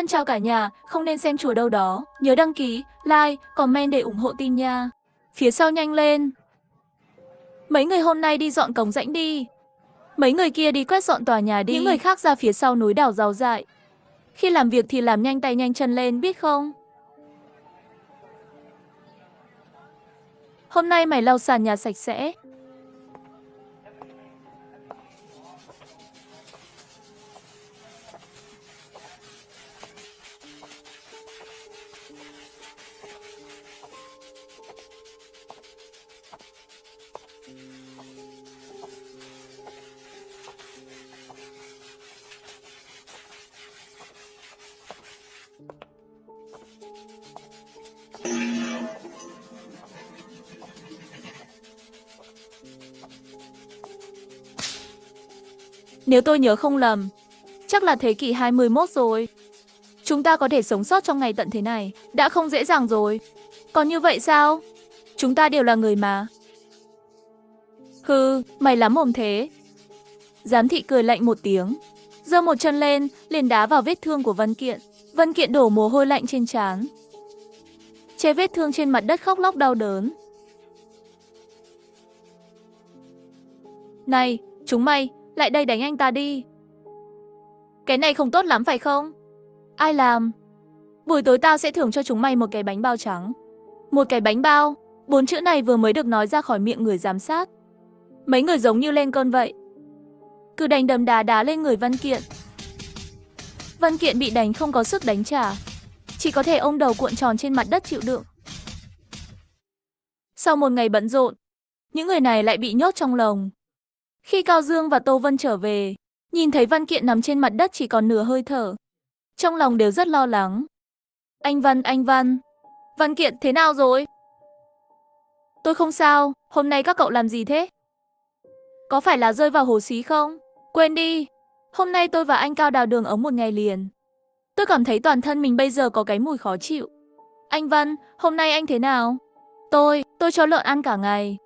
Thân chào cả nhà, không nên xem chùa đâu đó. Nhớ đăng ký, like, comment để ủng hộ team nha. Phía sau nhanh lên. Mấy người hôm nay đi dọn cống rãnh đi. Mấy người kia đi quét dọn tòa nhà đi. Những người khác ra phía sau núi đào rau dại. Khi làm việc thì làm nhanh tay nhanh chân lên, biết không? Hôm nay mày lau sàn nhà sạch sẽ. Nếu tôi nhớ không lầm, chắc là thế kỷ 21 rồi. Chúng ta có thể sống sót trong ngày tận thế này, đã không dễ dàng rồi. Còn như vậy sao? Chúng ta đều là người mà. Hừ, mày lắm mồm thế. Giám thị cười lạnh một tiếng, giơ một chân lên, liền đá vào vết thương của Văn Kiện. Văn Kiện đổ mồ hôi lạnh trên trán, che vết thương trên mặt đất khóc lóc đau đớn. Này, chúng mày, lại đây đánh anh ta đi. Cái này không tốt lắm phải không? Ai làm? Buổi tối tao sẽ thưởng cho chúng mày một cái bánh bao trắng. Một cái bánh bao, 4 chữ này vừa mới được nói ra khỏi miệng người giám sát. Mấy người giống như lên cơn vậy, cứ đánh đấm đá đá lên người Văn Kiện. Văn Kiện bị đánh không có sức đánh trả, chỉ có thể ôm đầu cuộn tròn trên mặt đất chịu đựng. Sau một ngày bận rộn, những người này lại bị nhốt trong lồng. Khi Cao Dương và Tô Vân trở về, nhìn thấy Văn Kiện nằm trên mặt đất chỉ còn nửa hơi thở, trong lòng đều rất lo lắng. Anh Văn, Văn Kiện thế nào rồi? Tôi không sao, hôm nay các cậu làm gì thế? Có phải là rơi vào hồ xí không? Quên đi, hôm nay tôi và anh Cao đào đường ống một ngày liền. Tôi cảm thấy toàn thân mình bây giờ có cái mùi khó chịu. Anh Văn, hôm nay anh thế nào? Tôi cho lợn ăn cả ngày.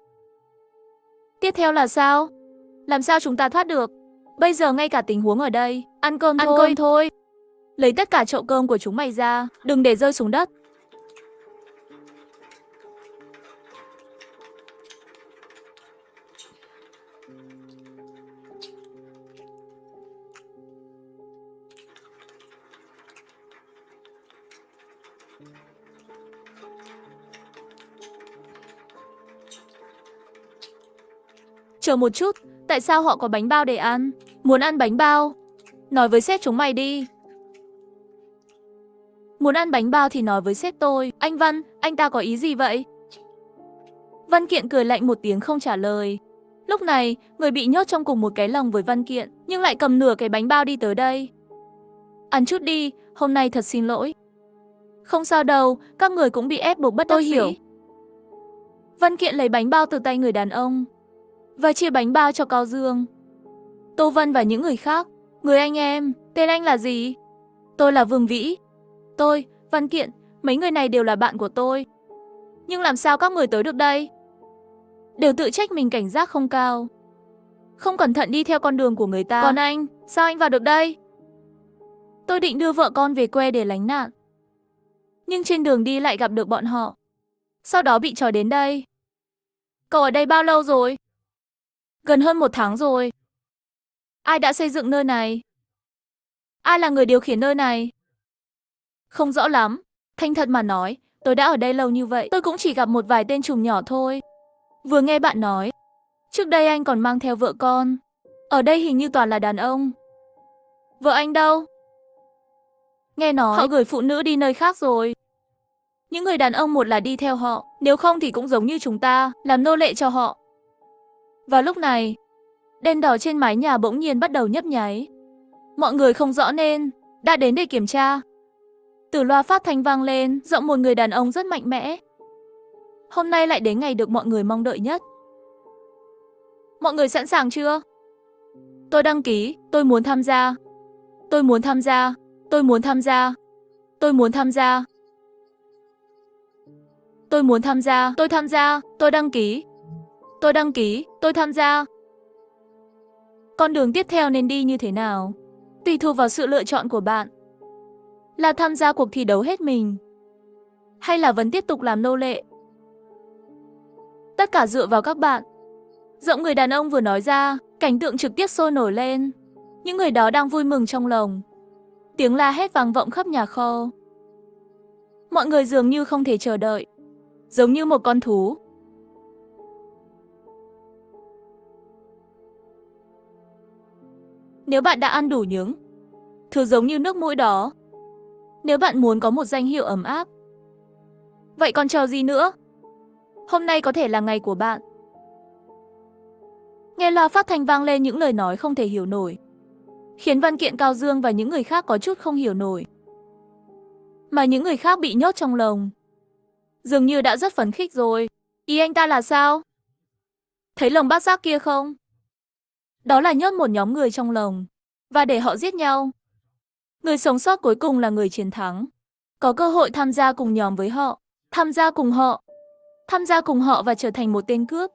Tiếp theo là sao? Làm sao chúng ta thoát được? Bây giờ ngay cả tình huống ở đây, ăn cơm thôi. Lấy tất cả chậu cơm của chúng mày ra, đừng để rơi xuống đất. Chờ một chút, tại sao họ có bánh bao để ăn? Muốn ăn bánh bao? Nói với sếp chúng mày đi. Muốn ăn bánh bao thì nói với sếp tôi. Anh Văn, anh ta có ý gì vậy? Văn Kiện cười lạnh một tiếng không trả lời. Lúc này, người bị nhốt trong cùng một cái lồng với Văn Kiện, nhưng lại cầm nửa cái bánh bao đi tới đây. Ăn chút đi, hôm nay thật xin lỗi. Không sao đâu, các người cũng bị ép buộc bất đắc dĩ. Tôi hiểu. Văn Kiện lấy bánh bao từ tay người đàn ông và chia bánh bao cho Cao Dương, Tô Vân và những người khác. Người anh em, tên anh là gì? Tôi là Vương Vĩ. Tôi, Văn Kiện, mấy người này đều là bạn của tôi. Nhưng làm sao các người tới được đây? Đều tự trách mình cảnh giác không cao, không cẩn thận đi theo con đường của người ta. Còn anh, sao anh vào được đây? Tôi định đưa vợ con về quê để lánh nạn, nhưng trên đường đi lại gặp được bọn họ, sau đó bị trói đến đây. Cậu ở đây bao lâu rồi? Gần hơn 1 tháng rồi. Ai đã xây dựng nơi này? Ai là người điều khiển nơi này? Không rõ lắm. Thành thật mà nói, tôi đã ở đây lâu như vậy, tôi cũng chỉ gặp một vài tên trùm nhỏ thôi. Vừa nghe bạn nói, trước đây anh còn mang theo vợ con. Ở đây hình như toàn là đàn ông. Vợ anh đâu? Nghe nói họ gửi phụ nữ đi nơi khác rồi. Những người đàn ông một là đi theo họ, nếu không thì cũng giống như chúng ta, làm nô lệ cho họ. Vào lúc này, đèn đỏ trên mái nhà bỗng nhiên bắt đầu nhấp nháy. Mọi người không rõ nên đã đến để kiểm tra. Từ loa phát thanh vang lên, giọng một người đàn ông rất mạnh mẽ. Hôm nay lại đến ngày được mọi người mong đợi nhất. Mọi người sẵn sàng chưa? Tôi đăng ký, tôi muốn tham gia. Tôi muốn tham gia, tôi muốn tham gia. Tôi muốn tham gia. Tôi muốn tham gia, tôi tham gia, tôi đăng ký. Tôi đăng ký, tôi tham gia. Con đường tiếp theo nên đi như thế nào? Tùy thuộc vào sự lựa chọn của bạn. Là tham gia cuộc thi đấu hết mình, hay là vẫn tiếp tục làm nô lệ? Tất cả dựa vào các bạn. Giọng người đàn ông vừa nói ra, cảnh tượng trực tiếp sôi nổi lên. Những người đó đang vui mừng trong lòng. Tiếng la hét vang vọng khắp nhà kho. Mọi người dường như không thể chờ đợi, giống như một con thú. Nếu bạn đã ăn đủ những thứ giống như nước mũi đó, nếu bạn muốn có một danh hiệu ấm áp, vậy còn chờ gì nữa? Hôm nay có thể là ngày của bạn. Nghe loa phát thanh vang lên những lời nói không thể hiểu nổi, khiến Văn Kiện, Cao Dương và những người khác có chút không hiểu nổi. Mà những người khác bị nhốt trong lồng, dường như đã rất phấn khích rồi. Ý anh ta là sao? Thấy lồng bát giác kia không? Đó là nhốt một nhóm người trong lồng, và để họ giết nhau. Người sống sót cuối cùng là người chiến thắng, có cơ hội tham gia cùng nhóm với họ, tham gia cùng họ và trở thành một tên cướp.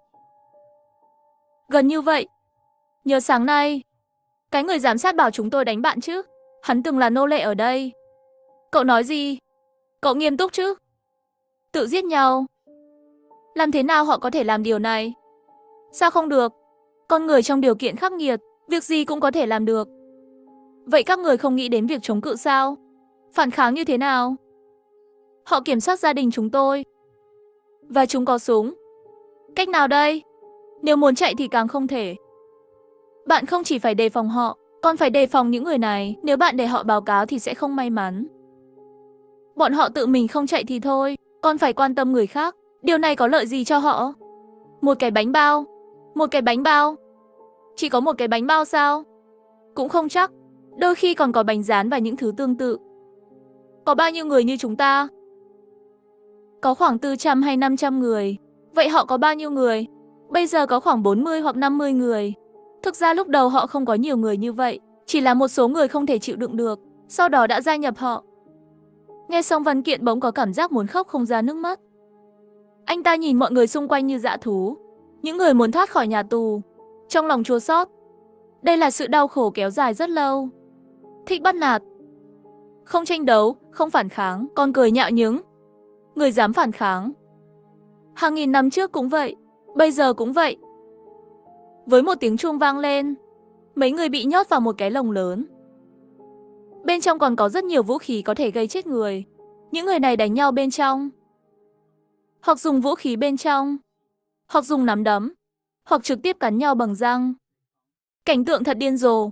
Gần như vậy. Nhớ sáng nay, cái người giám sát bảo chúng tôi đánh bạn chứ? Hắn từng là nô lệ ở đây. Cậu nói gì? Cậu nghiêm túc chứ? Tự giết nhau. Làm thế nào họ có thể làm điều này? Sao không được? Con người trong điều kiện khắc nghiệt, việc gì cũng có thể làm được. Vậy các người không nghĩ đến việc chống cự sao? Phản kháng như thế nào? Họ kiểm soát gia đình chúng tôi. Và chúng có súng. Cách nào đây? Nếu muốn chạy thì càng không thể. Bạn không chỉ phải đề phòng họ, còn phải đề phòng những người này. Nếu bạn để họ báo cáo thì sẽ không may mắn. Bọn họ tự mình không chạy thì thôi, còn phải quan tâm người khác. Điều này có lợi gì cho họ? Một cái bánh bao. Một cái bánh bao. Chỉ có một cái bánh bao sao? Cũng không chắc. Đôi khi còn có bánh rán và những thứ tương tự. Có bao nhiêu người như chúng ta? Có khoảng 400 hay 500 người. Vậy họ có bao nhiêu người? Bây giờ có khoảng 40 hoặc 50 người. Thực ra lúc đầu họ không có nhiều người như vậy, chỉ là một số người không thể chịu đựng được, sau đó đã gia nhập họ. Nghe xong Văn Kiện bỗng có cảm giác muốn khóc không ra nước mắt. Anh ta nhìn mọi người xung quanh như dã thú, những người muốn thoát khỏi nhà tù, trong lòng chua xót. Đây là sự đau khổ kéo dài rất lâu. Thích bắt nạt, không tranh đấu, không phản kháng, còn cười nhạo những người dám phản kháng. Hàng nghìn năm trước cũng vậy, bây giờ cũng vậy. Với một tiếng chuông vang lên, mấy người bị nhốt vào một cái lồng lớn. Bên trong còn có rất nhiều vũ khí có thể gây chết người. Những người này đánh nhau bên trong, hoặc dùng vũ khí bên trong, hoặc dùng nắm đấm, hoặc trực tiếp cắn nhau bằng răng. Cảnh tượng thật điên rồ.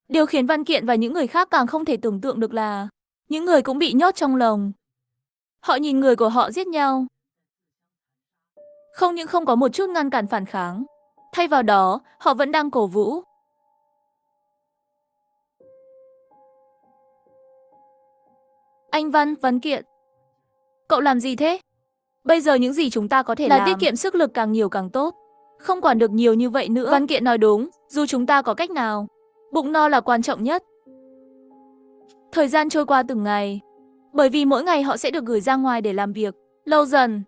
Điều khiến Văn Kiện và những người khác càng không thể tưởng tượng được là những người cũng bị nhốt trong lồng. Họ nhìn người của họ giết nhau. Không những không có một chút ngăn cản phản kháng, thay vào đó, họ vẫn đang cổ vũ. Anh Văn Kiện, cậu làm gì thế? Bây giờ những gì chúng ta có thể làm là tiết kiệm sức lực càng nhiều càng tốt. Không quản được nhiều như vậy nữa. Văn Kiện nói đúng, dù chúng ta có cách nào, bụng no là quan trọng nhất. Thời gian trôi qua từng ngày, bởi vì mỗi ngày họ sẽ được gửi ra ngoài để làm việc. Lâu dần,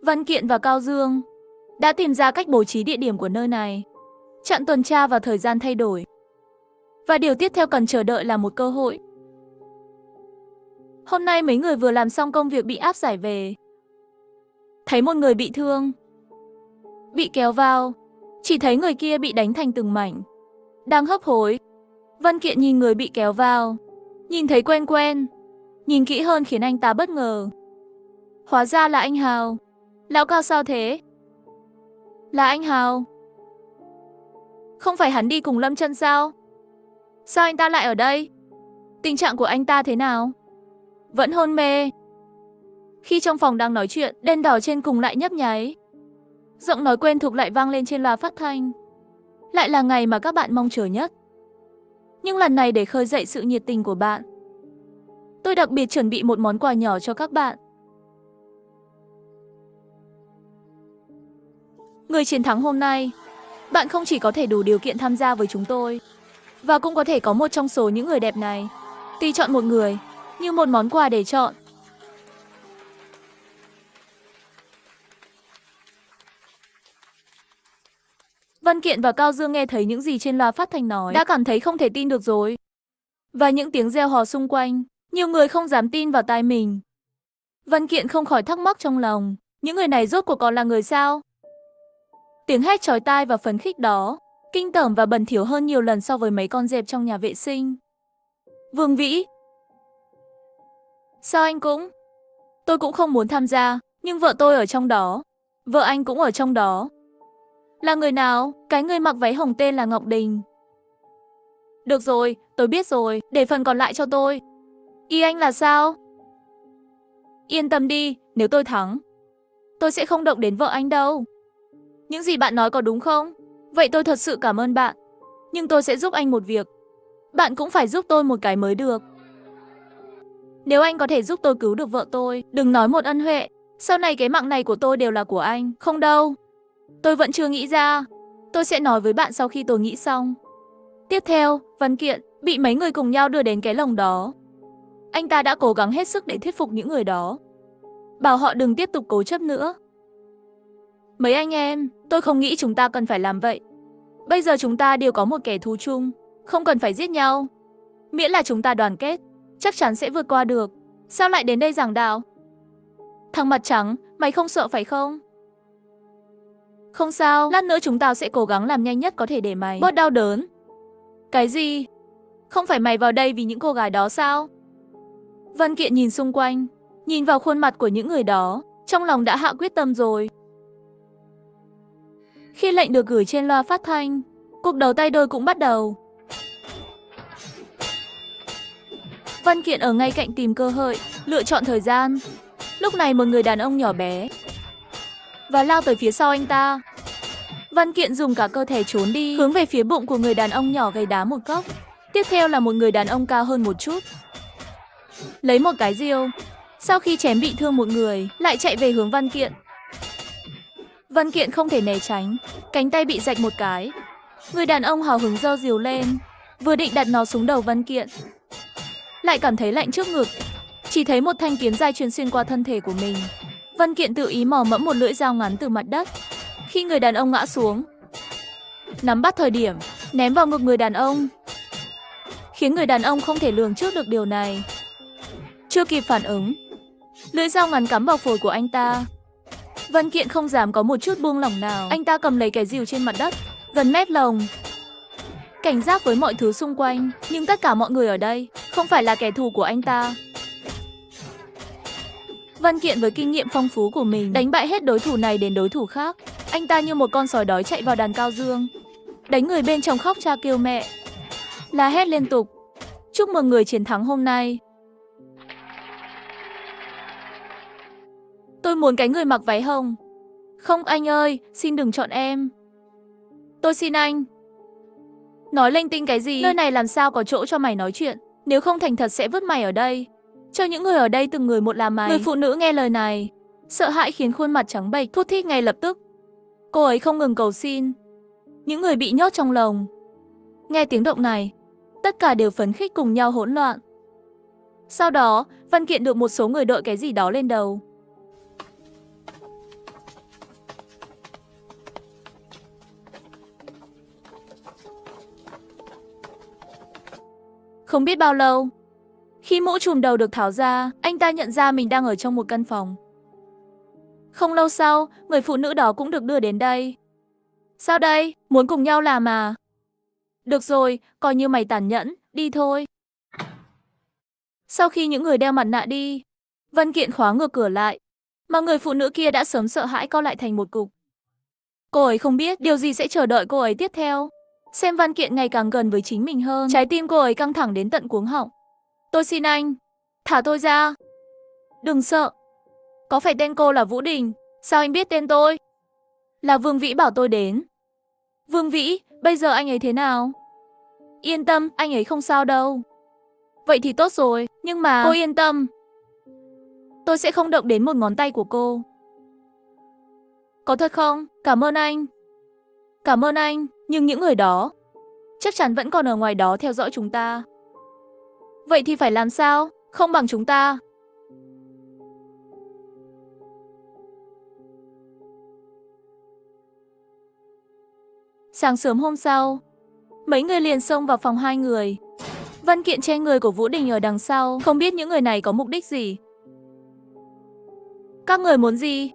Văn Kiện và Cao Dương đã tìm ra cách bố trí địa điểm của nơi này. Chặn tuần tra và thời gian thay đổi. Và điều tiếp theo cần chờ đợi là một cơ hội. Hôm nay mấy người vừa làm xong công việc bị áp giải về. Thấy một người bị thương, bị kéo vào, chỉ thấy người kia bị đánh thành từng mảnh, đang hấp hối. Văn Kiện nhìn người bị kéo vào, nhìn thấy quen quen, nhìn kỹ hơn khiến anh ta bất ngờ. Hóa ra là anh Hào. Lão Cao sao thế? Là anh Hào. Không phải hắn đi cùng Lâm Chân sao? Sao anh ta lại ở đây? Tình trạng của anh ta thế nào? Vẫn hôn mê. Khi trong phòng đang nói chuyện, đèn đỏ trên cùng lại nhấp nháy. Giọng nói quen thuộc lại vang lên trên loa phát thanh. Lại là ngày mà các bạn mong chờ nhất. Nhưng lần này để khơi dậy sự nhiệt tình của bạn, tôi đặc biệt chuẩn bị một món quà nhỏ cho các bạn. Người chiến thắng hôm nay, bạn không chỉ có thể đủ điều kiện tham gia với chúng tôi, và cũng có thể có một trong số những người đẹp này. Tùy chọn một người, như một món quà để chọn. Văn Kiện và Cao Dương nghe thấy những gì trên loa phát thanh nói, đã cảm thấy không thể tin được rồi. và những tiếng reo hò xung quanh. Nhiều người không dám tin vào tai mình. Văn Kiện không khỏi thắc mắc trong lòng, những người này rốt cuộc còn là người sao? Tiếng hét chói tai và phấn khích đó, kinh tởm và bẩn thỉu hơn nhiều lần so với mấy con dẹp trong nhà vệ sinh. Vương Vĩ, sao anh cũng? Tôi cũng không muốn tham gia, nhưng vợ tôi ở trong đó. Vợ anh cũng ở trong đó. Là người nào? Cái người mặc váy hồng tên là Ngọc Đình. Được rồi, tôi biết rồi, để phần còn lại cho tôi. Ý anh là sao? Yên tâm đi, nếu tôi thắng, tôi sẽ không động đến vợ anh đâu. Những gì bạn nói có đúng không? Vậy tôi thật sự cảm ơn bạn. Nhưng tôi sẽ giúp anh một việc. Bạn cũng phải giúp tôi một cái mới được. Nếu anh có thể giúp tôi cứu được vợ tôi, đừng nói một ân huệ. Sau này cái mạng này của tôi đều là của anh. Không đâu. Tôi vẫn chưa nghĩ ra. Tôi sẽ nói với bạn sau khi tôi nghĩ xong. Tiếp theo, Văn Kiện bị mấy người cùng nhau đưa đến cái lồng đó. Anh ta đã cố gắng hết sức để thuyết phục những người đó. Bảo họ đừng tiếp tục cố chấp nữa. Mấy anh em, tôi không nghĩ chúng ta cần phải làm vậy. Bây giờ chúng ta đều có một kẻ thù chung, không cần phải giết nhau. Miễn là chúng ta đoàn kết, chắc chắn sẽ vượt qua được. Sao lại đến đây giảng đạo? Thằng mặt trắng, mày không sợ phải không? Không sao, lát nữa chúng ta sẽ cố gắng làm nhanh nhất có thể để mày bớt đau đớn. Cái gì? Không phải mày vào đây vì những cô gái đó sao? Văn Kiện nhìn xung quanh, nhìn vào khuôn mặt của những người đó, trong lòng đã hạ quyết tâm rồi. Khi lệnh được gửi trên loa phát thanh, cuộc đấu tay đôi cũng bắt đầu. Văn Kiện ở ngay cạnh tìm cơ hội, lựa chọn thời gian. Lúc này một người đàn ông nhỏ bé và lao tới phía sau anh ta. Văn Kiện dùng cả cơ thể trốn đi, hướng về phía bụng của người đàn ông nhỏ gầy đá một cốc. Tiếp theo là một người đàn ông cao hơn một chút, lấy một cái rìu. Sau khi chém bị thương một người, lại chạy về hướng Văn Kiện. Văn Kiện không thể né tránh, cánh tay bị rạch một cái. Người đàn ông hào hứng giơ rìu lên, vừa định đặt nó xuống đầu Văn Kiện, lại cảm thấy lạnh trước ngực. Chỉ thấy một thanh kiếm dài truyền xuyên qua thân thể của mình. Văn Kiện tự ý mò mẫm một lưỡi dao ngắn từ mặt đất. Khi người đàn ông ngã xuống, nắm bắt thời điểm, ném vào ngực người đàn ông, khiến người đàn ông không thể lường trước được điều này. Chưa kịp phản ứng, lưỡi dao ngắn cắm vào phổi của anh ta. Văn Kiện không dám có một chút buông lỏng nào. Anh ta cầm lấy cái rìu trên mặt đất, gần mép lồng, cảnh giác với mọi thứ xung quanh. Nhưng tất cả mọi người ở đây không phải là kẻ thù của anh ta. Văn Kiện với kinh nghiệm phong phú của mình đánh bại hết đối thủ này đến đối thủ khác. Anh ta như một con sói đói chạy vào đàn cao dương, đánh người bên trong khóc cha kêu mẹ, la hét liên tục, chúc mừng người chiến thắng hôm nay. Tôi muốn cái người mặc váy hồng. Không anh ơi, xin đừng chọn em. Tôi xin anh. Nói linh tinh cái gì? Nơi này làm sao có chỗ cho mày nói chuyện. Nếu không thành thật sẽ vứt mày ở đây. Cho những người ở đây từng người một là mày. Người phụ nữ nghe lời này, sợ hãi khiến khuôn mặt trắng bệch, thút thít ngay lập tức. Cô ấy không ngừng cầu xin. Những người bị nhốt trong lồng nghe tiếng động này, tất cả đều phấn khích cùng nhau hỗn loạn. Sau đó, Văn Kiện được một số người đội cái gì đó lên đầu. Không biết bao lâu, khi mũ trùm đầu được tháo ra, anh ta nhận ra mình đang ở trong một căn phòng. Không lâu sau, người phụ nữ đó cũng được đưa đến đây. Sao đây? Muốn cùng nhau làm à? Được rồi, coi như mày tàn nhẫn, đi thôi. Sau khi những người đeo mặt nạ đi, Văn Kiện khóa ngược cửa lại, mà người phụ nữ kia đã sớm sợ hãi co lại thành một cục. Cô ấy không biết điều gì sẽ chờ đợi cô ấy tiếp theo. Xem Văn Kiện ngày càng gần với chính mình hơn, trái tim cô ấy căng thẳng đến tận cuống họng. Tôi xin anh, thả tôi ra. Đừng sợ. Có phải tên cô là Vũ Đình? Sao anh biết tên tôi? Là Vương Vĩ bảo tôi đến. Vương Vĩ, bây giờ anh ấy thế nào? Yên tâm, anh ấy không sao đâu. Vậy thì tốt rồi, nhưng mà cô yên tâm, tôi sẽ không động đến một ngón tay của cô. Có thật không? Cảm ơn anh. Cảm ơn anh, nhưng những người đó chắc chắn vẫn còn ở ngoài đó theo dõi chúng ta. Vậy thì phải làm sao? Không bằng chúng ta. Sáng sớm hôm sau, mấy người liền xông vào phòng hai người. Văn Kiện che người của Vũ Đình ở đằng sau, không biết những người này có mục đích gì. Các người muốn gì?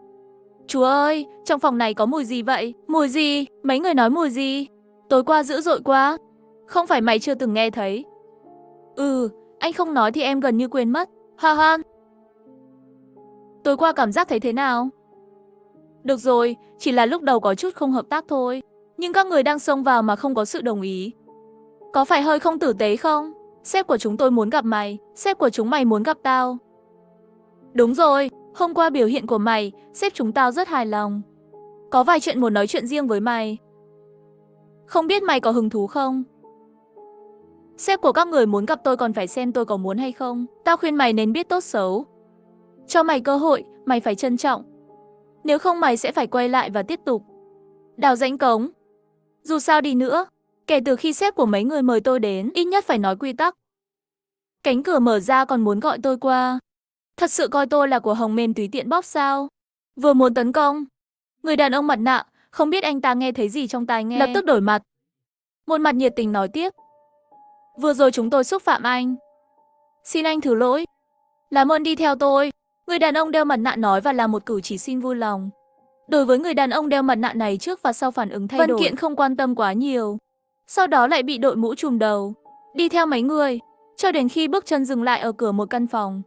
Chúa ơi, trong phòng này có mùi gì vậy? Mùi gì? Mấy người nói mùi gì? Tối qua dữ dội quá. Không phải mày chưa từng nghe thấy. Anh không nói thì em gần như quên mất. Ha ha. Tối qua cảm giác thấy thế nào? Được rồi, chỉ là lúc đầu có chút không hợp tác thôi. Nhưng các người đang xông vào mà không có sự đồng ý. Có phải hơi không tử tế không? Sếp của chúng tôi muốn gặp mày, sếp của chúng mày muốn gặp tao. Đúng rồi, hôm qua biểu hiện của mày, sếp chúng tao rất hài lòng. Có vài chuyện muốn nói chuyện riêng với mày. Không biết mày có hứng thú không? Sếp của các người muốn gặp tôi còn phải xem tôi có muốn hay không. Tao khuyên mày nên biết tốt xấu. Cho mày cơ hội, mày phải trân trọng. Nếu không mày sẽ phải quay lại và tiếp tục đào rãnh cống. Dù sao đi nữa, kể từ khi sếp của mấy người mời tôi đến, ít nhất phải nói quy tắc. Cánh cửa mở ra còn muốn gọi tôi qua. Thật sự coi tôi là của hồng mềm tùy tiện bóp sao? Vừa muốn tấn công. Người đàn ông mặt nạ, không biết anh ta nghe thấy gì trong tai nghe. Lập tức đổi mặt. Một mặt nhiệt tình nói tiếp. Vừa rồi chúng tôi xúc phạm anh. Xin anh thứ lỗi. Làm ơn đi theo tôi. Người đàn ông đeo mặt nạ nói và làm một cử chỉ xin vui lòng. Đối với người đàn ông đeo mặt nạ này trước và sau phản ứng thay đổi, Văn Kiện không quan tâm quá nhiều. Sau đó lại bị đội mũ trùm đầu. Đi theo mấy người, cho đến khi bước chân dừng lại ở cửa một căn phòng.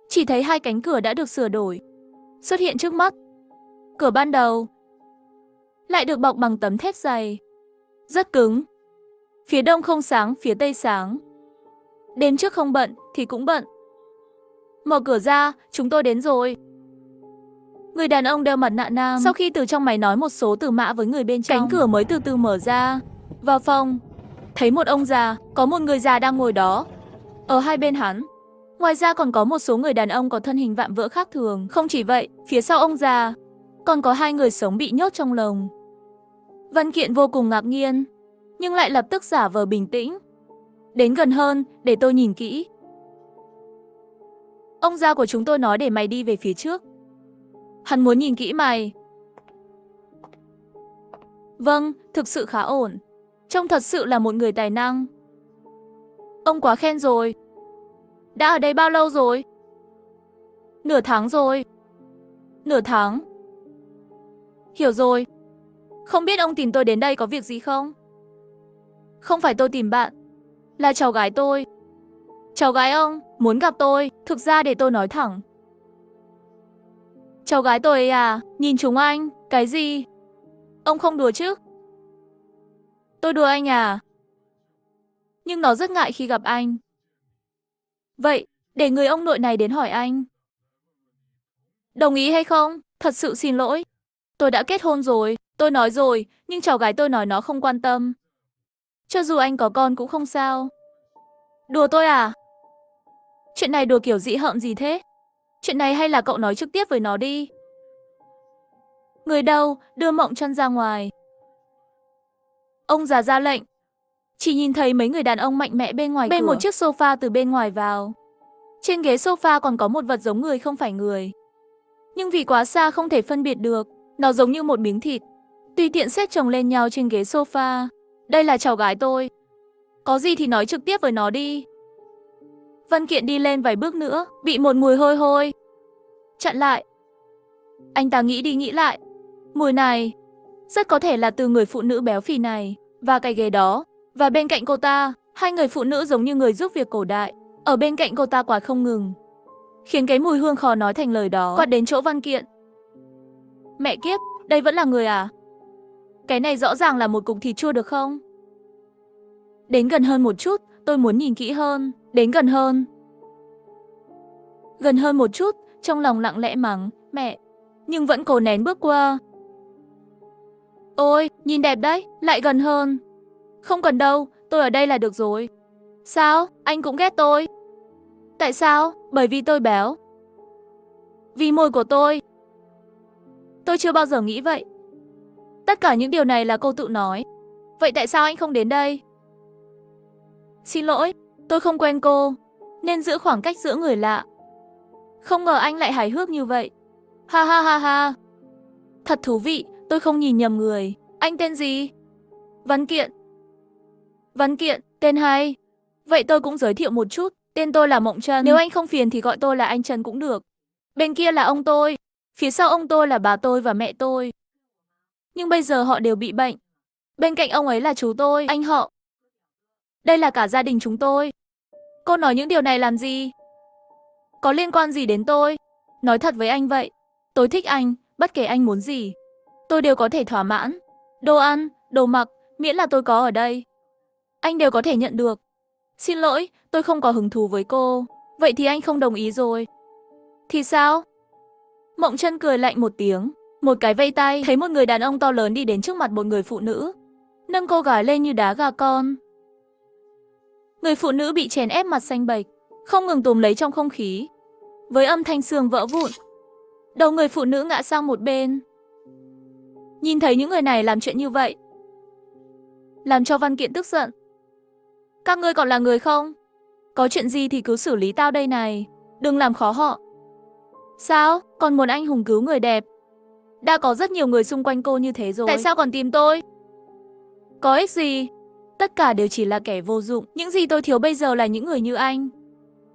Chỉ thấy hai cánh cửa đã được sửa đổi, xuất hiện trước mắt. Cửa ban đầu lại được bọc bằng tấm thép dày, rất cứng. Phía đông không sáng, phía tây sáng. Đêm trước không bận thì cũng bận. Mở cửa ra, chúng tôi đến rồi. Người đàn ông đeo mặt nạ nam, sau khi từ trong máy nói một số từ mã với người bên trong, cánh cửa mới từ từ mở ra. Vào phòng, thấy một ông già, có một người già đang ngồi đó. Ở hai bên hắn, ngoài ra còn có một số người đàn ông có thân hình vạm vỡ khác thường. Không chỉ vậy, phía sau ông già, còn có hai người sống bị nhốt trong lồng. Văn Kiện vô cùng ngạc nhiên, nhưng lại lập tức giả vờ bình tĩnh. Đến gần hơn, để tôi nhìn kỹ. Ông già của chúng tôi nói để mày đi về phía trước. Hắn muốn nhìn kỹ mày. Vâng, thực sự khá ổn. Trông thật sự là một người tài năng. Ông quá khen rồi. Đã ở đây bao lâu rồi? Nửa tháng rồi. Nửa tháng. Hiểu rồi. Không biết ông tìm tôi đến đây có việc gì không? Không phải tôi tìm bạn, là cháu gái tôi. Cháu gái ông muốn gặp tôi. Thực ra để tôi nói thẳng, cháu gái tôi ấy à, nhìn chúng anh. Cái gì? Ông không đùa chứ? Tôi đùa anh à? Nhưng nó rất ngại khi gặp anh. Vậy, để người ông nội này đến hỏi anh. Đồng ý hay không? Thật sự xin lỗi. Tôi đã kết hôn rồi. Tôi nói rồi, nhưng cháu gái tôi nói nó không quan tâm. Cho dù anh có con cũng không sao. Đùa tôi à? Chuyện này đùa kiểu dị hợm gì thế? Chuyện này hay là cậu nói trực tiếp với nó đi. Người đâu, đưa Mộng Chân ra ngoài. Ông già ra lệnh. Chỉ nhìn thấy mấy người đàn ông mạnh mẽ bên ngoài bên cửa. Một chiếc sofa từ bên ngoài vào. Trên ghế sofa còn có một vật giống người không phải người. Nhưng vì quá xa không thể phân biệt được. Nó giống như một miếng thịt, tùy tiện xếp chồng lên nhau trên ghế sofa. Đây là cháu gái tôi. Có gì thì nói trực tiếp với nó đi. Văn Kiện đi lên vài bước nữa, bị một mùi hôi hôi chặn lại. Anh ta nghĩ đi nghĩ lại. Mùi này rất có thể là từ người phụ nữ béo phì này và cái ghế đó. Và bên cạnh cô ta, hai người phụ nữ giống như người giúp việc cổ đại. Ở bên cạnh cô ta quạt không ngừng, khiến cái mùi hương khó nói thành lời đó quạt đến chỗ Văn Kiện. Mẹ kiếp, đây vẫn là người à? Cái này rõ ràng là một cục thịt chua được không? Đến gần hơn một chút, tôi muốn nhìn kỹ hơn. Đến gần hơn. Gần hơn một chút, trong lòng lặng lẽ mắng, mẹ. Nhưng vẫn cố nén bước qua. Ôi, nhìn đẹp đấy, lại gần hơn. Không cần đâu, tôi ở đây là được rồi. Sao, anh cũng ghét tôi? Tại sao? Bởi vì tôi béo. Vì môi của tôi. Tôi chưa bao giờ nghĩ vậy. Tất cả những điều này là cô tự nói. Vậy tại sao anh không đến đây? Xin lỗi, tôi không quen cô, nên giữ khoảng cách giữa người lạ. Không ngờ anh lại hài hước như vậy. Ha ha ha ha. Thật thú vị, tôi không nhìn nhầm người. Anh tên gì? Văn Kiện. Văn Kiện, tên hay. Vậy tôi cũng giới thiệu một chút, tên tôi là Mộng Trân. Nếu anh không phiền thì gọi tôi là anh Trân cũng được. Bên kia là ông tôi, phía sau ông tôi là bà tôi và mẹ tôi. Nhưng bây giờ họ đều bị bệnh. Bên cạnh ông ấy là chú tôi, anh họ. Đây là cả gia đình chúng tôi. Cô nói những điều này làm gì? Có liên quan gì đến tôi? Nói thật với anh vậy, tôi thích anh, bất kể anh muốn gì. Tôi đều có thể thỏa mãn. Đồ ăn, đồ mặc, miễn là tôi có ở đây. Anh đều có thể nhận được. Xin lỗi, tôi không có hứng thú với cô. Vậy thì anh không đồng ý rồi. Thì sao? Mộng Trân cười lạnh một tiếng. Một cái vây tay, thấy một người đàn ông to lớn đi đến trước mặt một người phụ nữ. Nâng cô gái lên như đá gà con. Người phụ nữ bị chèn ép mặt xanh bệch, không ngừng túm lấy trong không khí. Với âm thanh xương vỡ vụn, đầu người phụ nữ ngã sang một bên. Nhìn thấy những người này làm chuyện như vậy, làm cho Văn Kiện tức giận. Các ngươi còn là người không? Có chuyện gì thì cứ xử lý tao đây này, đừng làm khó họ. Sao? Còn muốn anh hùng cứu người đẹp? Đã có rất nhiều người xung quanh cô như thế rồi. Tại sao còn tìm tôi? Có ích gì? Tất cả đều chỉ là kẻ vô dụng. Những gì tôi thiếu bây giờ là những người như anh.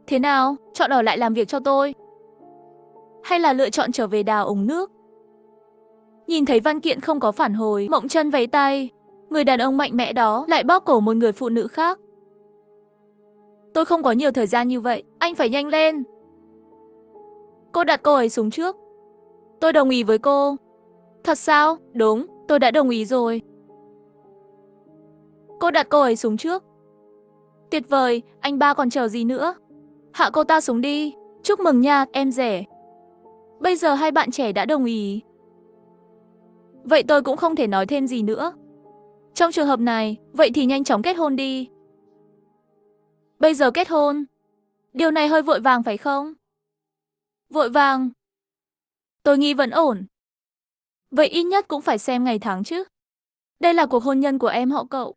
Thế nào? Chọn ở lại làm việc cho tôi? Hay là lựa chọn trở về đào ống nước? Nhìn thấy Văn Kiện không có phản hồi, Mộng Trân vẫy tay. Người đàn ông mạnh mẽ đó lại bóp cổ một người phụ nữ khác. Tôi không có nhiều thời gian như vậy, anh phải nhanh lên. Cô đặt cô ấy xuống trước. Tôi đồng ý với cô. Thật sao? Đúng, tôi đã đồng ý rồi. Cô đặt cô ấy xuống trước. Tuyệt vời, anh ba còn chờ gì nữa? Hạ cô ta xuống đi. Chúc mừng nha, em rể. Bây giờ hai bạn trẻ đã đồng ý. Vậy tôi cũng không thể nói thêm gì nữa. Trong trường hợp này, vậy thì nhanh chóng kết hôn đi. Bây giờ kết hôn. Điều này hơi vội vàng phải không? Vội vàng. Tôi nghĩ vẫn ổn. Vậy ít nhất cũng phải xem ngày tháng chứ. Đây là cuộc hôn nhân của em họ cậu.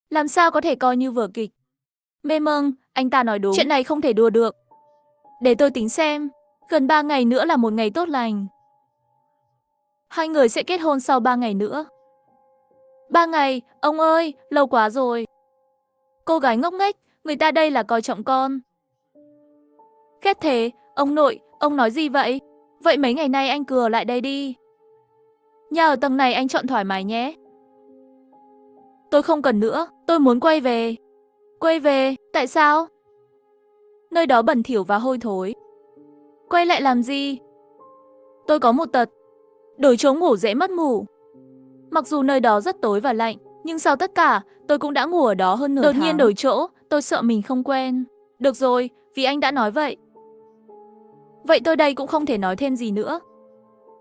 Làm sao có thể coi như vở kịch? Mê mâng, anh ta nói đúng. Chuyện này không thể đùa được. Để tôi tính xem. Gần 3 ngày nữa là một ngày tốt lành. Hai người sẽ kết hôn sau 3 ngày nữa. 3 ngày, ông ơi, lâu quá rồi. Cô gái ngốc nghếch, người ta đây là coi trọng con. Ghét thế, ông nội, ông nói gì vậy? Vậy mấy ngày nay anh cứ ở lại đây đi. Nhà ở tầng này anh chọn thoải mái nhé. Tôi không cần nữa, tôi muốn quay về. Quay về, tại sao? Nơi đó bẩn thỉu và hôi thối. Quay lại làm gì? Tôi có một tật. Đổi chỗ ngủ dễ mất ngủ. Mặc dù nơi đó rất tối và lạnh, nhưng sau tất cả, tôi cũng đã ngủ ở đó hơn nửa tháng. Đột nhiên đổi chỗ, tôi sợ mình không quen. Được rồi, vì anh đã nói vậy. Vậy tôi đây cũng không thể nói thêm gì nữa.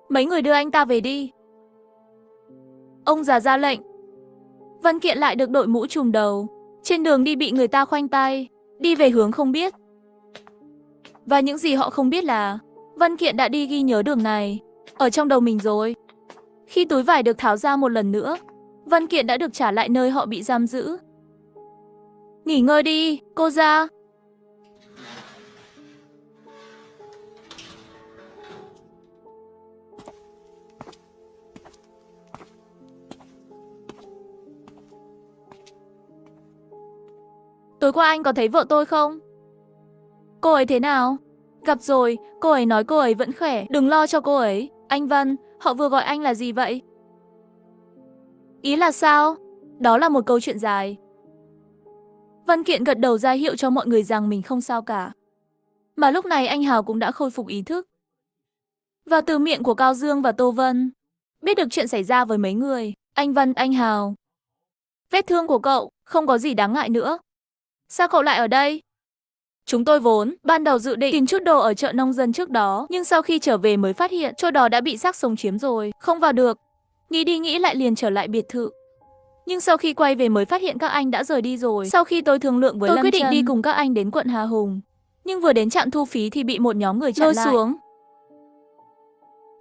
Mấy người đưa anh ta về đi. Ông già ra lệnh. Văn Kiện lại được đội mũ trùm đầu. Trên đường đi bị người ta khoanh tay, đi về hướng không biết. Và những gì họ không biết là Văn Kiện đã đi ghi nhớ đường này ở trong đầu mình rồi. Khi túi vải được tháo ra một lần nữa, Văn Kiện đã được trả lại nơi họ bị giam giữ. Nghỉ ngơi đi, cô ra. Tối qua anh có thấy vợ tôi không? Cô ấy thế nào? Gặp rồi, cô ấy nói cô ấy vẫn khỏe, đừng lo cho cô ấy. Anh Văn, họ vừa gọi anh là gì vậy? Ý là sao? Đó là một câu chuyện dài. Văn Kiện gật đầu ra hiệu cho mọi người rằng mình không sao cả. Mà lúc này anh Hào cũng đã khôi phục ý thức. Và từ miệng của Cao Dương và Tô Vân, biết được chuyện xảy ra với mấy người. Anh Văn, anh Hào. Vết thương của cậu, không có gì đáng ngại nữa. Sao cậu lại ở đây? Chúng tôi vốn, ban đầu dự định tìm chút đồ ở chợ nông dân trước đó, nhưng sau khi trở về mới phát hiện chỗ đó đã bị xác sống chiếm rồi, không vào được. Nghĩ đi nghĩ lại liền trở lại biệt thự. Nhưng sau khi quay về mới phát hiện các anh đã rời đi rồi. Sau khi tôi thương lượng với Lâm Trân, tôi quyết định đi cùng các anh đến quận Hà Hùng. Nhưng vừa đến trạm thu phí thì bị một nhóm người chặn lại. Xuống.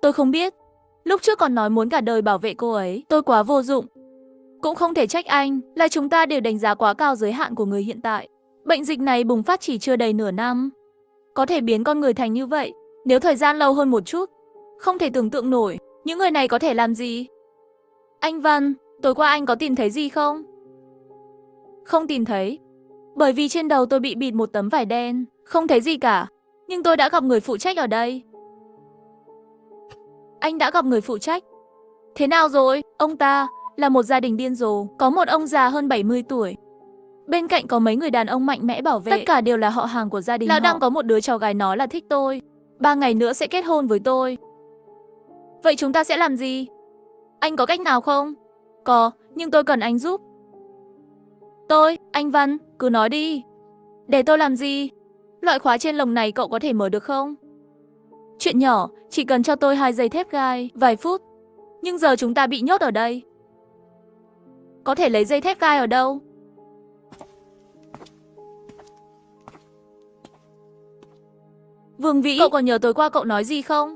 Tôi không biết. Lúc trước còn nói muốn cả đời bảo vệ cô ấy, tôi quá vô dụng. Cũng không thể trách anh, là chúng ta đều đánh giá quá cao giới hạn của người hiện tại. Bệnh dịch này bùng phát chỉ chưa đầy nửa năm. Có thể biến con người thành như vậy, nếu thời gian lâu hơn một chút. Không thể tưởng tượng nổi, những người này có thể làm gì? Anh Văn, tối qua anh có tìm thấy gì không? Không tìm thấy. Bởi vì trên đầu tôi bị bịt một tấm vải đen, không thấy gì cả. Nhưng tôi đã gặp người phụ trách ở đây. Anh đã gặp người phụ trách. Thế nào rồi? Ông ta là một gia đình điên rồ, có một ông già hơn 70 tuổi. Bên cạnh có mấy người đàn ông mạnh mẽ bảo vệ, tất cả đều là họ hàng của gia đình họ. Lão đang có một đứa cháu gái nói là thích tôi, 3 ngày nữa sẽ kết hôn với tôi. Vậy chúng ta sẽ làm gì? Anh có cách nào không? Có, nhưng tôi cần anh giúp. Anh Văn, cứ nói đi. Để tôi làm gì? Loại khóa trên lồng này cậu có thể mở được không? Chuyện nhỏ, chỉ cần cho tôi 2 dây thép gai, vài phút. Nhưng giờ chúng ta bị nhốt ở đây. Có thể lấy dây thép gai ở đâu? Vương Vĩ, cậu còn nhớ tối qua cậu nói gì không?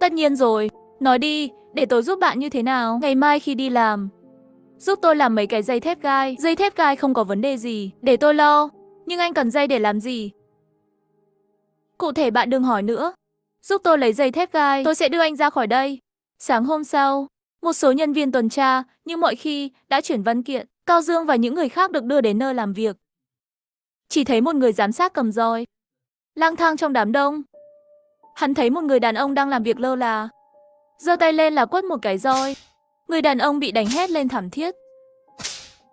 Tất nhiên rồi, nói đi, để tôi giúp bạn như thế nào? Ngày mai khi đi làm, giúp tôi làm mấy cái dây thép gai không có vấn đề gì, để tôi lo. Nhưng anh cần dây để làm gì? Cụ thể bạn đừng hỏi nữa. Giúp tôi lấy dây thép gai, tôi sẽ đưa anh ra khỏi đây. Sáng hôm sau, một số nhân viên tuần tra, như mọi khi, đã chuyển văn kiện. Cao Dương và những người khác được đưa đến nơi làm việc. Chỉ thấy một người giám sát cầm roi, lang thang trong đám đông. Hắn thấy một người đàn ông đang làm việc lơ là, giơ tay lên là quất một cái roi. Người đàn ông bị đánh hét lên thảm thiết,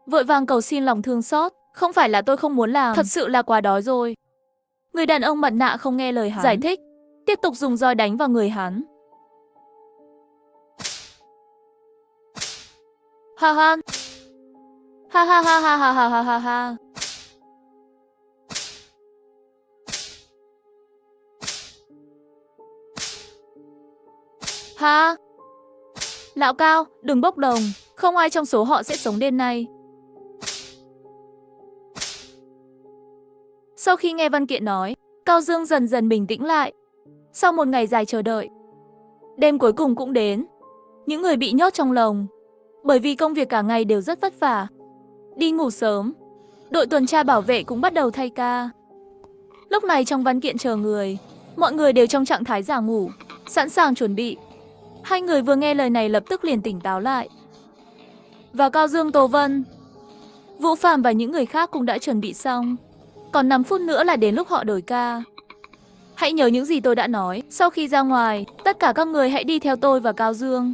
vội vàng cầu xin lòng thương xót. Không phải là tôi không muốn làm, thật sự là quá đói rồi. Người đàn ông mặt nạ không nghe lời hắn, giải thích, tiếp tục dùng roi đánh vào người hắn. Ha ha. Ha ha ha ha ha ha ha ha ha. Ha. Lão Cao, đừng bốc đồng, không ai trong số họ sẽ sống đêm nay. Sau khi nghe văn kiện nói, Cao Dương dần dần bình tĩnh lại. Sau một ngày dài chờ đợi, đêm cuối cùng cũng đến. Những người bị nhốt trong lồng, bởi vì công việc cả ngày đều rất vất vả, đi ngủ sớm. Đội tuần tra bảo vệ cũng bắt đầu thay ca. Lúc này trong văn kiện chờ người, mọi người đều trong trạng thái giả ngủ, sẵn sàng chuẩn bị. Hai người vừa nghe lời này lập tức liền tỉnh táo lại. Và Cao Dương, Tô Vân, Vũ Phạm và những người khác cũng đã chuẩn bị xong. Còn 5 phút nữa là đến lúc họ đổi ca. Hãy nhớ những gì tôi đã nói. Sau khi ra ngoài, tất cả các người hãy đi theo tôi và Cao Dương.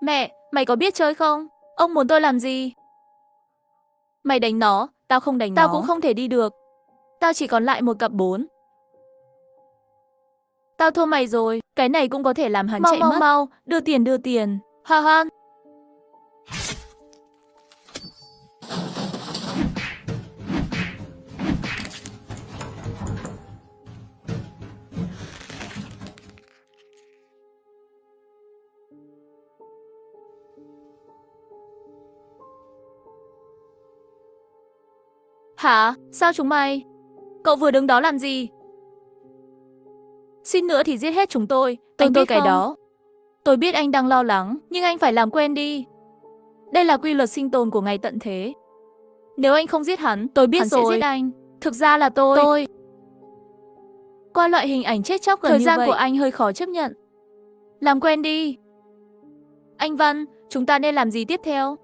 Mẹ, mày có biết chơi không? Ông muốn tôi làm gì? Mày đánh nó, tao không đánh nó. Tao cũng không thể đi được. Tao chỉ còn lại một cặp 4. Tao thua mày rồi, cái này cũng có thể làm hắn chạy mất. Mau, đưa tiền. Ha ha. Hả? Sao chúng mày? Cậu vừa đứng đó làm gì? Xin nữa thì giết hết chúng tôi. Anh biết cái đó. Tôi biết anh đang lo lắng, nhưng anh phải làm quen đi. Đây là quy luật sinh tồn của ngày tận thế. Nếu anh không giết hắn, tôi biết hắn rồi. Sẽ giết anh. Thực ra là tôi. Qua loại hình ảnh chết chóc gần như vậy, thời gian của anh hơi khó chấp nhận. Làm quen đi. Anh Văn, chúng ta nên làm gì tiếp theo?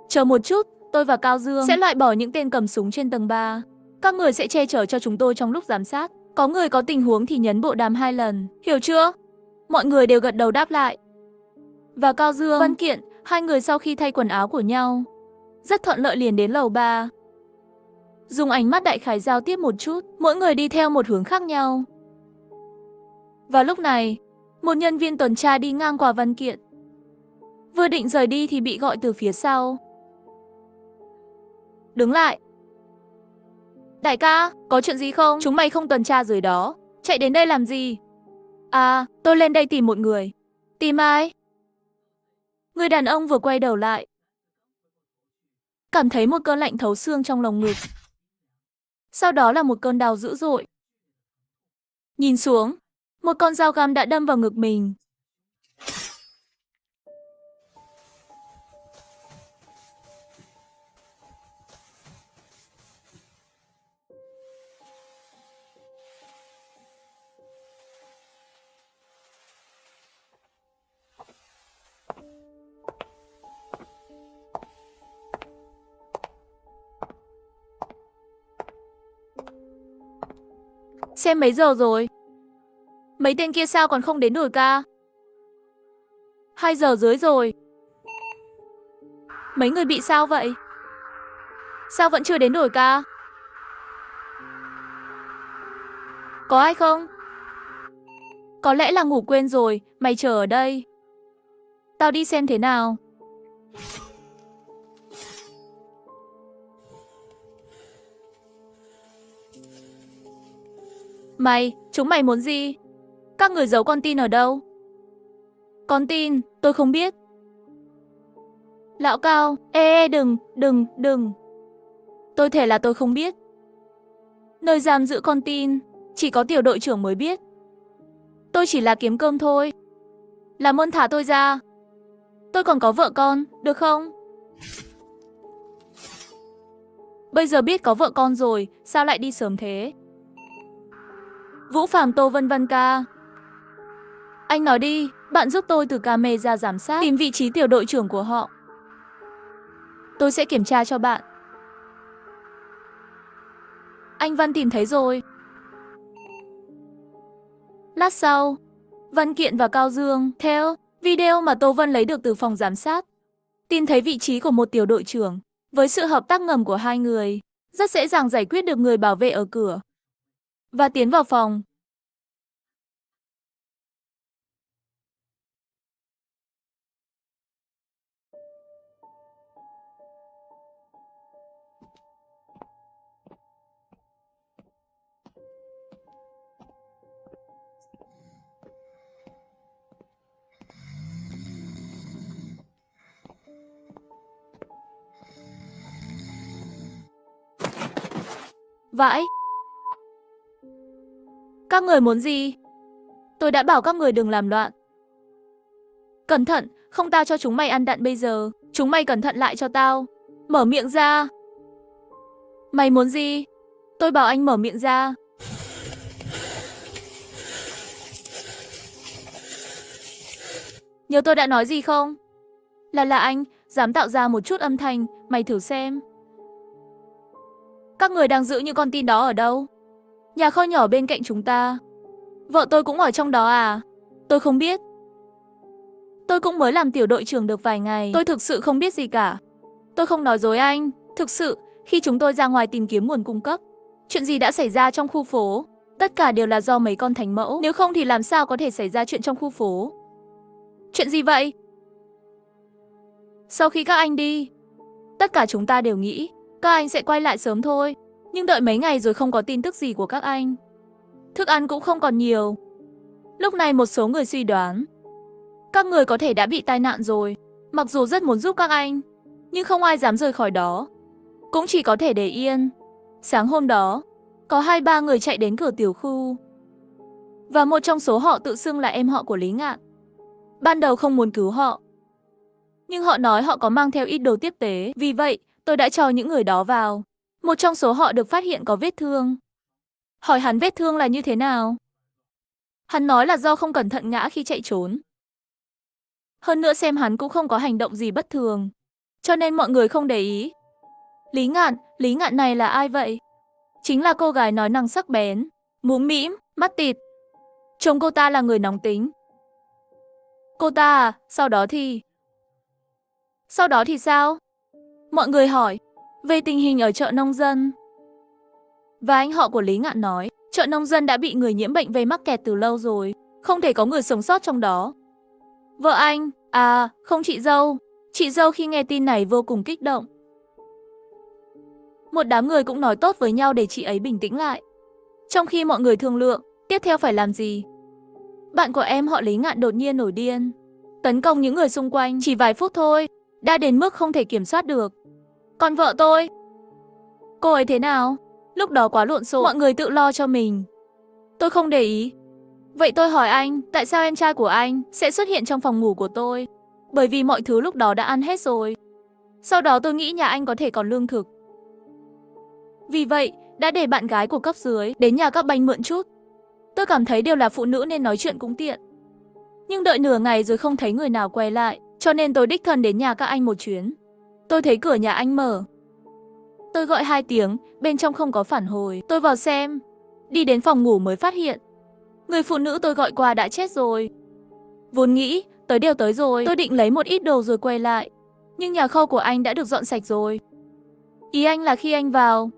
Chờ một chút, tôi và Cao Dương sẽ loại bỏ những tên cầm súng trên tầng 3. Các người sẽ che chở cho chúng tôi trong lúc giám sát. Có người có tình huống thì nhấn bộ đàm 2 lần. Hiểu chưa? Mọi người đều gật đầu đáp lại. Và Cao Dương, Văn Kiện, hai người sau khi thay quần áo của nhau, rất thuận lợi liền đến lầu 3. Dùng ánh mắt đại khái giao tiếp một chút, mỗi người đi theo một hướng khác nhau. Và lúc này, một nhân viên tuần tra đi ngang qua Văn Kiện. Vừa định rời đi thì bị gọi từ phía sau. Đứng lại. Đại ca, có chuyện gì không? Chúng mày không tuần tra dưới đó. Chạy đến đây làm gì? À, tôi lên đây tìm một người. Tìm ai? Người đàn ông vừa quay đầu lại, cảm thấy một cơn lạnh thấu xương trong lồng ngực. Sau đó là một cơn đau dữ dội. Nhìn xuống, một con dao găm đã đâm vào ngực mình. Xem mấy giờ rồi? Mấy tên kia sao còn không đến đổi ca? 2 giờ rưỡi rồi. Mấy người bị sao vậy? Sao vẫn chưa đến đổi ca? Có ai không? Có lẽ là ngủ quên rồi, mày chờ ở đây. Tao đi xem thế nào. Chúng mày muốn gì? Các người giấu con tin ở đâu? Con tin, tôi không biết. Lão Cao, đừng. Tôi thề là tôi không biết. Nơi giam giữ con tin, chỉ có tiểu đội trưởng mới biết. Tôi chỉ là kiếm cơm thôi. Làm ơn thả tôi ra. Tôi còn có vợ con, được không? Bây giờ biết có vợ con rồi, sao lại đi sớm thế? Vũ Phạm Tô Vân Vân ca. Anh nói đi, bạn giúp tôi từ camera giám sát tìm vị trí tiểu đội trưởng của họ. Tôi sẽ kiểm tra cho bạn. Anh Văn tìm thấy rồi. Lát sau, Văn Kiện và Cao Dương theo video mà Tô Vân lấy được từ phòng giám sát, tìm thấy vị trí của một tiểu đội trưởng. Với sự hợp tác ngầm của hai người, rất dễ dàng giải quyết được người bảo vệ ở cửa và tiến vào phòng. Vãi! Các người muốn gì? Tôi đã bảo các người đừng làm loạn. Cẩn thận, không tao cho chúng mày ăn đạn bây giờ. Chúng mày cẩn thận lại cho tao. Mở miệng ra. Mày muốn gì? Tôi bảo anh mở miệng ra. Nhớ tôi đã nói gì không? Là anh, dám tạo ra một chút âm thanh, mày thử xem. Các người đang giữ những con tin đó ở đâu? Nhà kho nhỏ bên cạnh chúng ta. Vợ tôi cũng ở trong đó à? Tôi không biết. Tôi cũng mới làm tiểu đội trưởng được vài ngày, tôi thực sự không biết gì cả. Tôi không nói dối anh, thực sự, khi chúng tôi ra ngoài tìm kiếm nguồn cung cấp, chuyện gì đã xảy ra trong khu phố, tất cả đều là do mấy con thánh mẫu, nếu không thì làm sao có thể xảy ra chuyện trong khu phố. Chuyện gì vậy? Sau khi các anh đi, tất cả chúng ta đều nghĩ các anh sẽ quay lại sớm thôi, nhưng đợi mấy ngày rồi không có tin tức gì của các anh. Thức ăn cũng không còn nhiều. Lúc này một số người suy đoán các người có thể đã bị tai nạn rồi. Mặc dù rất muốn giúp các anh, nhưng không ai dám rời khỏi đó, cũng chỉ có thể để yên. Sáng hôm đó, có 2-3 người chạy đến cửa tiểu khu, và một trong số họ tự xưng là em họ của Lý Ngạn. Ban đầu không muốn cứu họ, nhưng họ nói họ có mang theo ít đồ tiếp tế, vì vậy tôi đã cho những người đó vào. Một trong số họ được phát hiện có vết thương. Hỏi hắn vết thương là như thế nào? Hắn nói là do không cẩn thận ngã khi chạy trốn. Hơn nữa xem hắn cũng không có hành động gì bất thường, cho nên mọi người không để ý. Lý Ngạn này là ai vậy? Chính là cô gái nói năng sắc bén, mũm mĩm, mắt tịt. Trông cô ta là người nóng tính. Cô ta à, sau đó thì sao? Mọi người hỏi về tình hình ở chợ nông dân. Và anh họ của Lý Ngạn nói, chợ nông dân đã bị người nhiễm bệnh vây mắc kẹt từ lâu rồi, không thể có người sống sót trong đó. Vợ anh, à, không chị dâu. Chị dâu khi nghe tin này vô cùng kích động. Một đám người cũng nói tốt với nhau để chị ấy bình tĩnh lại. Trong khi mọi người thương lượng, tiếp theo phải làm gì? Bạn của em họ Lý Ngạn đột nhiên nổi điên, tấn công những người xung quanh chỉ vài phút thôi, đã đến mức không thể kiểm soát được. Còn vợ tôi, cô ấy thế nào? Lúc đó quá lộn xộn, mọi người tự lo cho mình. Tôi không để ý. Vậy tôi hỏi anh, tại sao em trai của anh sẽ xuất hiện trong phòng ngủ của tôi? Bởi vì mọi thứ lúc đó đã ăn hết rồi. Sau đó tôi nghĩ nhà anh có thể còn lương thực. Vì vậy, đã để bạn gái của cấp dưới đến nhà các banh mượn chút. Tôi cảm thấy đều là phụ nữ nên nói chuyện cũng tiện. Nhưng đợi nửa ngày rồi không thấy người nào quay lại, cho nên tôi đích thân đến nhà các anh một chuyến. Tôi thấy cửa nhà anh mở. Tôi gọi 2 tiếng, bên trong không có phản hồi. Tôi vào xem, đi đến phòng ngủ mới phát hiện người phụ nữ tôi gọi qua đã chết rồi. Vốn nghĩ, tới rồi, tôi định lấy một ít đồ rồi quay lại. Nhưng nhà kho của anh đã được dọn sạch rồi. Ý anh là khi anh vào,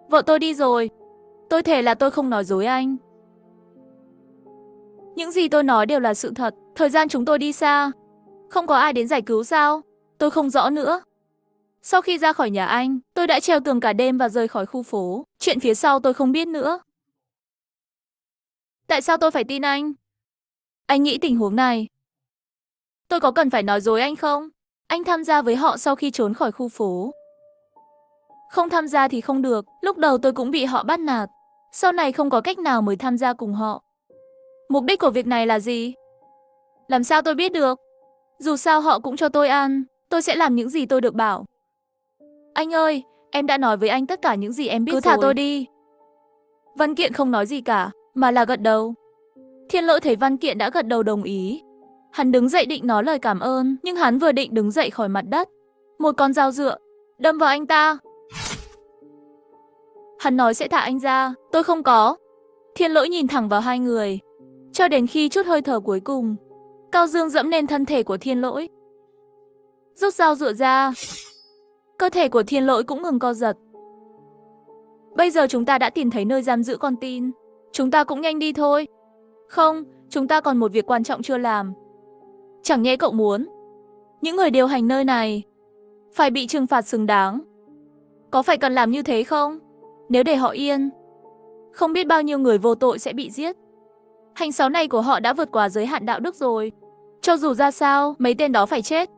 vợ tôi đi rồi. Tôi thề là tôi không nói dối anh. Những gì tôi nói đều là sự thật. Thời gian chúng tôi đi xa, không có ai đến giải cứu sao? Tôi không rõ nữa. Sau khi ra khỏi nhà anh, tôi đã treo tường cả đêm và rời khỏi khu phố. Chuyện phía sau tôi không biết nữa. Tại sao tôi phải tin anh? Anh nghĩ tình huống này, tôi có cần phải nói dối anh không? Anh tham gia với họ sau khi trốn khỏi khu phố. Không tham gia thì không được. Lúc đầu tôi cũng bị họ bắt nạt. Sau này không có cách nào mới tham gia cùng họ. Mục đích của việc này là gì? Làm sao tôi biết được? Dù sao họ cũng cho tôi ăn. Tôi sẽ làm những gì tôi được bảo. Anh ơi, em đã nói với anh tất cả những gì em biết rồi. Cứ thả tôi đi. Văn Kiện không nói gì cả, mà là gật đầu. Thiên Lỗi thấy Văn Kiện đã gật đầu đồng ý. Hắn đứng dậy định nói lời cảm ơn, nhưng hắn vừa định đứng dậy khỏi mặt đất, một con dao dựa đâm vào anh ta. Hắn nói sẽ thả anh ra, tôi không có. Thiên Lỗi nhìn thẳng vào hai người, cho đến khi chút hơi thở cuối cùng. Cao Dương dẫm lên thân thể của Thiên Lỗi, rút dao dựa ra. Cơ thể của Thiên Lỗi cũng ngừng co giật. Bây giờ chúng ta đã tìm thấy nơi giam giữ con tin. Chúng ta cũng nhanh đi thôi. Không, chúng ta còn một việc quan trọng chưa làm. Chẳng nhẽ cậu muốn những người điều hành nơi này phải bị trừng phạt xứng đáng? Có phải cần làm như thế không? Nếu để họ yên, không biết bao nhiêu người vô tội sẽ bị giết. Hành xấu này của họ đã vượt quá giới hạn đạo đức rồi. Cho dù ra sao, mấy tên đó phải chết.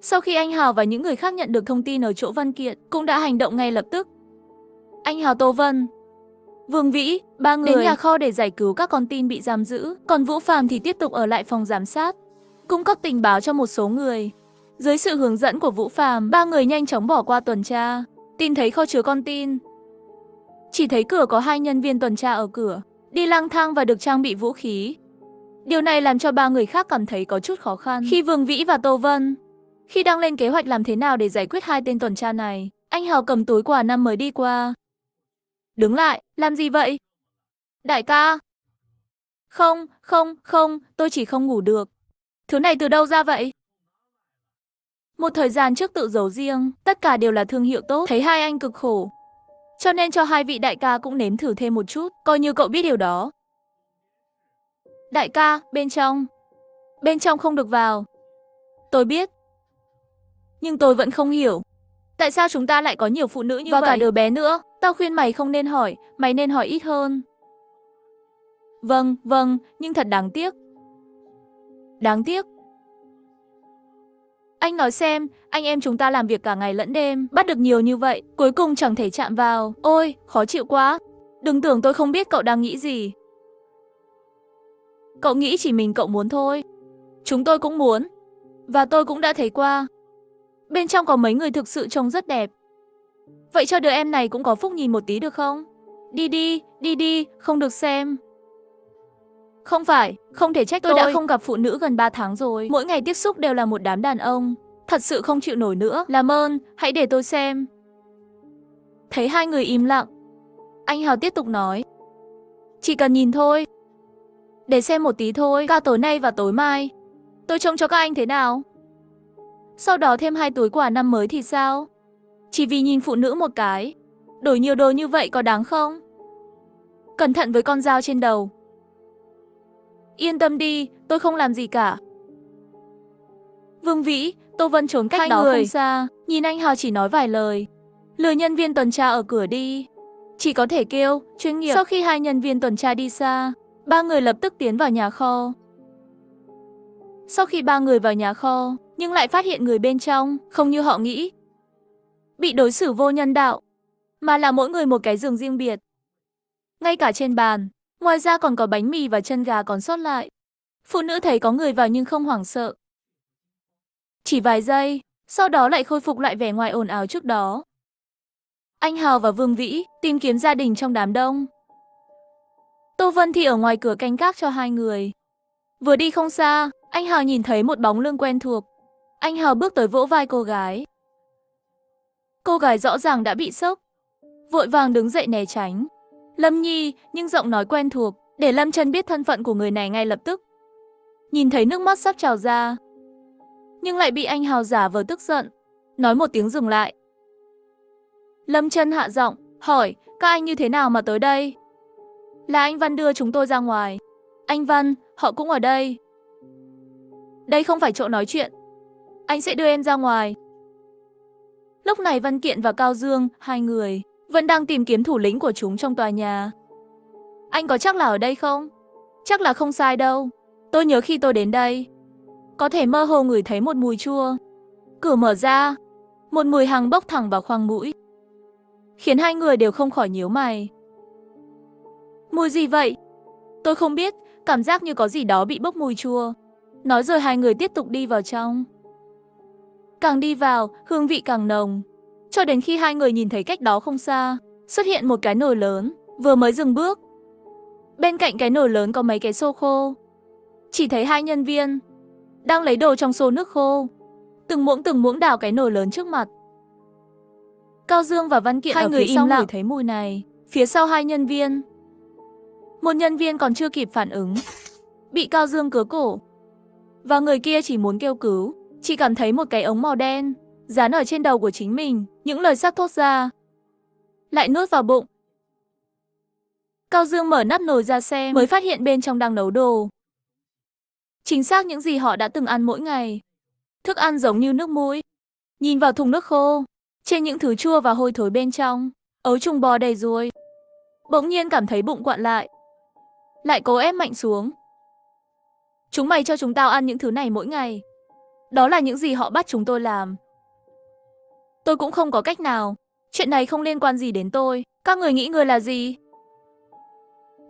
Sau khi anh Hào và những người khác nhận được thông tin ở chỗ Văn Kiện, cũng đã hành động ngay lập tức. Anh Hào, Tô Vân, Vương Vĩ, 3 người đến nhà kho để giải cứu các con tin bị giam giữ. Còn Vũ Phàm thì tiếp tục ở lại phòng giám sát, cung cấp tình báo cho một số người. Dưới sự hướng dẫn của Vũ Phàm, 3 người nhanh chóng bỏ qua tuần tra, tìm thấy kho chứa con tin. Chỉ thấy cửa có 2 nhân viên tuần tra ở cửa, đi lang thang và được trang bị vũ khí. Điều này làm cho 3 người khác cảm thấy có chút khó khăn. Khi Vương Vĩ và Tô Vân đang lên kế hoạch làm thế nào để giải quyết 2 tên tuần tra này, anh Hào cầm túi quà năm mới đi qua. Đứng lại, làm gì vậy? Đại ca, Không, không, không, tôi chỉ không ngủ được. Thứ này từ đâu ra vậy? Một thời gian trước tự giấu riêng, tất cả đều là thương hiệu tốt, thấy hai anh cực khổ. Cho nên cho hai vị đại ca cũng nếm thử thêm một chút, coi như cậu biết điều đó. Đại ca, bên trong không được vào. Tôi biết. Nhưng tôi vẫn không hiểu. Tại sao chúng ta lại có nhiều phụ nữ như vậy? Và cả đứa bé nữa. Tao khuyên mày không nên hỏi, mày nên hỏi ít hơn. Vâng, nhưng thật đáng tiếc. Đáng tiếc. Anh nói xem, anh em chúng ta làm việc cả ngày lẫn đêm, bắt được nhiều như vậy, cuối cùng chẳng thể chạm vào. Ôi, khó chịu quá. Đừng tưởng tôi không biết cậu đang nghĩ gì. Cậu nghĩ chỉ mình cậu muốn thôi. Chúng tôi cũng muốn. Và tôi cũng đã thấy qua. Bên trong có mấy người thực sự trông rất đẹp. Vậy cho đứa em này cũng có phúc nhìn một tí được không? Đi đi, không được xem. Không phải, không thể trách tôi đã không gặp phụ nữ gần 3 tháng rồi. Mỗi ngày tiếp xúc đều là một đám đàn ông. Thật sự không chịu nổi nữa. Làm ơn, hãy để tôi xem. Thấy hai người im lặng, anh Hào tiếp tục nói. Chỉ cần nhìn thôi. Để xem một tí thôi, cả tối nay và tối mai. Tôi trông cho các anh thế nào? Sau đó thêm 2 túi quà năm mới thì sao? Chỉ vì nhìn phụ nữ một cái. Đổi nhiều đồ như vậy có đáng không? Cẩn thận với con dao trên đầu. Yên tâm đi, tôi không làm gì cả. Vương Vĩ, Tô Vân trốn cách đó không xa, nhìn anh Hào chỉ nói vài lời. Lừa nhân viên tuần tra ở cửa đi. Chỉ có thể kêu, chuyên nghiệp. Sau khi hai nhân viên tuần tra đi xa, ba người lập tức tiến vào nhà kho. Sau khi ba người vào nhà kho, nhưng lại phát hiện người bên trong, không như họ nghĩ. Bị đối xử vô nhân đạo, mà là mỗi người một cái giường riêng biệt. Ngay cả trên bàn, ngoài ra còn có bánh mì và chân gà còn sót lại. Phụ nữ thấy có người vào nhưng không hoảng sợ. Chỉ vài giây, sau đó lại khôi phục lại vẻ ngoài ồn ào trước đó. Anh Hào và Vương Vĩ tìm kiếm gia đình trong đám đông. Tô Vân thì ở ngoài cửa canh gác cho hai người. Vừa đi không xa, anh Hào nhìn thấy một bóng lưng quen thuộc. Anh Hào bước tới vỗ vai cô gái. Cô gái rõ ràng đã bị sốc, vội vàng đứng dậy né tránh. Lâm Nhi, nhưng giọng nói quen thuộc, để Lâm Chân biết thân phận của người này ngay lập tức. Nhìn thấy nước mắt sắp trào ra, nhưng lại bị anh Hào giả vờ tức giận, nói một tiếng dừng lại. Lâm Chân hạ giọng, hỏi, các anh như thế nào mà tới đây? Là anh Văn đưa chúng tôi ra ngoài. Anh Văn, họ cũng ở đây. Đây không phải chỗ nói chuyện. Anh sẽ đưa em ra ngoài. Lúc này Văn Kiện và Cao Dương, hai người, vẫn đang tìm kiếm thủ lĩnh của chúng trong tòa nhà. Anh có chắc là ở đây không? Chắc là không sai đâu. Tôi nhớ khi tôi đến đây, có thể mơ hồ ngửi thấy một mùi chua. Cửa mở ra, một mùi hăng bốc thẳng vào khoang mũi, khiến hai người đều không khỏi nhíu mày. Mùi gì vậy? Tôi không biết, cảm giác như có gì đó bị bốc mùi chua. Nói rồi hai người tiếp tục đi vào trong. Càng đi vào, hương vị càng nồng. Cho đến khi hai người nhìn thấy cách đó không xa, xuất hiện một cái nồi lớn, vừa mới dừng bước. Bên cạnh cái nồi lớn có mấy cái xô khô. Chỉ thấy hai nhân viên đang lấy đồ trong xô nước khô, từng muỗng đảo cái nồi lớn trước mặt. Cao Dương và Văn Kiện hai ở người phía sau ngửi thấy mùi này. Phía sau hai nhân viên, một nhân viên còn chưa kịp phản ứng, bị Cao Dương cứa cổ. Và người kia chỉ muốn kêu cứu, chỉ cảm thấy một cái ống màu đen dán ở trên đầu của chính mình. Những lời sắp thốt ra lại nuốt vào bụng. Cao Dương mở nắp nồi ra xem, mới phát hiện bên trong đang nấu đồ. Chính xác những gì họ đã từng ăn mỗi ngày. Thức ăn giống như nước muối. Nhìn vào thùng nước khô, trên những thứ chua và hôi thối bên trong, ấu trùng bò đầy ruồi. Bỗng nhiên cảm thấy bụng quặn lại cố ép mạnh xuống. Chúng mày cho chúng tao ăn những thứ này mỗi ngày. Đó là những gì họ bắt chúng tôi làm. Tôi cũng không có cách nào. Chuyện này không liên quan gì đến tôi. Các người nghĩ người là gì?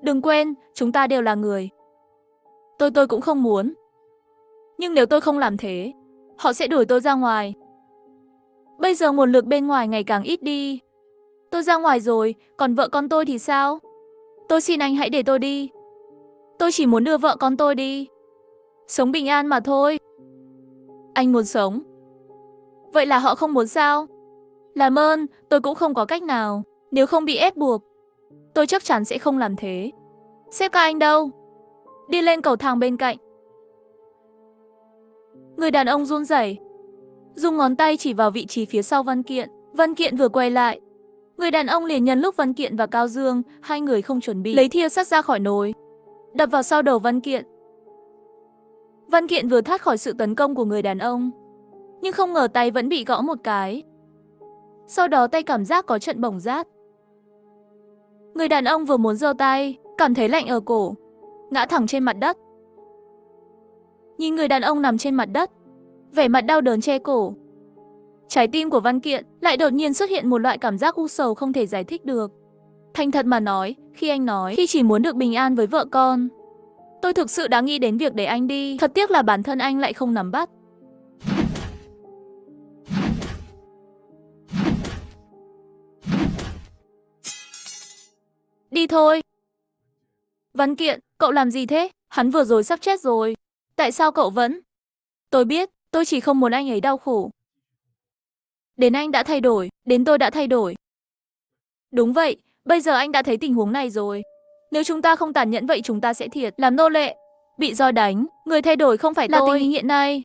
Đừng quên, chúng ta đều là người. Tôi cũng không muốn. Nhưng nếu tôi không làm thế, họ sẽ đuổi tôi ra ngoài. Bây giờ nguồn lực bên ngoài ngày càng ít đi. Tôi ra ngoài rồi, còn vợ con tôi thì sao? Tôi xin anh hãy để tôi đi. Tôi chỉ muốn đưa vợ con tôi đi. Sống bình an mà thôi. Anh muốn sống. Vậy là họ không muốn sao? Làm ơn, tôi cũng không có cách nào. Nếu không bị ép buộc, tôi chắc chắn sẽ không làm thế. Sếp các anh đâu? đi lên cầu thang bên cạnh. Người đàn ông run rẩy, dùng ngón tay chỉ vào vị trí phía sau Văn Kiện. Văn Kiện vừa quay lại, người đàn ông liền nhân lúc Văn Kiện và Cao Dương, hai người không chuẩn bị, lấy thìa sắt ra khỏi nồi, đập vào sau đầu Văn Kiện. Văn Kiện vừa thoát khỏi sự tấn công của người đàn ông, nhưng không ngờ tay vẫn bị gõ một cái. Sau đó tay cảm giác có trận bỏng rát. Người đàn ông vừa muốn giơ tay, cảm thấy lạnh ở cổ, ngã thẳng trên mặt đất. Nhìn người đàn ông nằm trên mặt đất, vẻ mặt đau đớn che cổ. Trái tim của Văn Kiện lại đột nhiên xuất hiện một loại cảm giác u sầu không thể giải thích được. Thành thật mà nói, khi anh nói khi chỉ muốn được bình an với vợ con, tôi thực sự đã nghĩ đến việc để anh đi. Thật tiếc là bản thân anh lại không nắm bắt. Đi thôi. Văn Kiện, cậu làm gì thế? Hắn vừa rồi sắp chết rồi. Tại sao cậu vẫn... Tôi biết, tôi chỉ không muốn anh ấy đau khổ. Đến anh đã thay đổi, đến tôi đã thay đổi. Đúng vậy, bây giờ anh đã thấy tình huống này rồi. Nếu chúng ta không tàn nhẫn vậy chúng ta sẽ thiệt, làm nô lệ, bị roi đánh. Người thay đổi không phải là tôi. Tình hình hiện nay.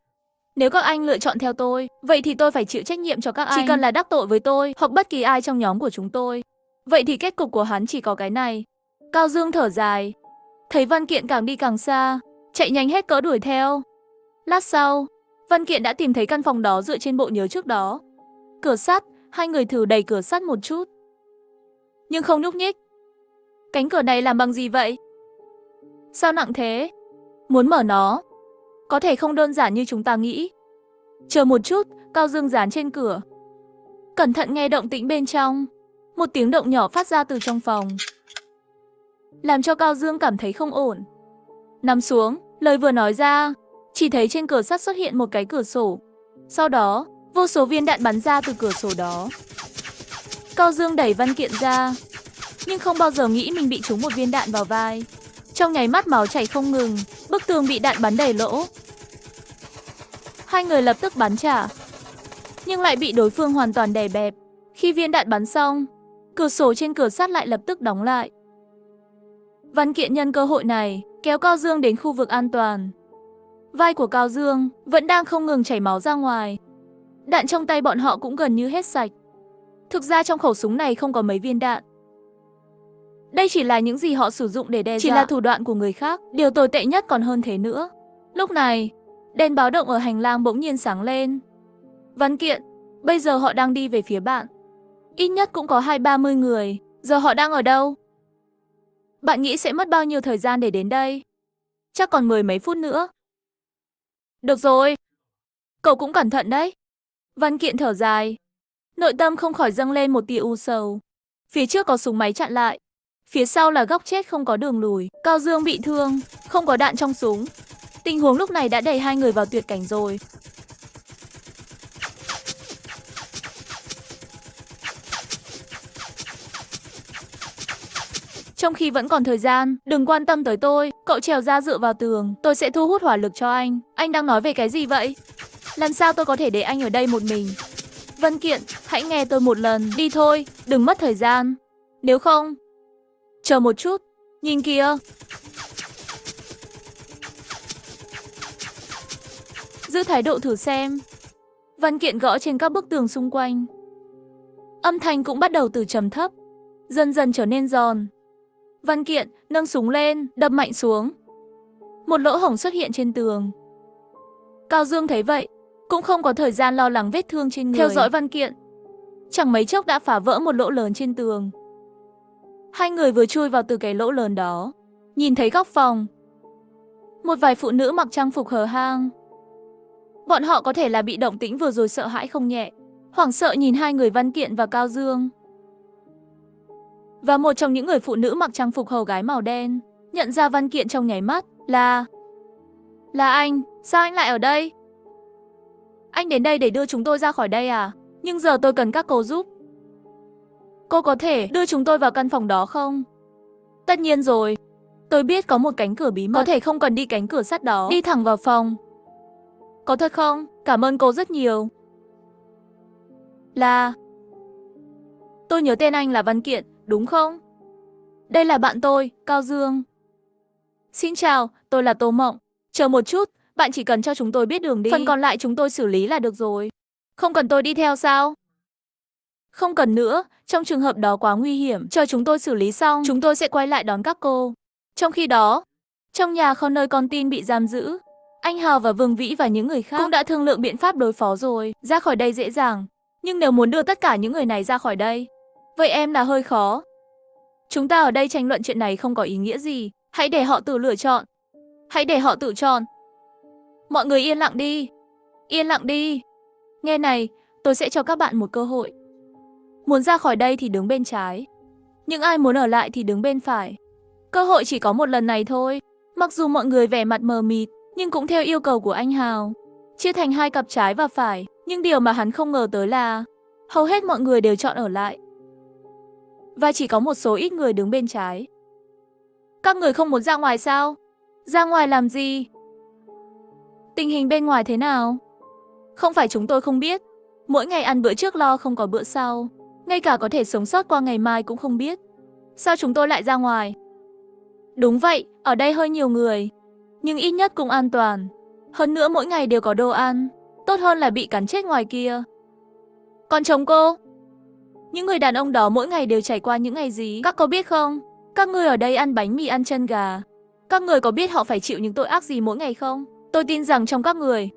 Nếu các anh lựa chọn theo tôi, vậy thì tôi phải chịu trách nhiệm cho các anh. Chỉ cần là đắc tội với tôi, hoặc bất kỳ ai trong nhóm của chúng tôi, vậy thì kết cục của hắn chỉ có cái này. Cao Dương thở dài, thấy Văn Kiện càng đi càng xa, chạy nhanh hết cỡ đuổi theo. Lát sau, Văn Kiện đã tìm thấy căn phòng đó dựa trên bộ nhớ trước đó. Cửa sắt, hai người thử đẩy cửa sắt một chút, nhưng không nhúc nhích. Cánh cửa này làm bằng gì vậy? Sao nặng thế? Muốn mở nó, có thể không đơn giản như chúng ta nghĩ. Chờ một chút, Cao Dương dán trên cửa. Cẩn thận nghe động tĩnh bên trong. Một tiếng động nhỏ phát ra từ trong phòng, làm cho Cao Dương cảm thấy không ổn. Nằm xuống, lời vừa nói ra, chỉ thấy trên cửa sắt xuất hiện một cái cửa sổ. Sau đó, vô số viên đạn bắn ra từ cửa sổ đó. Cao Dương đẩy Văn Kiện ra, nhưng không bao giờ nghĩ mình bị trúng một viên đạn vào vai. Trong nháy mắt máu chảy không ngừng, bức tường bị đạn bắn đầy lỗ. Hai người lập tức bắn trả, nhưng lại bị đối phương hoàn toàn đè bẹp. Khi viên đạn bắn xong, cửa sổ trên cửa sắt lại lập tức đóng lại. Văn Kiện nhân cơ hội này, kéo Cao Dương đến khu vực an toàn. Vai của Cao Dương vẫn đang không ngừng chảy máu ra ngoài. Đạn trong tay bọn họ cũng gần như hết sạch. Thực ra trong khẩu súng này không có mấy viên đạn. Đây chỉ là những gì họ sử dụng để đe dọa. Chỉ là thủ đoạn của người khác. Điều tồi tệ nhất còn hơn thế nữa. Lúc này, đèn báo động ở hành lang bỗng nhiên sáng lên. Văn Kiện, bây giờ họ đang đi về phía bạn. Ít nhất cũng có 20-30 người. Giờ họ đang ở đâu? Bạn nghĩ sẽ mất bao nhiêu thời gian để đến đây? Chắc còn 10 mấy phút nữa. Được rồi. Cậu cũng cẩn thận đấy. Văn Kiện thở dài. Nội tâm không khỏi dâng lên một tia u sầu. Phía trước có súng máy chặn lại. Phía sau là góc chết không có đường lùi. Cao Dương bị thương, không có đạn trong súng. Tình huống lúc này đã đẩy hai người vào tuyệt cảnh rồi. Trong khi vẫn còn thời gian, đừng quan tâm tới tôi. Cậu trèo ra dựa vào tường, tôi sẽ thu hút hỏa lực cho anh. Anh đang nói về cái gì vậy? Làm sao tôi có thể để anh ở đây một mình? Văn Kiện, hãy nghe tôi một lần. Đi thôi, đừng mất thời gian. Nếu không... Chờ một chút, nhìn kìa. Giữ thái độ thử xem. Văn Kiện gõ trên các bức tường xung quanh. Âm thanh cũng bắt đầu từ trầm thấp, dần dần trở nên giòn. Văn Kiện nâng súng lên, đập mạnh xuống. Một lỗ hổng xuất hiện trên tường. Cao Dương thấy vậy, cũng không có thời gian lo lắng vết thương trên người. Theo dõi Văn Kiện, chẳng mấy chốc đã phá vỡ một lỗ lớn trên tường. Hai người vừa chui vào từ cái lỗ lớn đó, nhìn thấy góc phòng. Một vài phụ nữ mặc trang phục hở hang. Bọn họ có thể là bị động tĩnh vừa rồi sợ hãi không nhẹ, hoảng sợ nhìn hai người Văn Kiện và Cao Dương. Và một trong những người phụ nữ mặc trang phục hầu gái màu đen nhận ra Văn Kiện trong nháy mắt. Là anh, sao anh lại ở đây? Anh đến đây để đưa chúng tôi ra khỏi đây à? Nhưng giờ tôi cần các cô giúp. Cô có thể đưa chúng tôi vào căn phòng đó không? Tất nhiên rồi. Tôi biết có một cánh cửa bí mật. Có thể không cần đi cánh cửa sắt đó. Đi thẳng vào phòng. Có thật không? Cảm ơn cô rất nhiều. Tôi nhớ tên anh là Văn Kiện, đúng không? Đây là bạn tôi, Cao Dương. Xin chào, tôi là Tô Mộng. Chờ một chút, bạn chỉ cần cho chúng tôi biết đường đi. Phần còn lại chúng tôi xử lý là được rồi. Không cần tôi đi theo sao? Không cần nữa, trong trường hợp đó quá nguy hiểm. Chờ chúng tôi xử lý xong, chúng tôi sẽ quay lại đón các cô. Trong khi đó, trong nhà kho nơi con tin bị giam giữ, anh Hào và Vương Vĩ và những người khác cũng đã thương lượng biện pháp đối phó rồi. Ra khỏi đây dễ dàng. Nhưng nếu muốn đưa tất cả những người này ra khỏi đây, vậy em là hơi khó. Chúng ta ở đây tranh luận chuyện này không có ý nghĩa gì. Hãy để họ tự lựa chọn. Hãy để họ tự chọn. Mọi người yên lặng đi. Yên lặng đi. Nghe này, tôi sẽ cho các bạn một cơ hội. Muốn ra khỏi đây thì đứng bên trái. Nhưng ai muốn ở lại thì đứng bên phải. Cơ hội chỉ có một lần này thôi. Mặc dù mọi người vẻ mặt mờ mịt, nhưng cũng theo yêu cầu của anh Hào, chia thành hai cặp trái và phải. Nhưng điều mà hắn không ngờ tới là hầu hết mọi người đều chọn ở lại. Và chỉ có một số ít người đứng bên trái. Các người không muốn ra ngoài sao? Ra ngoài làm gì? Tình hình bên ngoài thế nào? Không phải chúng tôi không biết. Mỗi ngày ăn bữa trước lo không có bữa sau. Ngay cả có thể sống sót qua ngày mai cũng không biết. Sao chúng tôi lại ra ngoài? Đúng vậy, ở đây hơi nhiều người. Nhưng ít nhất cũng an toàn. Hơn nữa mỗi ngày đều có đồ ăn. Tốt hơn là bị cắn chết ngoài kia. Còn chồng cô? Những người đàn ông đó mỗi ngày đều trải qua những ngày gì? Các có biết không? Các người ở đây ăn bánh mì ăn chân gà. Các người có biết họ phải chịu những tội ác gì mỗi ngày không? Tôi tin rằng trong các người,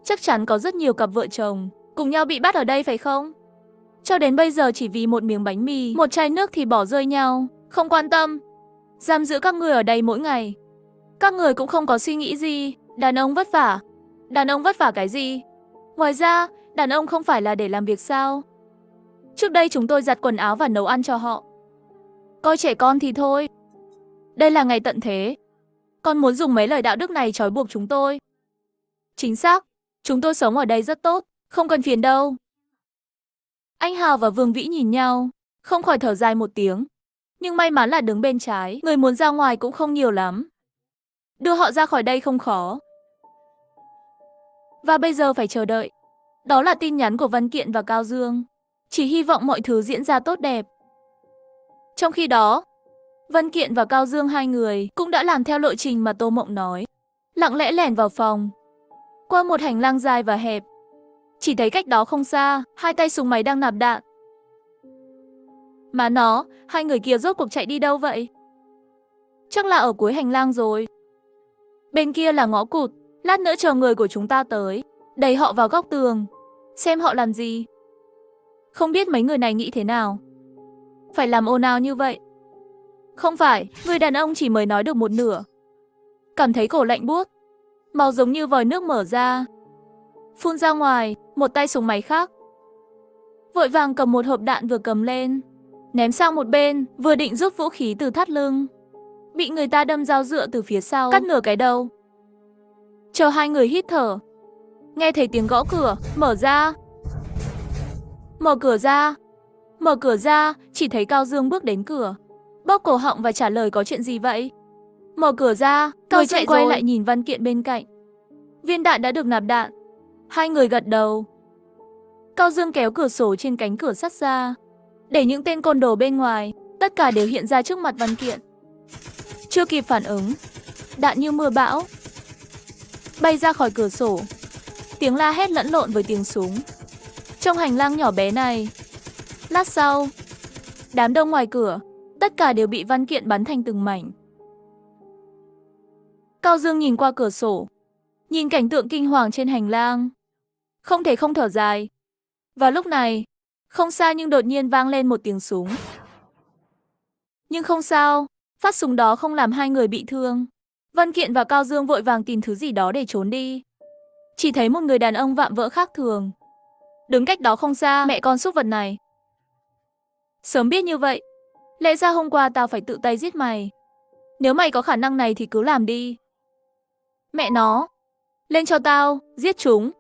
chắc chắn có rất nhiều cặp vợ chồng cùng nhau bị bắt ở đây phải không? Cho đến bây giờ chỉ vì một miếng bánh mì, một chai nước thì bỏ rơi nhau, không quan tâm. Giam giữ các người ở đây mỗi ngày. Các người cũng không có suy nghĩ gì. Đàn ông vất vả. Đàn ông vất vả cái gì? Ngoài ra, đàn ông không phải là để làm việc sao? Trước đây chúng tôi giặt quần áo và nấu ăn cho họ. Coi trẻ con thì thôi. Đây là ngày tận thế. Con muốn dùng mấy lời đạo đức này trói buộc chúng tôi. Chính xác, chúng tôi sống ở đây rất tốt, không cần phiền đâu. Anh Hào và Vương Vĩ nhìn nhau, không khỏi thở dài một tiếng. Nhưng may mắn là đứng bên trái, người muốn ra ngoài cũng không nhiều lắm. Đưa họ ra khỏi đây không khó. Và bây giờ phải chờ đợi. Đó là tin nhắn của Văn Kiện và Cao Dương. Chỉ hy vọng mọi thứ diễn ra tốt đẹp. Trong khi đó, Văn Kiện và Cao Dương hai người cũng đã làm theo lộ trình mà Tô Mộng nói. Lặng lẽ lẻn vào phòng. Qua một hành lang dài và hẹp. Chỉ thấy cách đó không xa, hai tay súng máy đang nạp đạn. Mà nó, hai người kia rốt cuộc chạy đi đâu vậy? Chắc là ở cuối hành lang rồi. Bên kia là ngõ cụt, lát nữa chờ người của chúng ta tới, đẩy họ vào góc tường, xem họ làm gì. Không biết mấy người này nghĩ thế nào? Phải làm ồn ào như vậy? Không phải, người đàn ông chỉ mới nói được một nửa. Cảm thấy cổ lạnh buốt, màu giống như vòi nước mở ra, phun ra ngoài, một tay súng máy khác vội vàng cầm một hộp đạn vừa cầm lên, ném sang một bên, vừa định rút vũ khí từ thắt lưng. Bị người ta đâm dao dựa từ phía sau, cắt nửa cái đầu. Chờ hai người hít thở, nghe thấy tiếng gõ cửa, mở ra. Mở cửa ra. Mở cửa ra, chỉ thấy Cao Dương bước đến cửa, bóp cổ họng và trả lời có chuyện gì vậy? Mở cửa ra, Cao Dương quay lại nhìn Văn Kiện bên cạnh. Viên đạn đã được nạp đạn. Hai người gật đầu. Cao Dương kéo cửa sổ trên cánh cửa sắt ra, để những tên côn đồ bên ngoài, tất cả đều hiện ra trước mặt Văn Kiện. Chưa kịp phản ứng, đạn như mưa bão bay ra khỏi cửa sổ. Tiếng la hét lẫn lộn với tiếng súng. Trong hành lang nhỏ bé này, lát sau, đám đông ngoài cửa, tất cả đều bị Văn Kiện bắn thành từng mảnh. Cao Dương nhìn qua cửa sổ, nhìn cảnh tượng kinh hoàng trên hành lang, không thể không thở dài. Và lúc này, không xa nhưng đột nhiên vang lên một tiếng súng. Nhưng không sao, phát súng đó không làm hai người bị thương. Văn Kiện và Cao Dương vội vàng tìm thứ gì đó để trốn đi. Chỉ thấy một người đàn ông vạm vỡ khác thường, đứng cách đó không xa. Mẹ con súc vật này. Sớm biết như vậy, lẽ ra hôm qua tao phải tự tay giết mày. Nếu mày có khả năng này thì cứ làm đi. Mẹ nó, lên cho tao, giết chúng.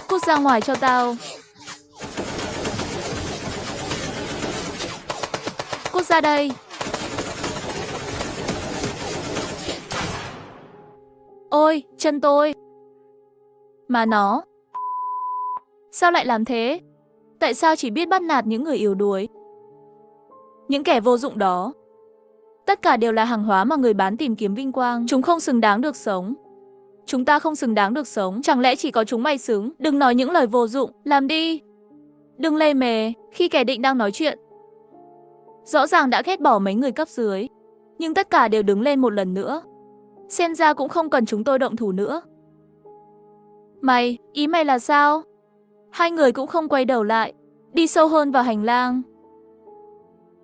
Cút ra ngoài cho tao. Cút ra đây. Ôi, chân tôi. Mà nó, sao lại làm thế? Tại sao chỉ biết bắt nạt những người yếu đuối? Những kẻ vô dụng đó. Tất cả đều là hàng hóa mà người bán tìm kiếm vinh quang. Chúng không xứng đáng được sống. Chúng ta không xứng đáng được sống. Chẳng lẽ chỉ có chúng mày xứng? Đừng nói những lời vô dụng. Làm đi. Đừng lề mề khi kẻ định đang nói chuyện. Rõ ràng đã ghét bỏ mấy người cấp dưới. Nhưng tất cả đều đứng lên một lần nữa. Xem ra cũng không cần chúng tôi động thủ nữa. Mày, ý mày là sao? Hai người cũng không quay đầu lại. Đi sâu hơn vào hành lang.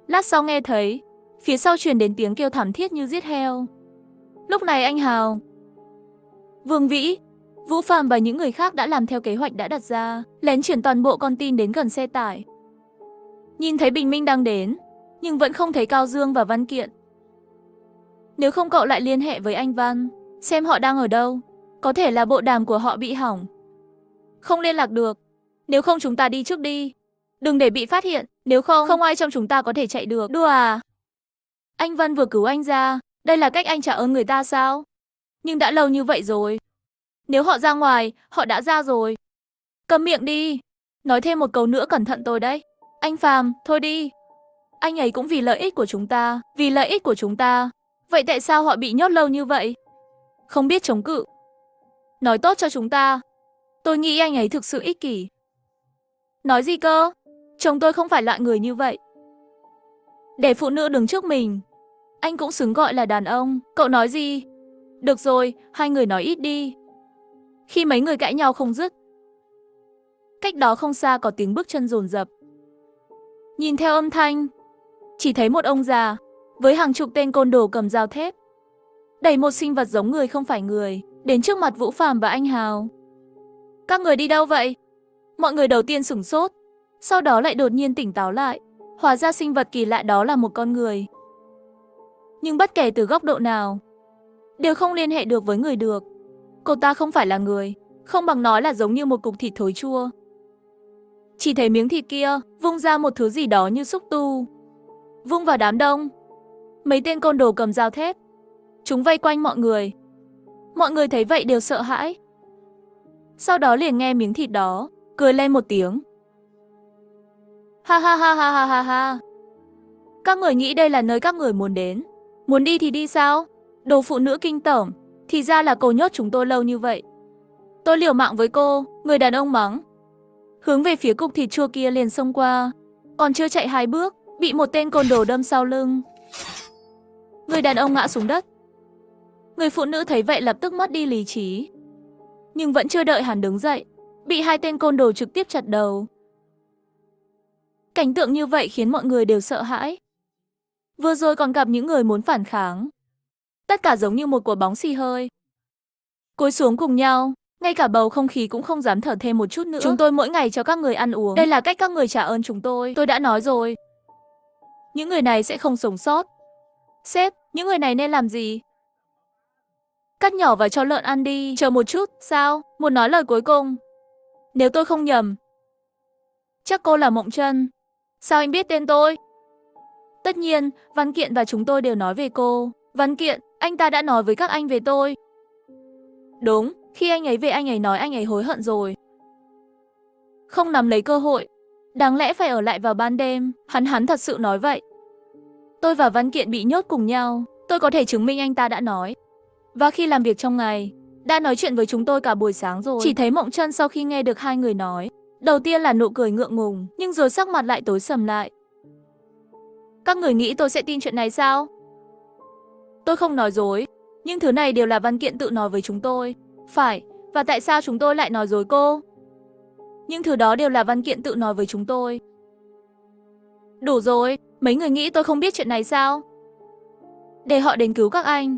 Lát sau nghe thấy phía sau truyền đến tiếng kêu thảm thiết như giết heo. Lúc này anh Hào, Vương Vĩ, Vũ Phàm và những người khác đã làm theo kế hoạch đã đặt ra, lén chuyển toàn bộ con tin đến gần xe tải. Nhìn thấy Bình Minh đang đến, nhưng vẫn không thấy Cao Dương và Văn Kiện. Nếu không cậu lại liên hệ với anh Văn, xem họ đang ở đâu. Có thể là bộ đàm của họ bị hỏng. Không liên lạc được. Nếu không chúng ta đi trước đi. Đừng để bị phát hiện, nếu không ai trong chúng ta có thể chạy được. Đùa à? Anh Văn vừa cứu anh ra, đây là cách anh trả ơn người ta sao? Nhưng đã lâu như vậy rồi. Nếu họ ra ngoài, họ đã ra rồi. Câm miệng đi. Nói thêm một câu nữa cẩn thận tôi đấy. Anh Phàm, thôi đi. Anh ấy cũng vì lợi ích của chúng ta, vì lợi ích của chúng ta. Vậy tại sao họ bị nhốt lâu như vậy? Không biết chống cự. Nói tốt cho chúng ta. Tôi nghĩ anh ấy thực sự ích kỷ. Nói gì cơ? Chồng tôi không phải loại người như vậy. Để phụ nữ đứng trước mình, anh cũng xứng gọi là đàn ông. Cậu nói gì? Được rồi, hai người nói ít đi. Khi mấy người cãi nhau không dứt, cách đó không xa có tiếng bước chân dồn dập. Nhìn theo âm thanh, chỉ thấy một ông già với hàng chục tên côn đồ cầm dao thép đẩy một sinh vật giống người không phải người đến trước mặt Vũ Phàm và anh Hào. Các người đi đâu vậy? Mọi người đầu tiên sửng sốt, sau đó lại đột nhiên tỉnh táo lại. Hóa ra sinh vật kỳ lạ đó là một con người. Nhưng bất kể từ góc độ nào, đều không liên hệ được với người được. Cô ta không phải là người, không bằng nói là giống như một cục thịt thối chua. Chỉ thấy miếng thịt kia vung ra một thứ gì đó như xúc tu, vung vào đám đông. Mấy tên côn đồ cầm dao thép, chúng vây quanh mọi người. Mọi người thấy vậy đều sợ hãi. Sau đó liền nghe miếng thịt đó cười lên một tiếng. Ha ha ha ha ha ha ha. Các người nghĩ đây là nơi các người muốn đến? Muốn đi thì đi sao? Đồ phụ nữ kinh tởm. Thì ra là cô nhốt chúng tôi lâu như vậy. Tôi liều mạng với cô, người đàn ông mắng. Hướng về phía cục thịt chua kia liền xông qua. Còn chưa chạy 2 bước, bị một tên côn đồ đâm sau lưng. Người đàn ông ngã xuống đất. Người phụ nữ thấy vậy lập tức mất đi lý trí. Nhưng vẫn chưa đợi hắn đứng dậy, bị 2 tên côn đồ trực tiếp chặt đầu. Cảnh tượng như vậy khiến mọi người đều sợ hãi. Vừa rồi còn gặp những người muốn phản kháng. Tất cả giống như một quả bóng xì hơi. Cúi xuống cùng nhau, ngay cả bầu không khí cũng không dám thở thêm một chút nữa. Chúng tôi mỗi ngày cho các người ăn uống. Đây là cách các người trả ơn chúng tôi. Tôi đã nói rồi. Những người này sẽ không sống sót. Sếp, những người này nên làm gì? Cắt nhỏ và cho lợn ăn đi. Chờ một chút, sao? Muốn nói lời cuối cùng. Nếu tôi không nhầm, chắc cô là Mộng Trân. Sao anh biết tên tôi? Tất nhiên, Văn Kiện và chúng tôi đều nói về cô. Văn Kiện, anh ta đã nói với các anh về tôi. Đúng, khi anh ấy về anh ấy nói anh ấy hối hận rồi. Không nắm lấy cơ hội. Đáng lẽ phải ở lại vào ban đêm. Hắn thật sự nói vậy. Tôi và Văn Kiện bị nhốt cùng nhau. Tôi có thể chứng minh anh ta đã nói. Và khi làm việc trong ngày, đã nói chuyện với chúng tôi cả buổi sáng rồi. Chỉ thấy Mộng Trân sau khi nghe được hai người nói, đầu tiên là nụ cười ngượng ngùng, nhưng rồi sắc mặt lại tối sầm lại. Các người nghĩ tôi sẽ tin chuyện này sao? Tôi không nói dối, nhưng thứ này đều là Văn Kiện tự nói với chúng tôi. Phải, và tại sao chúng tôi lại nói dối cô? Nhưng thứ đó đều là Văn Kiện tự nói với chúng tôi. Đủ rồi, mấy người nghĩ tôi không biết chuyện này sao? Để họ đến cứu các anh.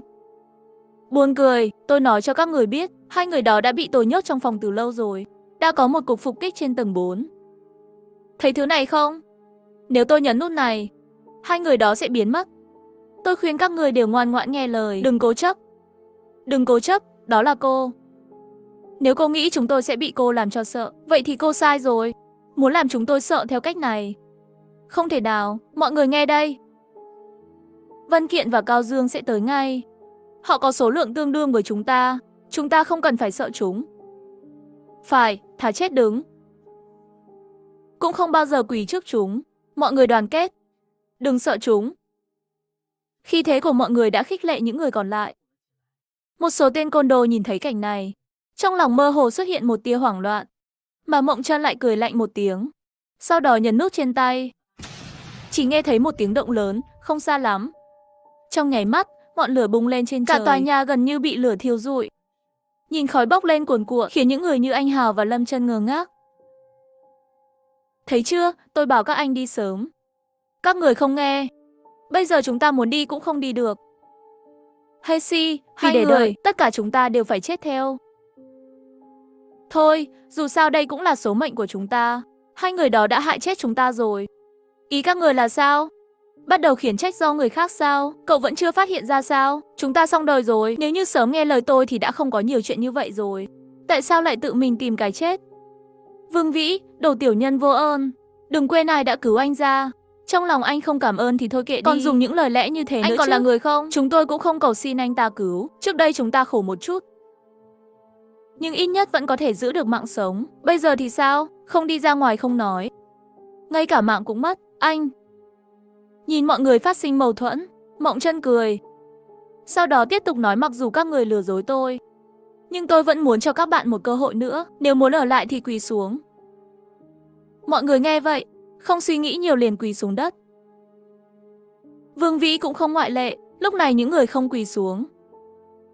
Buồn cười, tôi nói cho các người biết, hai người đó đã bị tôi nhốt trong phòng từ lâu rồi. Đã có một cuộc phục kích trên tầng 4. Thấy thứ này không? Nếu tôi nhấn nút này, hai người đó sẽ biến mất. Tôi khuyên các người đều ngoan ngoãn nghe lời, đừng cố chấp. Đừng cố chấp, đó là cô. Nếu cô nghĩ chúng tôi sẽ bị cô làm cho sợ, vậy thì cô sai rồi. Muốn làm chúng tôi sợ theo cách này, không thể nào, mọi người nghe đây. Văn Kiện và Cao Dương sẽ tới ngay. Họ có số lượng tương đương với chúng ta không cần phải sợ chúng. Phải, thà chết đứng. Cũng không bao giờ quỳ trước chúng. Mọi người đoàn kết. Đừng sợ chúng. Khí thế của mọi người đã khích lệ những người còn lại. Một số tên côn đồ nhìn thấy cảnh này. Trong lòng mơ hồ xuất hiện một tia hoảng loạn. Mà Mộng Chân lại cười lạnh một tiếng. Sau đó nhấn nút trên tay. Chỉ nghe thấy một tiếng động lớn, không xa lắm. Trong nháy mắt, ngọn lửa bùng lên trên trời. Cả tòa nhà gần như bị lửa thiêu rụi. Nhìn khói bốc lên cuồn cuộn khiến những người như anh Hào và Lâm Chân ngơ ngác. Thấy chưa, tôi bảo các anh đi sớm. Các người không nghe. Bây giờ chúng ta muốn đi cũng không đi được. Hay si, vì để đợi, tất cả chúng ta đều phải chết theo. Thôi, dù sao đây cũng là số mệnh của chúng ta. Hai người đó đã hại chết chúng ta rồi. Ý các người là sao? Bắt đầu khiển trách do người khác sao? Cậu vẫn chưa phát hiện ra sao? Chúng ta xong đời rồi. Nếu như sớm nghe lời tôi thì đã không có nhiều chuyện như vậy rồi. Tại sao lại tự mình tìm cái chết? Vương Vĩ, đồ tiểu nhân vô ơn. Đừng quên ai đã cứu anh ra. Trong lòng anh không cảm ơn thì thôi kệ đi. Còn dùng những lời lẽ như thế nữa chứ. Anh còn là người không? Chúng tôi cũng không cầu xin anh ta cứu. Trước đây chúng ta khổ một chút. Nhưng ít nhất vẫn có thể giữ được mạng sống. Bây giờ thì sao? Không đi ra ngoài không nói. Ngay cả mạng cũng mất. Anh... Nhìn mọi người phát sinh mâu thuẫn, Mộng Chân cười. Sau đó tiếp tục nói mặc dù các người lừa dối tôi, nhưng tôi vẫn muốn cho các bạn một cơ hội nữa. Nếu muốn ở lại thì quỳ xuống. Mọi người nghe vậy, không suy nghĩ nhiều liền quỳ xuống đất. Vương Vĩ cũng không ngoại lệ. Lúc này những người không quỳ xuống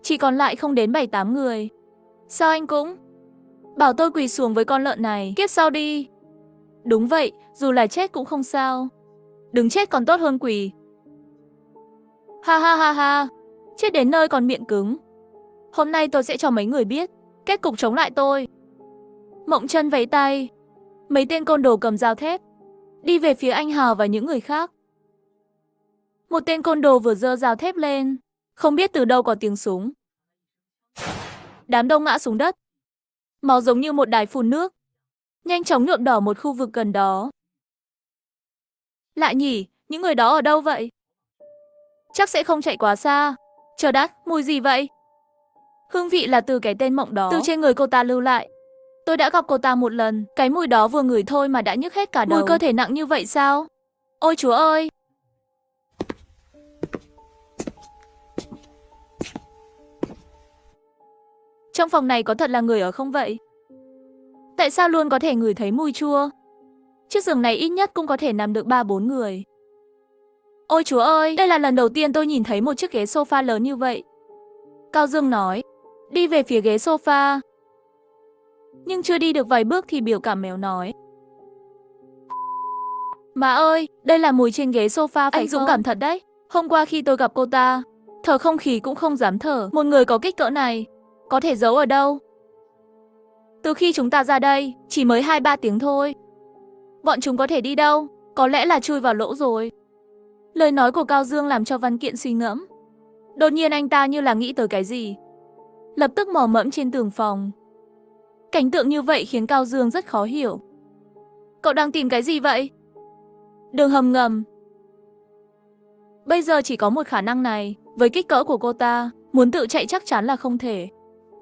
chỉ còn lại không đến 7-8 người. Sao anh cũng bảo tôi quỳ xuống với con lợn này? Kiếp sau đi. Đúng vậy, dù là chết cũng không sao. Đừng chết còn tốt hơn quỳ. Ha ha ha ha. Chết đến nơi còn miệng cứng. Hôm nay tôi sẽ cho mấy người biết kết cục chống lại tôi. Mộng Chân vẫy tay. Mấy tên côn đồ cầm dao thép đi về phía anh Hào và những người khác. Một tên côn đồ vừa giơ dao thép lên, không biết từ đâu có tiếng súng. Đám đông ngã xuống đất. Máu giống như một đài phun nước, nhanh chóng nhuộm đỏ một khu vực gần đó. Lạ nhỉ, những người đó ở đâu vậy? Chắc sẽ không chạy quá xa. Chờ đã, mùi gì vậy? Hương vị là từ cái tên Mộng đó, từ trên người cô ta lưu lại. Tôi đã gặp cô ta một lần, cái mùi đó vừa ngửi thôi mà đã nhức hết cả đầu. Mùi cơ thể nặng như vậy sao? Ôi chúa ơi! Trong phòng này có thật là người ở không vậy? Tại sao luôn có thể ngửi thấy mùi chua? Chiếc giường này ít nhất cũng có thể nằm được 3-4 người. Ôi chúa ơi, đây là lần đầu tiên tôi nhìn thấy một chiếc ghế sofa lớn như vậy. Cao Dương nói, đi về phía ghế sofa. Nhưng chưa đi được vài bước thì biểu cảm méo nói. Má ơi, đây là mùi trên ghế sofa phải anh dũng cảm thật đấy. Hôm qua khi tôi gặp cô ta, thở không khí cũng không dám thở. Một người có kích cỡ này, có thể giấu ở đâu? Từ khi chúng ta ra đây, chỉ mới 2-3 tiếng thôi. Bọn chúng có thể đi đâu? Có lẽ là chui vào lỗ rồi. Lời nói của Cao Dương làm cho Văn Kiện suy ngẫm. Đột nhiên anh ta như là nghĩ tới cái gì. Lập tức mò mẫm trên tường phòng. Cảnh tượng như vậy khiến Cao Dương rất khó hiểu. Cậu đang tìm cái gì vậy? Đường hầm ngầm. Bây giờ chỉ có một khả năng này. Với kích cỡ của cô ta, muốn tự chạy chắc chắn là không thể.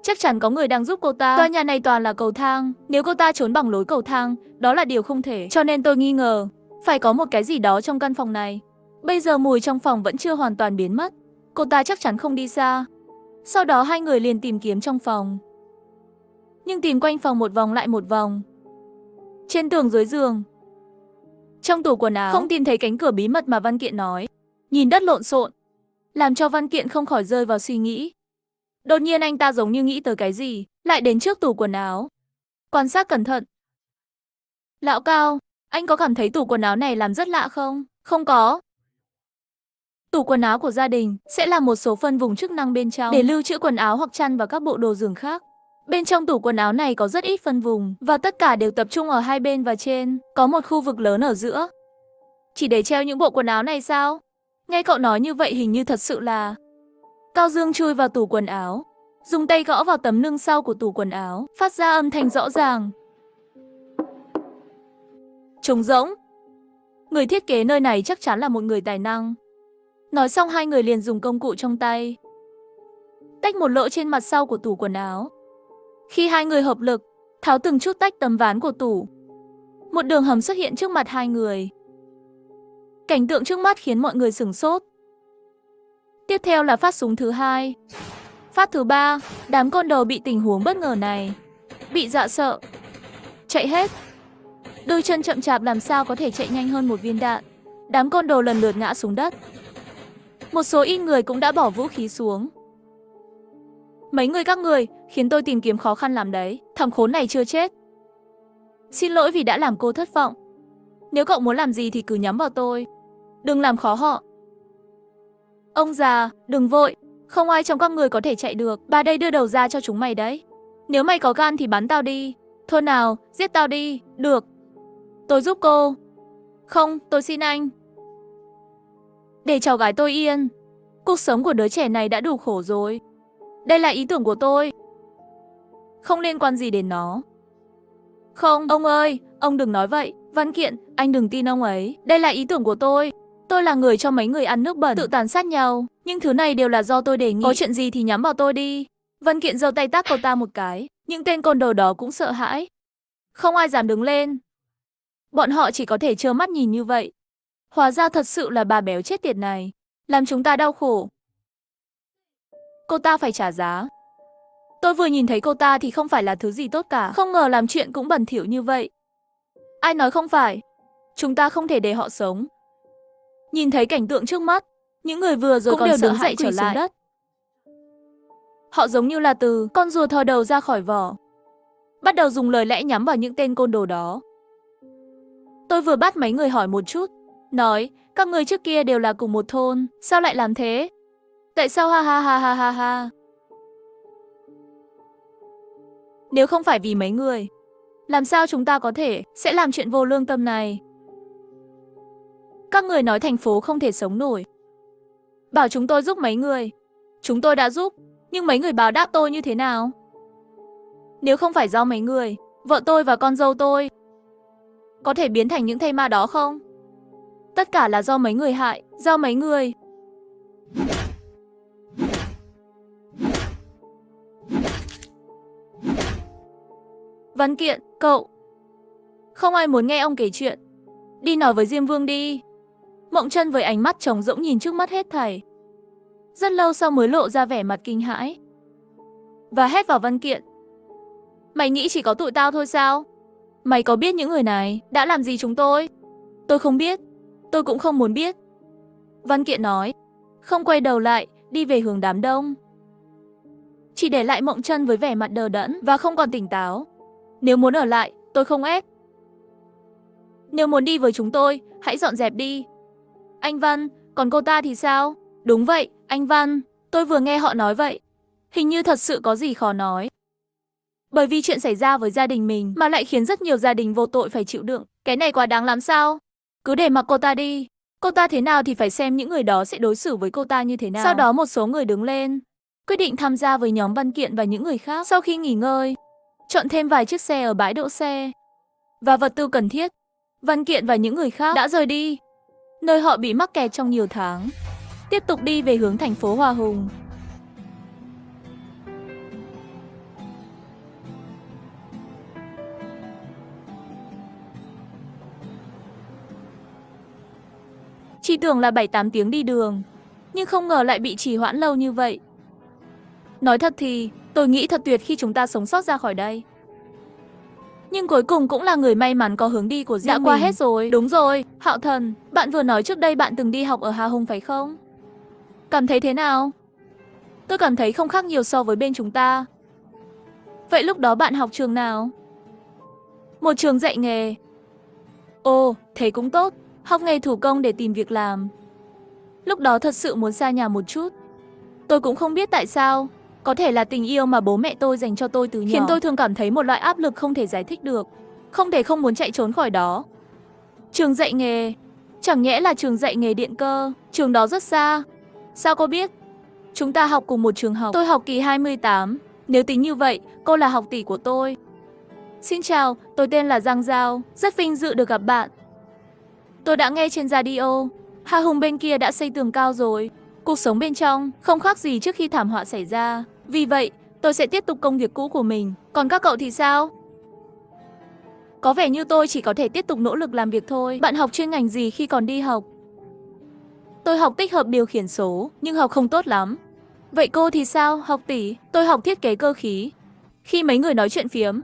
Chắc chắn có người đang giúp cô ta. Tòa nhà này toàn là cầu thang. Nếu cô ta trốn bằng lối cầu thang, đó là điều không thể. Cho nên tôi nghi ngờ, phải có một cái gì đó trong căn phòng này. Bây giờ mùi trong phòng vẫn chưa hoàn toàn biến mất. Cô ta chắc chắn không đi xa. Sau đó hai người liền tìm kiếm trong phòng. Nhưng tìm quanh phòng một vòng lại một vòng. Trên tường dưới giường, trong tủ quần áo, không tìm thấy cánh cửa bí mật mà Văn Kiện nói. Nhìn đất lộn xộn, làm cho Văn Kiện không khỏi rơi vào suy nghĩ. Đột nhiên anh ta giống như nghĩ tới cái gì, lại đến trước tủ quần áo. Quan sát cẩn thận. Lão Cao, anh có cảm thấy tủ quần áo này làm rất lạ không? Không có. Tủ quần áo của gia đình sẽ là một số phân vùng chức năng bên trong để lưu trữ quần áo hoặc chăn và các bộ đồ giường khác. Bên trong tủ quần áo này có rất ít phân vùng và tất cả đều tập trung ở hai bên và trên, có một khu vực lớn ở giữa. Chỉ để treo những bộ quần áo này sao? Nghe cậu nói như vậy hình như thật sự là... Cao Dương chui vào tủ quần áo, dùng tay gõ vào tấm lưng sau của tủ quần áo, phát ra âm thanh rõ ràng. Trống rỗng. Người thiết kế nơi này chắc chắn là một người tài năng. Nói xong hai người liền dùng công cụ trong tay tách một lỗ trên mặt sau của tủ quần áo. Khi hai người hợp lực, tháo từng chút tách tấm ván của tủ. Một đường hầm xuất hiện trước mặt hai người. Cảnh tượng trước mắt khiến mọi người sửng sốt. Tiếp theo là phát súng thứ hai. Phát thứ ba, đám côn đồ bị tình huống bất ngờ này bị dọa sợ, chạy hết. Đôi chân chậm chạp làm sao có thể chạy nhanh hơn một viên đạn. Đám côn đồ lần lượt ngã xuống đất. Một số ít người cũng đã bỏ vũ khí xuống. Mấy người các người khiến tôi tìm kiếm khó khăn lắm đấy. Thằng khốn này chưa chết. Xin lỗi vì đã làm cô thất vọng. Nếu cậu muốn làm gì thì cứ nhắm vào tôi. Đừng làm khó họ. Ông già, đừng vội. Không ai trong các người có thể chạy được. Bà đây đưa đầu ra cho chúng mày đấy. Nếu mày có gan thì bắn tao đi. Thôi nào, giết tao đi. Được. Tôi giúp cô. Không, tôi xin anh. Để cháu gái tôi yên. Cuộc sống của đứa trẻ này đã đủ khổ rồi. Đây là ý tưởng của tôi. Không liên quan gì đến nó. Không, ông ơi, ông đừng nói vậy. Văn Kiện, anh đừng tin ông ấy. Đây là ý tưởng của tôi. Tôi là người cho mấy người ăn nước bẩn, tự tàn sát nhau. Nhưng thứ này đều là do tôi đề nghị. Có chuyện gì thì nhắm vào tôi đi. Văn Kiện giơ tay tát cậu ta một cái. Những tên côn đồ đó cũng sợ hãi. Không ai dám đứng lên. Bọn họ chỉ có thể trơ mắt nhìn như vậy. Hóa ra thật sự là bà béo chết tiệt này. Làm chúng ta đau khổ. Cô ta phải trả giá. Tôi vừa nhìn thấy cô ta thì không phải là thứ gì tốt cả. Không ngờ làm chuyện cũng bẩn thỉu như vậy. Ai nói không phải. Chúng ta không thể để họ sống. Nhìn thấy cảnh tượng trước mắt, những người vừa rồi cũng đều đứng dậy trở lại. Đất. Họ giống như là từ con rùa thò đầu ra khỏi vỏ. Bắt đầu dùng lời lẽ nhắm vào những tên côn đồ đó. Tôi vừa bắt mấy người hỏi một chút. Nói, các người trước kia đều là cùng một thôn. Sao lại làm thế? Tại sao ha ha ha ha ha ha? Nếu không phải vì mấy người, làm sao chúng ta có thể sẽ làm chuyện vô lương tâm này? Các người nói thành phố không thể sống nổi. Bảo chúng tôi giúp mấy người. Chúng tôi đã giúp, nhưng mấy người báo đáp tôi như thế nào? Nếu không phải do mấy người, vợ tôi và con dâu tôi có thể biến thành những thây ma đó không? Tất cả là do mấy người hại, do mấy người. Văn Kiện, cậu. Không ai muốn nghe ông kể chuyện. Đi nói với Diêm Vương đi. Mộng Chân với ánh mắt trống rỗng nhìn trước mắt hết thảy. Rất lâu sau mới lộ ra vẻ mặt kinh hãi. Và hét vào Văn Kiện. Mày nghĩ chỉ có tụi tao thôi sao? Mày có biết những người này đã làm gì chúng tôi? Tôi không biết. Tôi cũng không muốn biết. Văn Kiện nói. Không quay đầu lại, đi về hướng đám đông. Chỉ để lại Mộng Chân với vẻ mặt đờ đẫn và không còn tỉnh táo. Nếu muốn ở lại, tôi không ép. Nếu muốn đi với chúng tôi, hãy dọn dẹp đi. Anh Văn, còn cô ta thì sao? Đúng vậy, anh Văn. Tôi vừa nghe họ nói vậy. Hình như thật sự có gì khó nói. Bởi vì chuyện xảy ra với gia đình mình mà lại khiến rất nhiều gia đình vô tội phải chịu đựng. Cái này quá đáng lắm sao? Cứ để mặc cô ta đi. Cô ta thế nào thì phải xem những người đó sẽ đối xử với cô ta như thế nào. Sau đó một số người đứng lên, quyết định tham gia với nhóm Văn Kiện và những người khác. Sau khi nghỉ ngơi, chọn thêm vài chiếc xe ở bãi đỗ xe và vật tư cần thiết. Văn Kiện và những người khác đã rời đi, nơi họ bị mắc kẹt trong nhiều tháng, tiếp tục đi về hướng thành phố Hòa Hùng. Chỉ tưởng là 7-8 tiếng đi đường, nhưng không ngờ lại bị trì hoãn lâu như vậy. Nói thật thì, tôi nghĩ thật tuyệt khi chúng ta sống sót ra khỏi đây. Nhưng cuối cùng cũng là người may mắn có hướng đi của riêng mình. Đã qua hết rồi. Đúng rồi, Hạo Thần, bạn vừa nói trước đây bạn từng đi học ở Hà Hùng phải không? Cảm thấy thế nào? Tôi cảm thấy không khác nhiều so với bên chúng ta. Vậy lúc đó bạn học trường nào? Một trường dạy nghề. Ồ, thế cũng tốt. Học nghề thủ công để tìm việc làm. Lúc đó thật sự muốn xa nhà một chút. Tôi cũng không biết tại sao. Có thể là tình yêu mà bố mẹ tôi dành cho tôi từ nhỏ, khiến tôi thường cảm thấy một loại áp lực không thể giải thích được. Không thể không muốn chạy trốn khỏi đó. Trường dạy nghề. Chẳng nhẽ là trường dạy nghề điện cơ. Trường đó rất xa. Sao cô biết? Chúng ta học cùng một trường học. Tôi học kỳ 28. Nếu tính như vậy, cô là học tỷ của tôi. Xin chào, tôi tên là Giang Giao. Rất vinh dự được gặp bạn. Tôi đã nghe trên radio, Hà Hùng bên kia đã xây tường cao rồi. Cuộc sống bên trong không khác gì trước khi thảm họa xảy ra. Vì vậy, tôi sẽ tiếp tục công việc cũ của mình. Còn các cậu thì sao? Có vẻ như tôi chỉ có thể tiếp tục nỗ lực làm việc thôi. Bạn học chuyên ngành gì khi còn đi học? Tôi học tích hợp điều khiển số, nhưng học không tốt lắm. Vậy cô thì sao, học tỷ? Tôi học thiết kế cơ khí. Khi mấy người nói chuyện phiếm,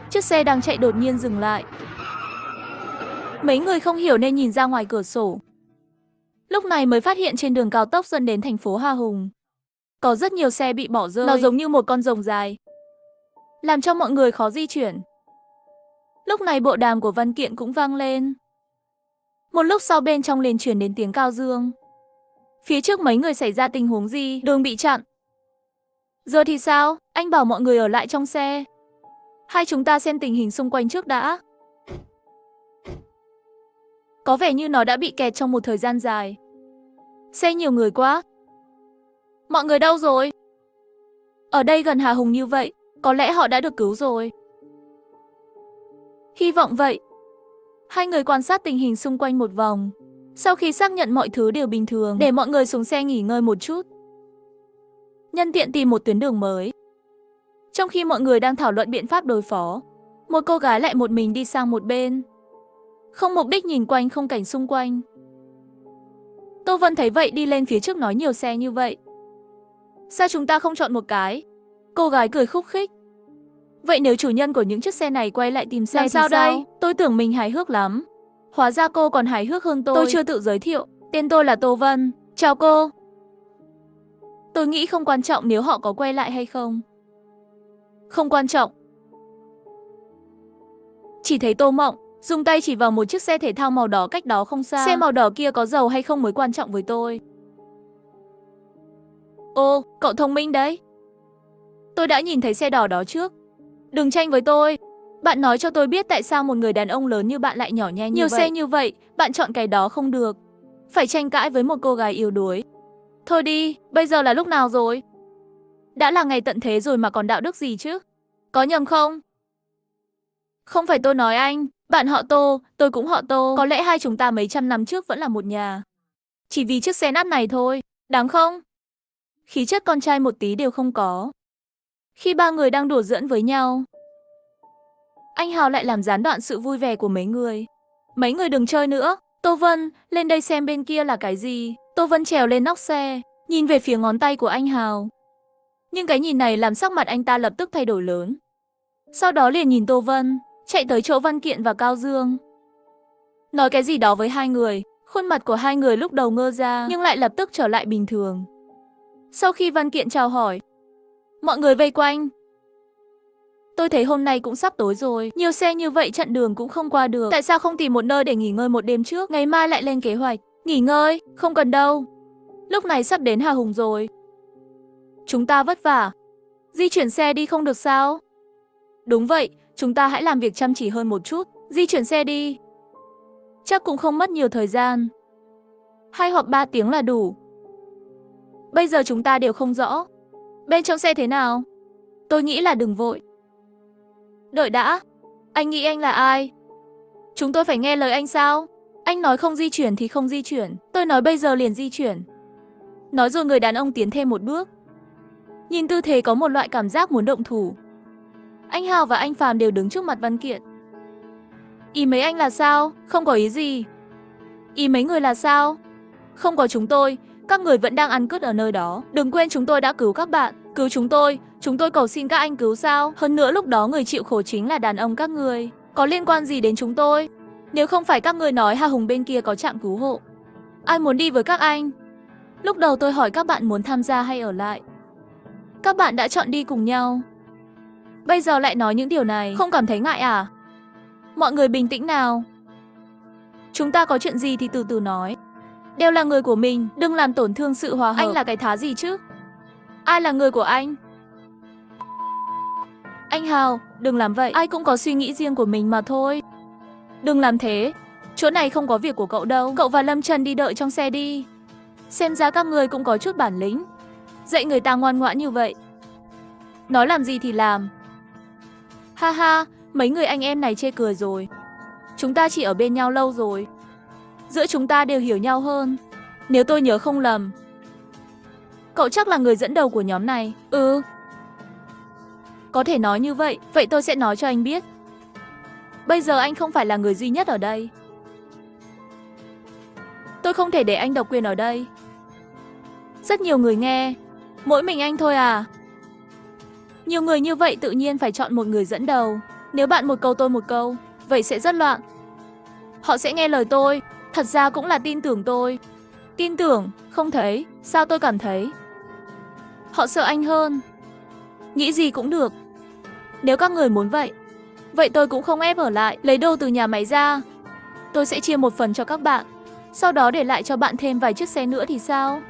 chiếc xe đang chạy đột nhiên dừng lại. Mấy người không hiểu nên nhìn ra ngoài cửa sổ. Lúc này mới phát hiện trên đường cao tốc dẫn đến thành phố Hà Hùng có rất nhiều xe bị bỏ rơi. Nó giống như một con rồng dài, làm cho mọi người khó di chuyển. Lúc này bộ đàm của Văn Kiện cũng vang lên. Một lúc sau bên trong liền truyền đến tiếng Cao Dương. Phía trước mấy người xảy ra tình huống gì? Đường bị chặn. Giờ thì sao? Anh bảo mọi người ở lại trong xe. Hai chúng ta xem tình hình xung quanh trước đã. Có vẻ như nó đã bị kẹt trong một thời gian dài. Xe nhiều người quá. Mọi người đâu rồi? Ở đây gần Hà Hùng như vậy, có lẽ họ đã được cứu rồi. Hy vọng vậy. Hai người quan sát tình hình xung quanh một vòng. Sau khi xác nhận mọi thứ đều bình thường, để mọi người xuống xe nghỉ ngơi một chút. Nhân tiện tìm một tuyến đường mới. Trong khi mọi người đang thảo luận biện pháp đối phó, một cô gái lại một mình đi sang một bên, không mục đích nhìn quanh khung cảnh xung quanh. Tô Vân thấy vậy đi lên phía trước nói nhiều xe như vậy. Sao chúng ta không chọn một cái? Cô gái cười khúc khích. Vậy nếu chủ nhân của những chiếc xe này quay lại tìm xe Làm thì sao đây? Tôi tưởng mình hài hước lắm. Hóa ra cô còn hài hước hơn tôi. Tôi chưa tự giới thiệu. Tên tôi là Tô Vân. Chào cô. Tôi nghĩ không quan trọng nếu họ có quay lại hay không. Không quan trọng. Chỉ thấy Tô Mộng dùng tay chỉ vào một chiếc xe thể thao màu đỏ cách đó không xa. Xe màu đỏ kia có dầu hay không mới quan trọng với tôi. Ô, cậu thông minh đấy. Tôi đã nhìn thấy xe đỏ đó trước. Đừng tranh với tôi. Bạn nói cho tôi biết tại sao một người đàn ông lớn như bạn lại nhỏ nhen như vậy. Nhiều xe như vậy, bạn chọn cái đó không được. Phải tranh cãi với một cô gái yếu đuối. Thôi đi, bây giờ là lúc nào rồi? Đã là ngày tận thế rồi mà còn đạo đức gì chứ? Có nhầm không? Không phải tôi nói anh, bạn họ Tô, tôi cũng họ Tô. Có lẽ hai chúng ta mấy trăm năm trước vẫn là một nhà. Chỉ vì chiếc xe nát này thôi, đáng không? Khí chất con trai một tí đều không có. Khi ba người đang đùa giỡn với nhau, anh Hào lại làm gián đoạn sự vui vẻ của mấy người. Mấy người đừng chơi nữa. Tô Vân, lên đây xem bên kia là cái gì. Tô Vân trèo lên nóc xe, nhìn về phía ngón tay của anh Hào. Nhưng cái nhìn này làm sắc mặt anh ta lập tức thay đổi lớn. Sau đó liền nhìn Tô Vân, chạy tới chỗ Văn Kiện và Cao Dương. Nói cái gì đó với hai người. Khuôn mặt của hai người lúc đầu ngơ ra nhưng lại lập tức trở lại bình thường. Sau khi Văn Kiện chào hỏi, mọi người vây quanh. Tôi thấy hôm nay cũng sắp tối rồi, nhiều xe như vậy chặn đường cũng không qua được. Tại sao không tìm một nơi để nghỉ ngơi một đêm trước, ngày mai lại lên kế hoạch? Nghỉ ngơi, không cần đâu. Lúc này sắp đến Hà Hùng rồi. Chúng ta vất vả. Di chuyển xe đi không được sao? Đúng vậy, chúng ta hãy làm việc chăm chỉ hơn một chút. Di chuyển xe đi. Chắc cũng không mất nhiều thời gian. 2 hoặc 3 tiếng là đủ. Bây giờ chúng ta đều không rõ. Bên trong xe thế nào? Tôi nghĩ là đừng vội. Đợi đã. Anh nghĩ anh là ai? Chúng tôi phải nghe lời anh sao? Anh nói không di chuyển thì không di chuyển. Tôi nói bây giờ liền di chuyển. Nói rồi người đàn ông tiến thêm một bước. Nhìn tư thế có một loại cảm giác muốn động thủ. Anh Hào và anh Phàm đều đứng trước mặt Văn Kiện. Ý mấy anh là sao? Không có ý gì. Ý mấy người là sao? Không có chúng tôi. Các người vẫn đang ăn cứt ở nơi đó. Đừng quên chúng tôi đã cứu các bạn. Cứu chúng tôi cầu xin các anh cứu sao? Hơn nữa lúc đó người chịu khổ chính là đàn ông các người. Có liên quan gì đến chúng tôi? Nếu không phải các người nói Hà Hùng bên kia có trạm cứu hộ, ai muốn đi với các anh? Lúc đầu tôi hỏi các bạn muốn tham gia hay ở lại. Các bạn đã chọn đi cùng nhau. Bây giờ lại nói những điều này, không cảm thấy ngại à? Mọi người bình tĩnh nào. Chúng ta có chuyện gì thì từ từ nói. Đều là người của mình, đừng làm tổn thương sự hòa hợp. Anh là cái thá gì chứ? Ai là người của anh? Anh Hào, đừng làm vậy. Ai cũng có suy nghĩ riêng của mình mà thôi. Đừng làm thế. Chỗ này không có việc của cậu đâu. Cậu và Lâm Trần đi đợi trong xe đi. Xem ra các người cũng có chút bản lĩnh. Dạy người ta ngoan ngoãn như vậy. Nói làm gì thì làm. Ha ha, mấy người anh em này chê cười rồi. Chúng ta chỉ ở bên nhau lâu rồi. Giữa chúng ta đều hiểu nhau hơn. Nếu tôi nhớ không lầm, cậu chắc là người dẫn đầu của nhóm này. Ừ. Có thể nói như vậy, vậy tôi sẽ nói cho anh biết. Bây giờ anh không phải là người duy nhất ở đây. Tôi không thể để anh độc quyền ở đây. Rất nhiều người nghe. Mỗi mình anh thôi à? Nhiều người như vậy tự nhiên phải chọn một người dẫn đầu. Nếu bạn một câu tôi một câu, vậy sẽ rất loạn. Họ sẽ nghe lời tôi, thật ra cũng là tin tưởng tôi. Tin tưởng, không thấy, sao tôi cảm thấy. Họ sợ anh hơn. Nghĩ gì cũng được. Nếu các người muốn vậy, vậy tôi cũng không ép ở lại, lấy đồ từ nhà máy ra. Tôi sẽ chia một phần cho các bạn, sau đó để lại cho bạn thêm vài chiếc xe nữa thì sao?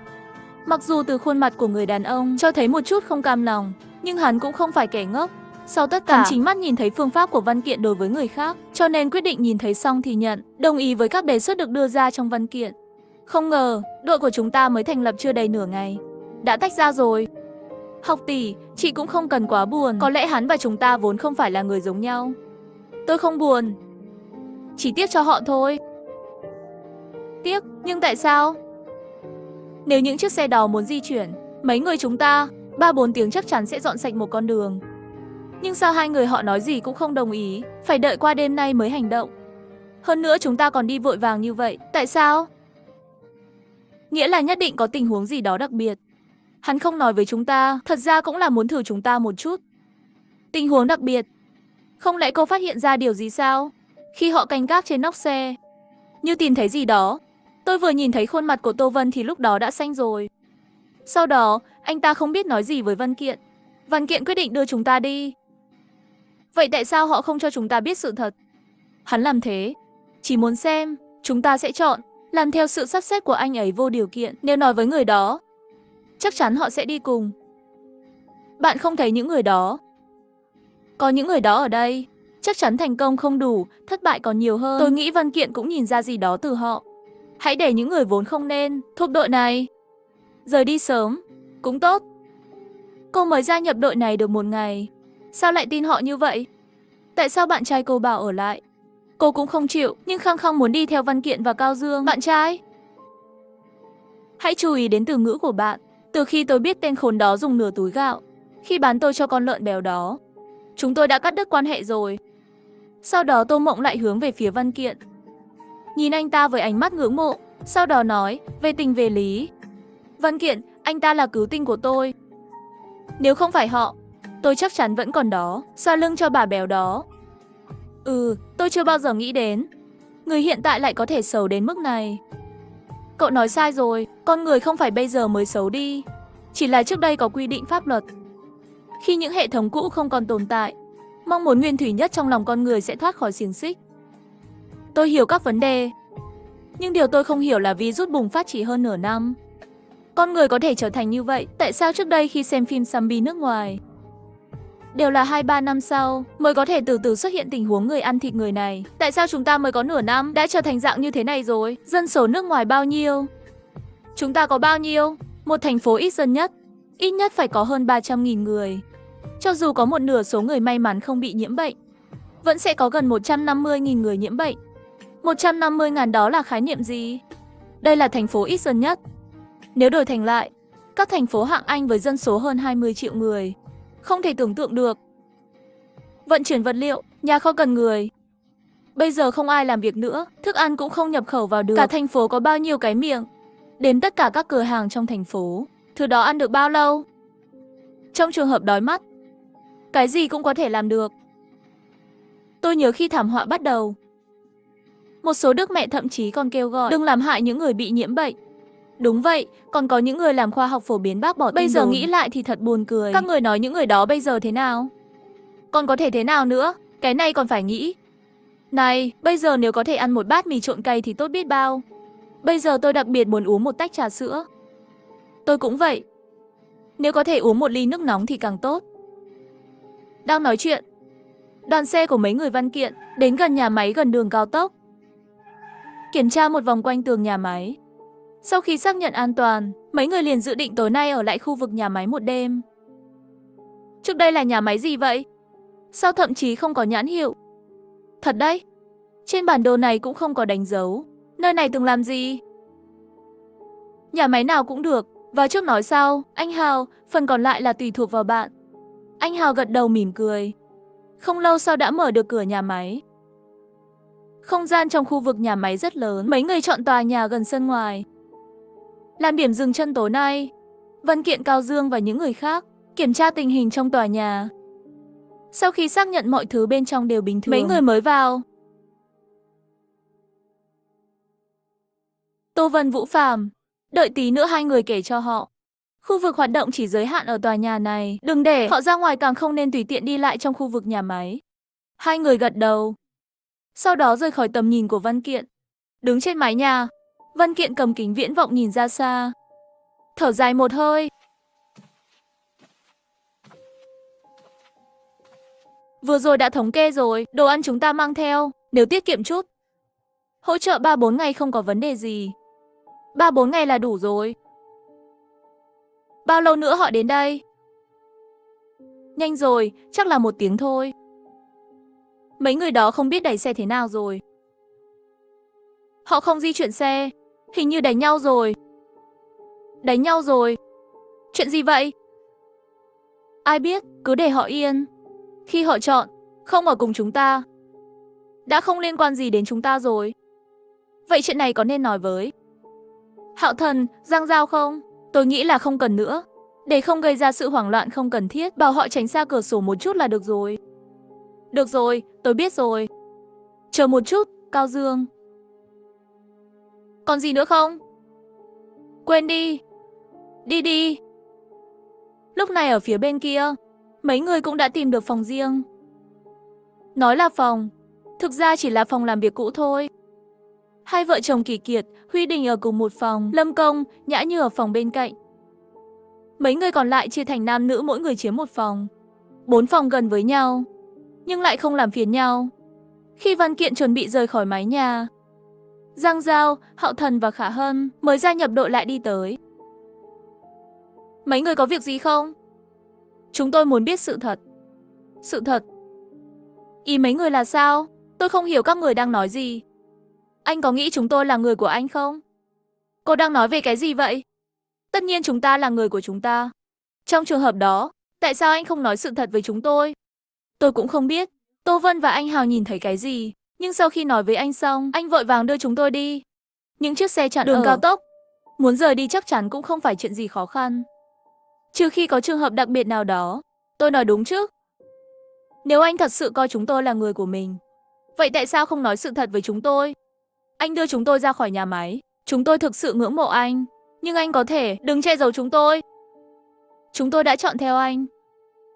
Mặc dù từ khuôn mặt của người đàn ông cho thấy một chút không cam lòng, nhưng hắn cũng không phải kẻ ngốc. Sau tất cả, hắn chính mắt nhìn thấy phương pháp của văn kiện đối với người khác, cho nên quyết định nhìn thấy xong thì nhận, đồng ý với các đề xuất được đưa ra trong văn kiện. Không ngờ, đội của chúng ta mới thành lập chưa đầy nửa ngày, đã tách ra rồi. Học tỷ, chị cũng không cần quá buồn, có lẽ hắn và chúng ta vốn không phải là người giống nhau. Tôi không buồn, chỉ tiếc cho họ thôi. Tiếc, nhưng tại sao? Nếu những chiếc xe đó muốn di chuyển, mấy người chúng ta, 3-4 tiếng chắc chắn sẽ dọn sạch một con đường. Nhưng sao hai người họ nói gì cũng không đồng ý, phải đợi qua đêm nay mới hành động. Hơn nữa chúng ta còn đi vội vàng như vậy, tại sao? Nghĩa là nhất định có tình huống gì đó đặc biệt. Hắn không nói với chúng ta, thật ra cũng là muốn thử chúng ta một chút. Tình huống đặc biệt? Không lẽ cô phát hiện ra điều gì sao? Khi họ canh gác trên nóc xe, như tìm thấy gì đó. Tôi vừa nhìn thấy khuôn mặt của Tô Vân thì lúc đó đã xanh rồi. Sau đó, anh ta không biết nói gì với Văn Kiện. Văn Kiện quyết định đưa chúng ta đi. Vậy tại sao họ không cho chúng ta biết sự thật? Hắn làm thế, chỉ muốn xem, chúng ta sẽ chọn, làm theo sự sắp xếp của anh ấy vô điều kiện. Nếu nói với người đó, chắc chắn họ sẽ đi cùng. Bạn không thấy những người đó. Có những người đó ở đây, chắc chắn thành công không đủ, thất bại còn nhiều hơn. Tôi nghĩ Văn Kiện cũng nhìn ra gì đó từ họ. Hãy để những người vốn không nên thuộc đội này rời đi sớm, cũng tốt. Cô mới gia nhập đội này được 1 ngày, sao lại tin họ như vậy? Tại sao bạn trai cô bảo ở lại? Cô cũng không chịu, nhưng khăng khăng muốn đi theo Văn Kiện và Cao Dương. Bạn trai? Hãy chú ý đến từ ngữ của bạn. Từ khi tôi biết tên khốn đó dùng nửa túi gạo khi bán tôi cho con lợn béo đó, chúng tôi đã cắt đứt quan hệ rồi. Sau đó Tô Mộng lại hướng về phía Văn Kiện, nhìn anh ta với ánh mắt ngưỡng mộ, sau đó nói, về tình về lý. Văn Kiện, anh ta là cứu tinh của tôi. Nếu không phải họ, tôi chắc chắn vẫn còn đó, xoa lưng cho bà béo đó. Tôi chưa bao giờ nghĩ đến, người hiện tại lại có thể xấu đến mức này. Cậu nói sai rồi, con người không phải bây giờ mới xấu đi, chỉ là trước đây có quy định pháp luật. Khi những hệ thống cũ không còn tồn tại, mong muốn nguyên thủy nhất trong lòng con người sẽ thoát khỏi xiềng xích. Tôi hiểu các vấn đề, nhưng điều tôi không hiểu là virus bùng phát chỉ hơn nửa năm. Con người có thể trở thành như vậy, tại sao trước đây khi xem phim zombie nước ngoài, đều là 2-3 năm sau mới có thể từ từ xuất hiện tình huống người ăn thịt người này. Tại sao chúng ta mới có nửa năm đã trở thành dạng như thế này rồi? Dân số nước ngoài bao nhiêu? Chúng ta có bao nhiêu? Một thành phố ít dân nhất, ít nhất phải có hơn 300.000 người. Cho dù có một nửa số người may mắn không bị nhiễm bệnh, vẫn sẽ có gần 150.000 người nhiễm bệnh. 150.000 đó là khái niệm gì? Đây là thành phố ít dân nhất. Nếu đổi thành lại, các thành phố hạng Anh với dân số hơn 20 triệu người, không thể tưởng tượng được. Vận chuyển vật liệu, nhà kho cần người. Bây giờ không ai làm việc nữa, thức ăn cũng không nhập khẩu vào được. Cả thành phố có bao nhiêu cái miệng? Đếm tất cả các cửa hàng trong thành phố, thứ đó ăn được bao lâu? Trong trường hợp đói mắt, cái gì cũng có thể làm được. Tôi nhớ khi thảm họa bắt đầu, một số đức mẹ thậm chí còn kêu gọi đừng làm hại những người bị nhiễm bệnh. Đúng vậy, còn có những người làm khoa học phổ biến bác bỏ tin đồn. Bây giờ nghĩ lại thì thật buồn cười. Các người nói những người đó bây giờ thế nào? Còn có thể thế nào nữa? Cái này còn phải nghĩ. Này, bây giờ nếu có thể ăn một bát mì trộn cay thì tốt biết bao. Bây giờ tôi đặc biệt muốn uống một tách trà sữa. Tôi cũng vậy. Nếu có thể uống một ly nước nóng thì càng tốt. Đang nói chuyện, đoàn xe của mấy người Văn Kiện đến gần nhà máy gần đường cao tốc. Kiểm tra một vòng quanh tường nhà máy. Sau khi xác nhận an toàn, mấy người liền dự định tối nay ở lại khu vực nhà máy một đêm. Trước đây là nhà máy gì vậy? Sao thậm chí không có nhãn hiệu? Thật đấy, trên bản đồ này cũng không có đánh dấu. Nơi này từng làm gì? Nhà máy nào cũng được, vào trước nói sau. Anh Hào, phần còn lại là tùy thuộc vào bạn. Anh Hào gật đầu mỉm cười. Không lâu sau đã mở được cửa nhà máy. Không gian trong khu vực nhà máy rất lớn, mấy người chọn tòa nhà gần sân ngoài. Làm điểm dừng chân tối nay, Văn Kiện, Cao Dương và những người khác kiểm tra tình hình trong tòa nhà. Sau khi xác nhận mọi thứ bên trong đều bình thường, mấy người mới vào. Tô Vân, Vũ Phàm, đợi tí nữa hai người kể cho họ. Khu vực hoạt động chỉ giới hạn ở tòa nhà này, đừng để họ ra ngoài, càng không nên tùy tiện đi lại trong khu vực nhà máy. Hai người gật đầu. Sau đó rời khỏi tầm nhìn của Văn Kiện. Đứng trên mái nhà, Văn Kiện cầm kính viễn vọng nhìn ra xa. Thở dài một hơi. Vừa rồi đã thống kê rồi, đồ ăn chúng ta mang theo, nếu tiết kiệm chút. Hỗ trợ 3-4 ngày không có vấn đề gì. 3-4 ngày là đủ rồi. Bao lâu nữa họ đến đây? Nhanh rồi, chắc là 1 tiếng thôi. Mấy người đó không biết đẩy xe thế nào rồi. Họ không di chuyển xe, hình như đánh nhau rồi. Đánh nhau rồi. Chuyện gì vậy? Ai biết, cứ để họ yên. Khi họ chọn không ở cùng chúng ta, đã không liên quan gì đến chúng ta rồi. Vậy chuyện này có nên nói với Hạo Thần, Giang Giao không? Tôi nghĩ là không cần nữa. Để không gây ra sự hoảng loạn không cần thiết, bảo họ tránh xa cửa sổ một chút là được rồi. Được rồi, tôi biết rồi. Chờ một chút, Cao Dương. Còn gì nữa không? Quên đi. Đi đi. Lúc này ở phía bên kia, mấy người cũng đã tìm được phòng riêng. Nói là phòng, thực ra chỉ là phòng làm việc cũ thôi. Hai vợ chồng Kỳ Kiệt, Huy Đình ở cùng một phòng, Lâm Công, Nhã Như ở phòng bên cạnh. Mấy người còn lại chia thành nam nữ, mỗi người chiếm một phòng. 4 phòng gần với nhau, nhưng lại không làm phiền nhau. Khi Văn Kiện chuẩn bị rời khỏi mái nhà, Giang Giao, Hạo Thần và Khả Hân mới gia nhập đội lại đi tới. Mấy người có việc gì không? Chúng tôi muốn biết sự thật. Sự thật? Ý mấy người là sao? Tôi không hiểu các người đang nói gì. Anh có nghĩ chúng tôi là người của anh không? Cô đang nói về cái gì vậy? Tất nhiên chúng ta là người của chúng ta. Trong trường hợp đó, tại sao anh không nói sự thật với chúng tôi? Tôi cũng không biết. Tô Vân và anh Hào nhìn thấy cái gì, nhưng sau khi nói với anh xong, anh vội vàng đưa chúng tôi đi. Những chiếc xe chặn đường cao tốc, muốn rời đi chắc chắn cũng không phải chuyện gì khó khăn. Trừ khi có trường hợp đặc biệt nào đó. Tôi nói đúng chứ? Nếu anh thật sự coi chúng tôi là người của mình, vậy tại sao không nói sự thật với chúng tôi? Anh đưa chúng tôi ra khỏi nhà máy. Chúng tôi thực sự ngưỡng mộ anh. Nhưng anh có thể đừng che giấu chúng tôi. Chúng tôi đã chọn theo anh.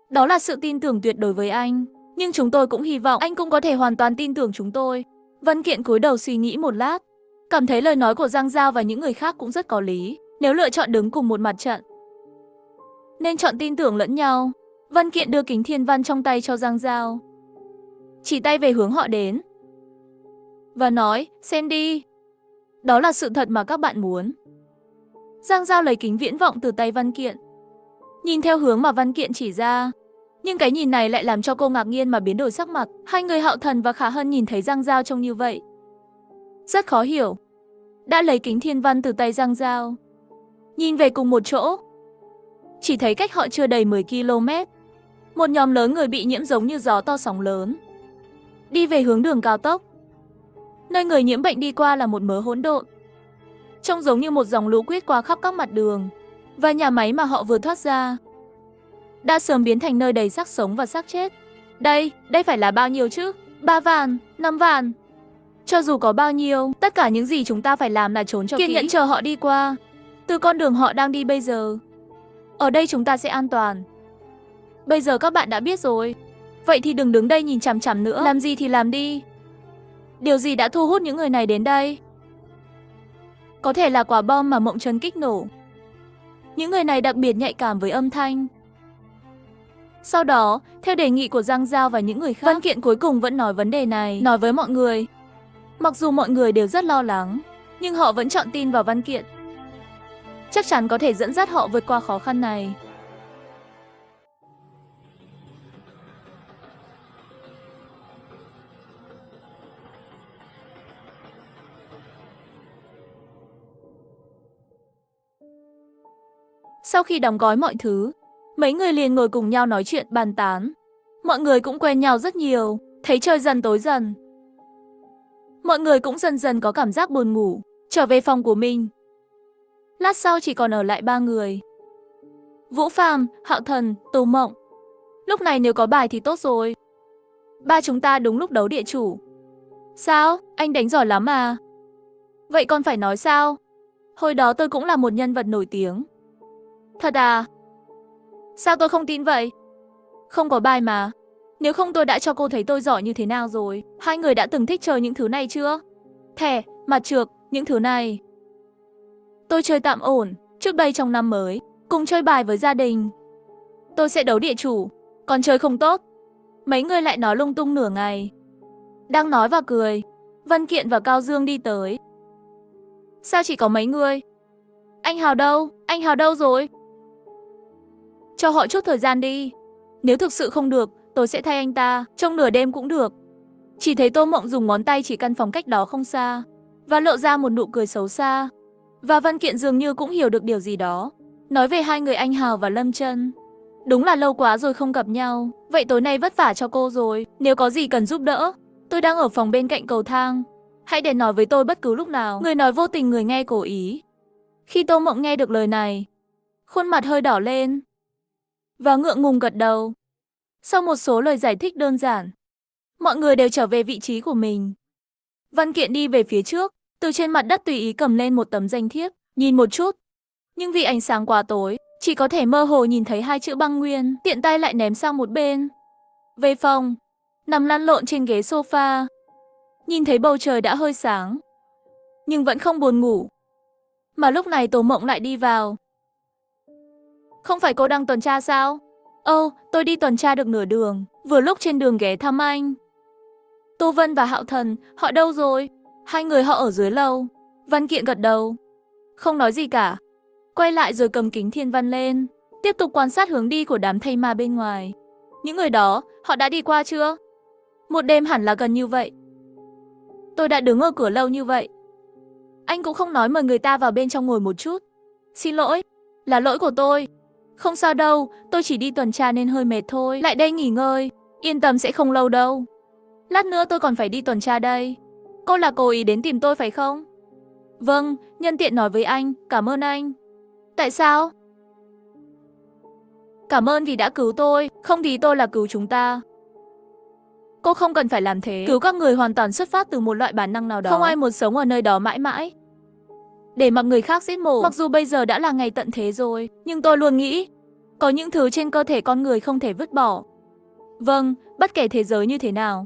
Đó là sự tin tưởng tuyệt đối với anh. Nhưng chúng tôi cũng hy vọng anh cũng có thể hoàn toàn tin tưởng chúng tôi. Văn Kiện cúi đầu suy nghĩ một lát. Cảm thấy lời nói của Giang Giao và những người khác cũng rất có lý. Nếu lựa chọn đứng cùng một mặt trận, nên chọn tin tưởng lẫn nhau. Văn Kiện đưa kính thiên văn trong tay cho Giang Giao, chỉ tay về hướng họ đến và nói, xem đi. Đó là sự thật mà các bạn muốn. Giang Giao lấy kính viễn vọng từ tay Văn Kiện, nhìn theo hướng mà Văn Kiện chỉ ra. Nhưng cái nhìn này lại làm cho cô ngạc nhiên mà biến đổi sắc mặt. Hai người Hạo Thần và Khả Hân nhìn thấy Giang Giao trông như vậy, rất khó hiểu. Đã lấy kính thiên văn từ tay Giang Giao, nhìn về cùng một chỗ, chỉ thấy cách họ chưa đầy 10 km. Một nhóm lớn người bị nhiễm giống như gió to sóng lớn, đi về hướng đường cao tốc. Nơi người nhiễm bệnh đi qua là một mớ hỗn độn, trông giống như một dòng lũ quét qua khắp các mặt đường. Và nhà máy mà họ vừa thoát ra đã sớm biến thành nơi đầy xác sống và xác chết. Đây phải là bao nhiêu chứ? 3 vạn, 5 vạn. Cho dù có bao nhiêu, tất cả những gì chúng ta phải làm là trốn cho kỹ, kiên nhẫn chờ họ đi qua. Từ con đường họ đang đi bây giờ, ở đây chúng ta sẽ an toàn. Bây giờ các bạn đã biết rồi. Vậy thì đừng đứng đây nhìn chằm chằm nữa. Làm gì thì làm đi. Điều gì đã thu hút những người này đến đây? Có thể là quả bom mà Mộng Trấn kích nổ. Những người này đặc biệt nhạy cảm với âm thanh. Sau đó, theo đề nghị của Giang Giao và những người khác, Văn Kiện cuối cùng vẫn nói vấn đề này, nói với mọi người. Mặc dù mọi người đều rất lo lắng, nhưng họ vẫn chọn tin vào Văn Kiện. Chắc chắn có thể dẫn dắt họ vượt qua khó khăn này. Sau khi đóng gói mọi thứ, mấy người liền ngồi cùng nhau nói chuyện bàn tán. Mọi người cũng quen nhau rất nhiều, thấy trời dần tối dần. Mọi người cũng dần dần có cảm giác buồn ngủ, trở về phòng của mình. Lát sau chỉ còn ở lại 3 người. Vũ Phàm, Hạo Thần, Tô Mộng. Lúc này nếu có bài thì tốt rồi. Ba chúng ta đúng lúc đấu địa chủ. Sao? Anh đánh giỏi lắm à? Vậy còn phải nói sao? Hồi đó tôi cũng là một nhân vật nổi tiếng. Thật à? Sao tôi không tin vậy? Không có bài mà. Nếu không tôi đã cho cô thấy tôi giỏi như thế nào rồi. Hai người đã từng thích chơi những thứ này chưa? Thẻ, mặt trược, những thứ này. Tôi chơi tạm ổn, trước đây trong năm mới, cùng chơi bài với gia đình. Tôi sẽ đấu địa chủ, còn chơi không tốt. Mấy người lại nói lung tung nửa ngày. Đang nói và cười, Văn Kiện và Cao Dương đi tới. Sao chỉ có mấy người? Anh Hào đâu? Anh Hào đâu rồi? Cho họ chút thời gian đi. Nếu thực sự không được, tôi sẽ thay anh ta, trong nửa đêm cũng được. Chỉ thấy Tô Mộng dùng ngón tay chỉ căn phòng cách đó không xa, và lộ ra một nụ cười xấu xa. Và Văn Kiện dường như cũng hiểu được điều gì đó, nói về hai người anh Hào và Lâm Chân. Đúng là lâu quá rồi không gặp nhau, vậy tối nay vất vả cho cô rồi, nếu có gì cần giúp đỡ, tôi đang ở phòng bên cạnh cầu thang. Hãy đến nói với tôi bất cứ lúc nào. Người nói vô tình người nghe cố ý. Khi Tô Mộng nghe được lời này, khuôn mặt hơi đỏ lên và ngượng ngùng gật đầu. Sau một số lời giải thích đơn giản, mọi người đều trở về vị trí của mình. Văn Kiện đi về phía trước, từ trên mặt đất tùy ý cầm lên một tấm danh thiếp, nhìn một chút. Nhưng vì ánh sáng quá tối, chỉ có thể mơ hồ nhìn thấy hai chữ Băng Nguyên, tiện tay lại ném sang một bên. Về phòng, nằm lăn lộn trên ghế sofa, nhìn thấy bầu trời đã hơi sáng, nhưng vẫn không buồn ngủ. Mà lúc này Tô Mộng lại đi vào. Không phải cô đang tuần tra sao? Tôi đi tuần tra được nửa đường, vừa lúc trên đường ghé thăm anh. Tô Vân và Hạo Thần, họ đâu rồi? Hai người họ ở dưới lầu. Văn Kiện gật đầu, không nói gì cả. Quay lại rồi cầm kính thiên văn lên, tiếp tục quan sát hướng đi của đám thây ma bên ngoài. Những người đó, họ đã đi qua chưa? Một đêm hẳn là gần như vậy. Tôi đã đứng ở cửa lâu như vậy. Anh cũng không nói mời người ta vào bên trong ngồi một chút. Xin lỗi, là lỗi của tôi. Không sao đâu, tôi chỉ đi tuần tra nên hơi mệt thôi. Lại đây nghỉ ngơi, yên tâm sẽ không lâu đâu. Lát nữa tôi còn phải đi tuần tra đây. Cô là cố ý đến tìm tôi phải không? Vâng, nhân tiện nói với anh, cảm ơn anh. Tại sao? Cảm ơn vì đã cứu tôi, không thì tôi là cứu chúng ta. Cô không cần phải làm thế, cứu các người hoàn toàn xuất phát từ một loại bản năng nào đó. Không ai muốn sống ở nơi đó mãi mãi, để mặc người khác giết mổ. Mặc dù bây giờ đã là ngày tận thế rồi, nhưng tôi luôn nghĩ, có những thứ trên cơ thể con người không thể vứt bỏ. Vâng, bất kể thế giới như thế nào,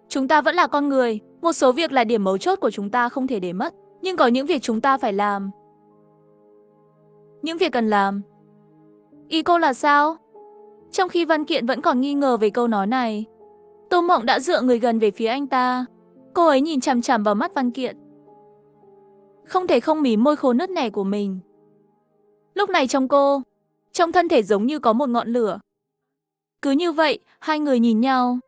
chúng ta vẫn là con người. Một số việc là điểm mấu chốt của chúng ta không thể để mất, nhưng có những việc chúng ta phải làm. Những việc cần làm. Ý cô là sao? Trong khi Văn Kiện vẫn còn nghi ngờ về câu nói này, Tô Mộng đã dựa người gần về phía anh ta. Cô ấy nhìn chằm chằm vào mắt Văn Kiện, không thể không mím môi khô nứt nẻ của mình. Lúc này trong thân thể giống như có một ngọn lửa. Cứ như vậy, hai người nhìn nhau,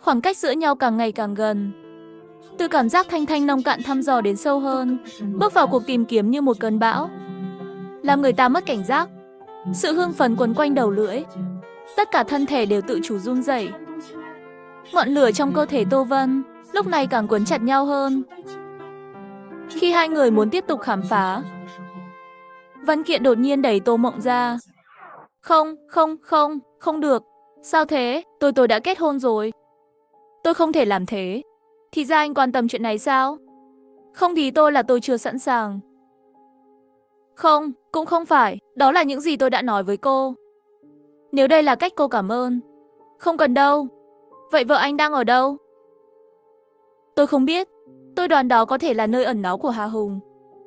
khoảng cách giữa nhau càng ngày càng gần. Từ cảm giác thanh thanh nông cạn thăm dò đến sâu hơn, bước vào cuộc tìm kiếm như một cơn bão, làm người ta mất cảnh giác. Sự hưng phấn quấn quanh đầu lưỡi, tất cả thân thể đều tự chủ run rẩy. Ngọn lửa trong cơ thể Tô Vân lúc này càng quấn chặt nhau hơn. Khi hai người muốn tiếp tục khám phá, Văn Kiện đột nhiên đẩy Tô Mộng ra. Không được. Sao thế? Tôi đã kết hôn rồi. Tôi không thể làm thế. Thì ra anh quan tâm chuyện này sao? Không thì tôi chưa sẵn sàng. Không, cũng không phải. Đó là những gì tôi đã nói với cô. Nếu đây là cách cô cảm ơn. Không cần đâu. Vậy vợ anh đang ở đâu? Tôi không biết. Tôi đoán đó có thể là nơi ẩn náu của Hà Hùng.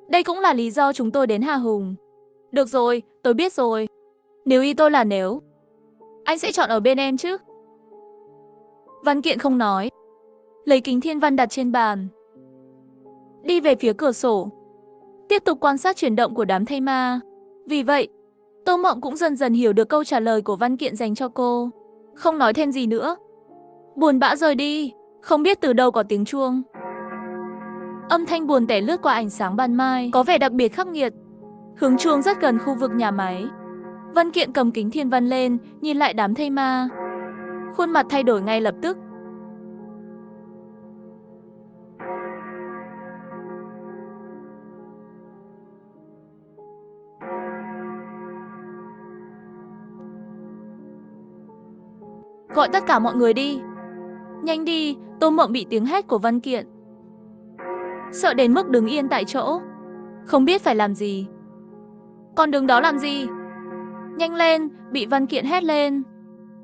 Đây cũng là lý do chúng tôi đến Hà Hùng. Được rồi, tôi biết rồi. Nếu ý tôi là nếu, anh sẽ chọn ở bên em chứ? Văn Kiện không nói, lấy kính thiên văn đặt trên bàn, đi về phía cửa sổ, tiếp tục quan sát chuyển động của đám thây ma. Vì vậy, Tô Mộng cũng dần dần hiểu được câu trả lời của Văn Kiện dành cho cô, không nói thêm gì nữa. Buồn bã rời đi, không biết từ đâu có tiếng chuông. Âm thanh buồn tẻ lướt qua ánh sáng ban mai, có vẻ đặc biệt khắc nghiệt. Hướng chuông rất gần khu vực nhà máy. Văn Kiện cầm kính thiên văn lên, nhìn lại đám thây ma. Khuôn mặt thay đổi ngay lập tức. gọi tất cả mọi người đi. Nhanh đi, Tô Mộng bị tiếng hét của Văn Kiện sợ đến mức đứng yên tại chỗ, không biết phải làm gì. Còn đứng đó làm gì? Nhanh lên, bị Văn Kiện hét lên.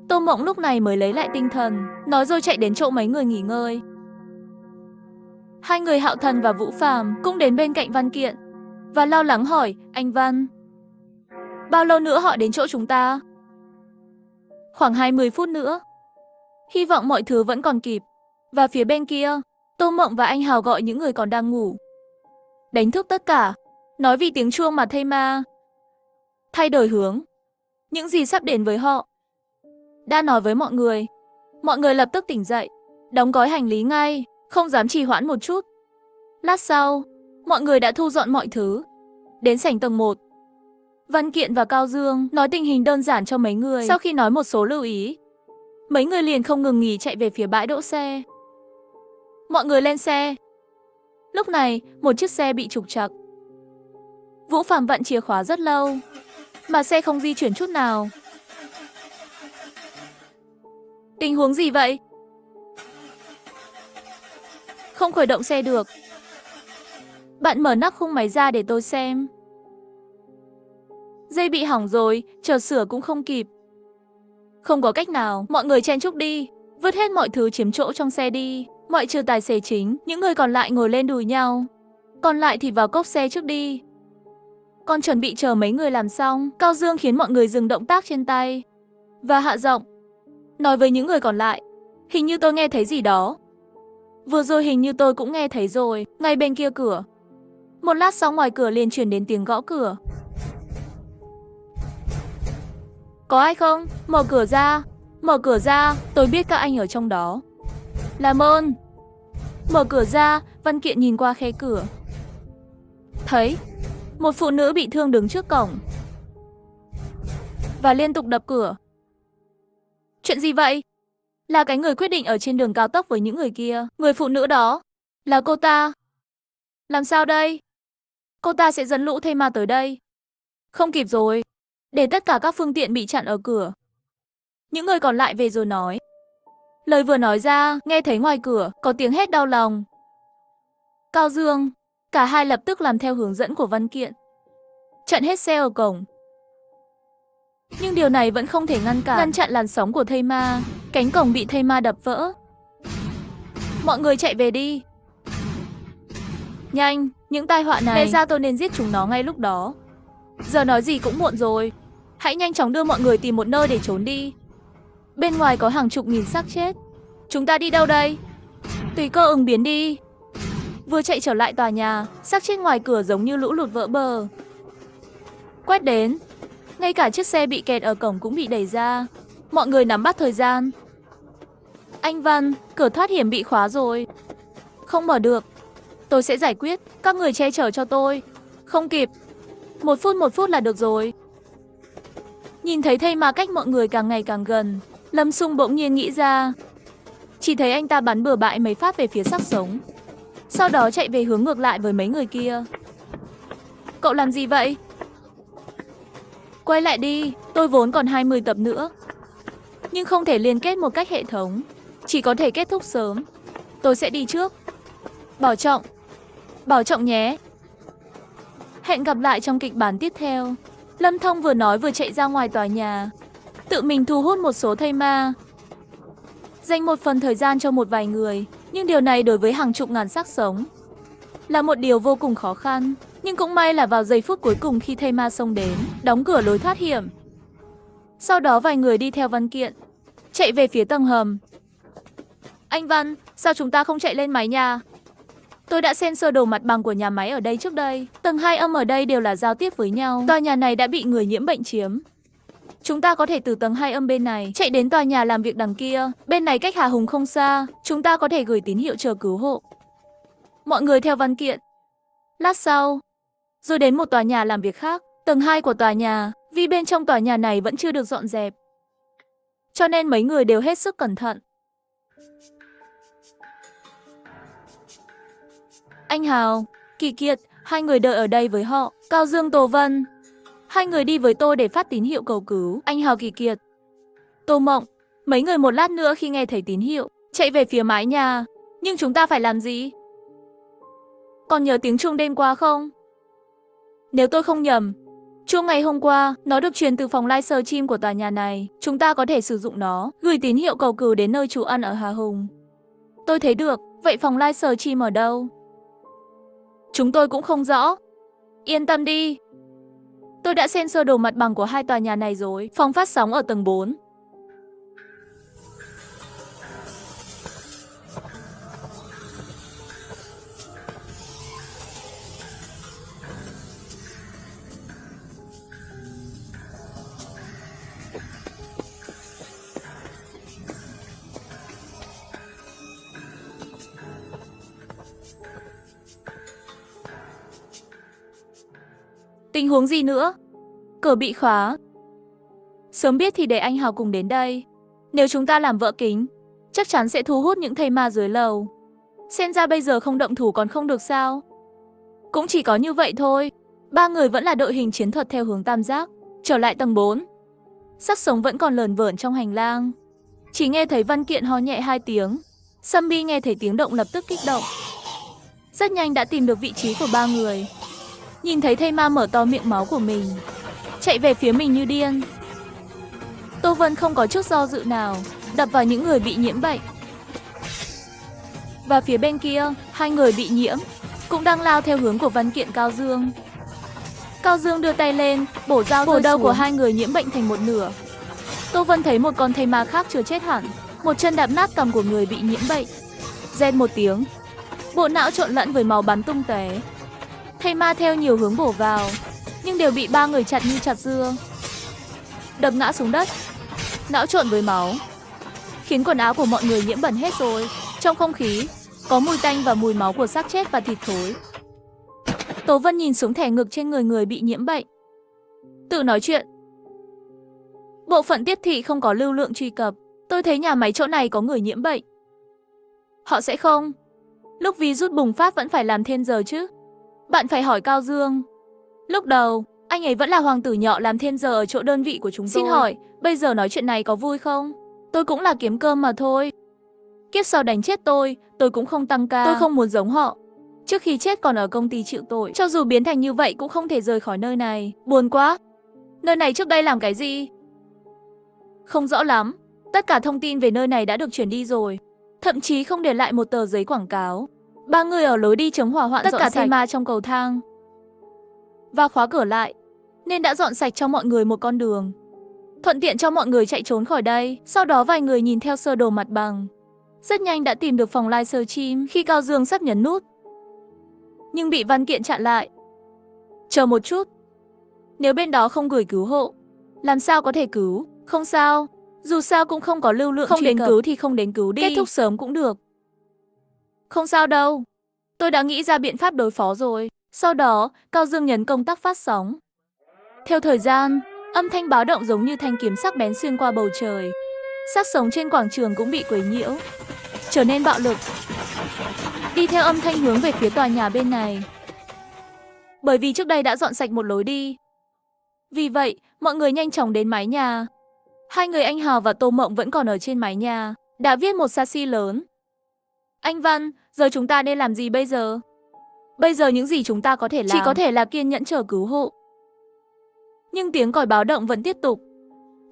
Tô Mộng lúc này mới lấy lại tinh thần, nói rồi chạy đến chỗ mấy người nghỉ ngơi. Hai người Hạo Thần và Vũ Phàm cũng đến bên cạnh Văn Kiện và lo lắng hỏi, anh Văn, bao lâu nữa họ đến chỗ chúng ta? Khoảng 20 phút nữa. Hy vọng mọi thứ vẫn còn kịp. Và phía bên kia, Tô Mộng và anh Hào gọi những người còn đang ngủ, đánh thức tất cả, nói vì tiếng chuông mà thây ma thay đổi hướng. Những gì sắp đến với họ đã nói với mọi người lập tức tỉnh dậy, đóng gói hành lý ngay, không dám trì hoãn một chút. Lát sau, mọi người đã thu dọn mọi thứ, đến sảnh tầng 1. Văn Kiện và Cao Dương nói tình hình đơn giản cho mấy người. Sau khi nói một số lưu ý, mấy người liền không ngừng nghỉ chạy về phía bãi đỗ xe. Mọi người lên xe. Lúc này, một chiếc xe bị trục trặc. Vũ Phàm vặn chìa khóa rất lâu, mà xe không di chuyển chút nào. Tình huống gì vậy? Không khởi động xe được. Bạn mở nắp khung máy ra để tôi xem. Dây bị hỏng rồi, chờ sửa cũng không kịp. Không có cách nào, mọi người chen chúc đi, vứt hết mọi thứ chiếm chỗ trong xe đi. Mọi trừ tài xế chính, những người còn lại ngồi lên đùi nhau. Còn lại thì vào cốp xe trước đi. Còn chuẩn bị chờ mấy người làm xong, Cao Dương khiến mọi người dừng động tác trên tay và hạ giọng nói với những người còn lại, hình như tôi nghe thấy gì đó. Vừa rồi hình như tôi cũng nghe thấy rồi, ngay bên kia cửa. Một lát sau ngoài cửa liền truyền đến tiếng gõ cửa. Có ai không? Mở cửa ra. Mở cửa ra, tôi biết các anh ở trong đó. Làm ơn. Mở cửa ra, Văn Kiện nhìn qua khe cửa. Thấy một phụ nữ bị thương đứng trước cổng và liên tục đập cửa. Chuyện gì vậy? Là cái người quyết định ở trên đường cao tốc với những người kia. Người phụ nữ đó là cô ta. Làm sao đây? Cô ta sẽ dẫn lũ thây ma tới đây. Không kịp rồi. Để tất cả các phương tiện bị chặn ở cửa. Những người còn lại về rồi nói. Lời vừa nói ra, nghe thấy ngoài cửa có tiếng hét đau lòng. Cao Dương, cả hai lập tức làm theo hướng dẫn của Văn Kiện, chặn hết xe ở cổng. Nhưng điều này vẫn không thể ngăn chặn làn sóng của thây ma. Cánh cổng bị thây ma đập vỡ. Mọi người chạy về đi. Nhanh, những tai họa này, lẽ ra tôi nên giết chúng nó ngay lúc đó. Giờ nói gì cũng muộn rồi. Hãy nhanh chóng đưa mọi người tìm một nơi để trốn đi. Bên ngoài có hàng chục nghìn xác chết. Chúng ta đi đâu đây? Tùy cơ ứng biến đi. Vừa chạy trở lại tòa nhà, xác chết ngoài cửa giống như lũ lụt vỡ bờ. Quét đến. Ngay cả chiếc xe bị kẹt ở cổng cũng bị đẩy ra. Mọi người nắm bắt thời gian. Anh Văn, cửa thoát hiểm bị khóa rồi. Không mở được. Tôi sẽ giải quyết, các người che chở cho tôi. Không kịp. Một phút là được rồi. Nhìn thấy thây ma cách mọi người càng ngày càng gần, Lâm Sung bỗng nhiên nghĩ ra. Chỉ thấy anh ta bắn bừa bãi mấy phát về phía xác sống, sau đó chạy về hướng ngược lại với mấy người kia. Cậu làm gì vậy? Quay lại đi, tôi vốn còn 20 tập nữa, nhưng không thể liên kết một cách hệ thống, chỉ có thể kết thúc sớm. Tôi sẽ đi trước. Bảo trọng nhé. Hẹn gặp lại trong kịch bản tiếp theo. Lâm Thông vừa nói vừa chạy ra ngoài tòa nhà, tự mình thu hút một số thây ma, dành một phần thời gian cho một vài người. Nhưng điều này đối với hàng chục ngàn xác sống là một điều vô cùng khó khăn. Nhưng cũng may là vào giây phút cuối cùng khi thây ma xông đến, đóng cửa lối thoát hiểm. Sau đó vài người đi theo Văn Kiện, chạy về phía tầng hầm. Anh Văn, sao chúng ta không chạy lên mái nhà? Tôi đã xem sơ đồ mặt bằng của nhà máy ở đây trước đây. Tầng 2 âm ở đây đều là giao tiếp với nhau. Tòa nhà này đã bị người nhiễm bệnh chiếm. Chúng ta có thể từ tầng 2 âm bên này chạy đến tòa nhà làm việc đằng kia. Bên này cách Hà Hùng không xa. Chúng ta có thể gửi tín hiệu chờ cứu hộ. Mọi người theo Văn Kiện. Lát sau, rồi đến một tòa nhà làm việc khác. Tầng 2 của tòa nhà, vì bên trong tòa nhà này vẫn chưa được dọn dẹp, cho nên mấy người đều hết sức cẩn thận. Anh Hào, Kỳ Kiệt, hai người đợi ở đây với họ. Cao Dương, Tô Vân, hai người đi với tôi để phát tín hiệu cầu cứu. Anh Hào, Kỳ Kiệt, Tô Mộng, Mấy người một lát nữa khi nghe thấy tín hiệu, chạy về phía mái nhà. Nhưng chúng ta phải làm gì? Còn nhớ tiếng chuông đêm qua không? Nếu tôi không nhầm, chuông ngày hôm qua, nó được truyền từ phòng livestream của tòa nhà này. Chúng ta có thể sử dụng nó, gửi tín hiệu cầu cứu đến nơi trú ẩn ở Hà Hùng. Tôi thấy được, vậy phòng livestream ở đâu? Chúng tôi cũng không rõ. Yên tâm đi. Tôi đã xem sơ đồ mặt bằng của hai tòa nhà này rồi. Phòng phát sóng ở tầng 4. Tình huống gì nữa? Cửa bị khóa. Sớm biết thì để anh Hào cùng đến đây. Nếu chúng ta làm vỡ kính, chắc chắn sẽ thu hút những thây ma dưới lầu. Xem ra bây giờ không động thủ còn không được sao? Cũng chỉ có như vậy thôi. Ba người vẫn là đội hình chiến thuật theo hướng tam giác. Trở lại tầng 4. Xác sống vẫn còn lởn vởn trong hành lang. Chỉ nghe thấy Văn Kiện ho nhẹ 2 tiếng. Sammy nghe thấy tiếng động lập tức kích động. Rất nhanh đã tìm được vị trí của ba người. Nhìn thấy thây ma mở to miệng máu của mình, chạy về phía mình như điên. Tô Vân không có chút do dự nào, đập vào những người bị nhiễm bệnh. Và phía bên kia, hai người bị nhiễm cũng đang lao theo hướng của Văn Kiện Cao Dương. Cao Dương đưa tay lên, bổ dao bổ đầu của hai người nhiễm bệnh thành một nửa. Tô Vân thấy một con thây ma khác chưa chết hẳn, một chân đạp nát cằm của người bị nhiễm bệnh. Rên một tiếng, bộ não trộn lẫn với máu bắn tung tóe. Thây ma theo nhiều hướng bổ vào, nhưng đều bị ba người chặt như chặt dưa. Đập ngã xuống đất, não trộn với máu, khiến quần áo của mọi người nhiễm bẩn hết rồi. Trong không khí có mùi tanh và mùi máu của xác chết và thịt thối. Tố Vân nhìn xuống thẻ ngực trên người bị nhiễm bệnh, tự nói chuyện. Bộ phận tiếp thị không có lưu lượng truy cập. Tôi thấy nhà máy chỗ này có người nhiễm bệnh. Họ sẽ không. Lúc virus bùng phát vẫn phải làm thêm giờ chứ. Bạn phải hỏi Cao Dương. Lúc đầu, anh ấy vẫn là hoàng tử nhọ làm thêm giờ ở chỗ đơn vị của chúng tôi. Xin hỏi, bây giờ nói chuyện này có vui không? Tôi cũng là kiếm cơm mà thôi. Kiếp sau đánh chết tôi cũng không tăng ca. Tôi không muốn giống họ. Trước khi chết còn ở công ty chịu tội. Cho dù biến thành như vậy cũng không thể rời khỏi nơi này. Buồn quá. Nơi này trước đây làm cái gì? Không rõ lắm. Tất cả thông tin về nơi này đã được chuyển đi rồi. Thậm chí không để lại một tờ giấy quảng cáo. Ba người ở lối đi chống hỏa hoạn tất cả thây ma trong cầu thang và khóa cửa lại, nên đã dọn sạch cho mọi người một con đường, thuận tiện cho mọi người chạy trốn khỏi đây. Sau đó vài người nhìn theo sơ đồ mặt bằng, rất nhanh đã tìm được phòng livestream. Khi Cao Dương sắp nhấn nút, nhưng bị Văn Kiện chặn lại. Chờ một chút, nếu bên đó không gửi cứu hộ, làm sao có thể cứu? Không sao, dù sao cũng không có lưu lượng. Không đến cứu thì không đến cứu đi, kết thúc sớm cũng được. Không sao đâu, tôi đã nghĩ ra biện pháp đối phó rồi. Sau đó, Cao Dương nhấn công tắc phát sóng. Theo thời gian, âm thanh báo động giống như thanh kiếm sắc bén xuyên qua bầu trời. Xác sống trên quảng trường cũng bị quấy nhiễu, trở nên bạo lực, đi theo âm thanh hướng về phía tòa nhà bên này. Bởi vì trước đây đã dọn sạch một lối đi, vì vậy, mọi người nhanh chóng đến mái nhà. Hai người anh Hào và Tô Mộng vẫn còn ở trên mái nhà, đã viết một chassis lớn. Anh Văn, giờ chúng ta nên làm gì bây giờ? Bây giờ những gì chúng ta có thể làm chỉ có thể là kiên nhẫn chờ cứu hộ. Nhưng tiếng còi báo động vẫn tiếp tục.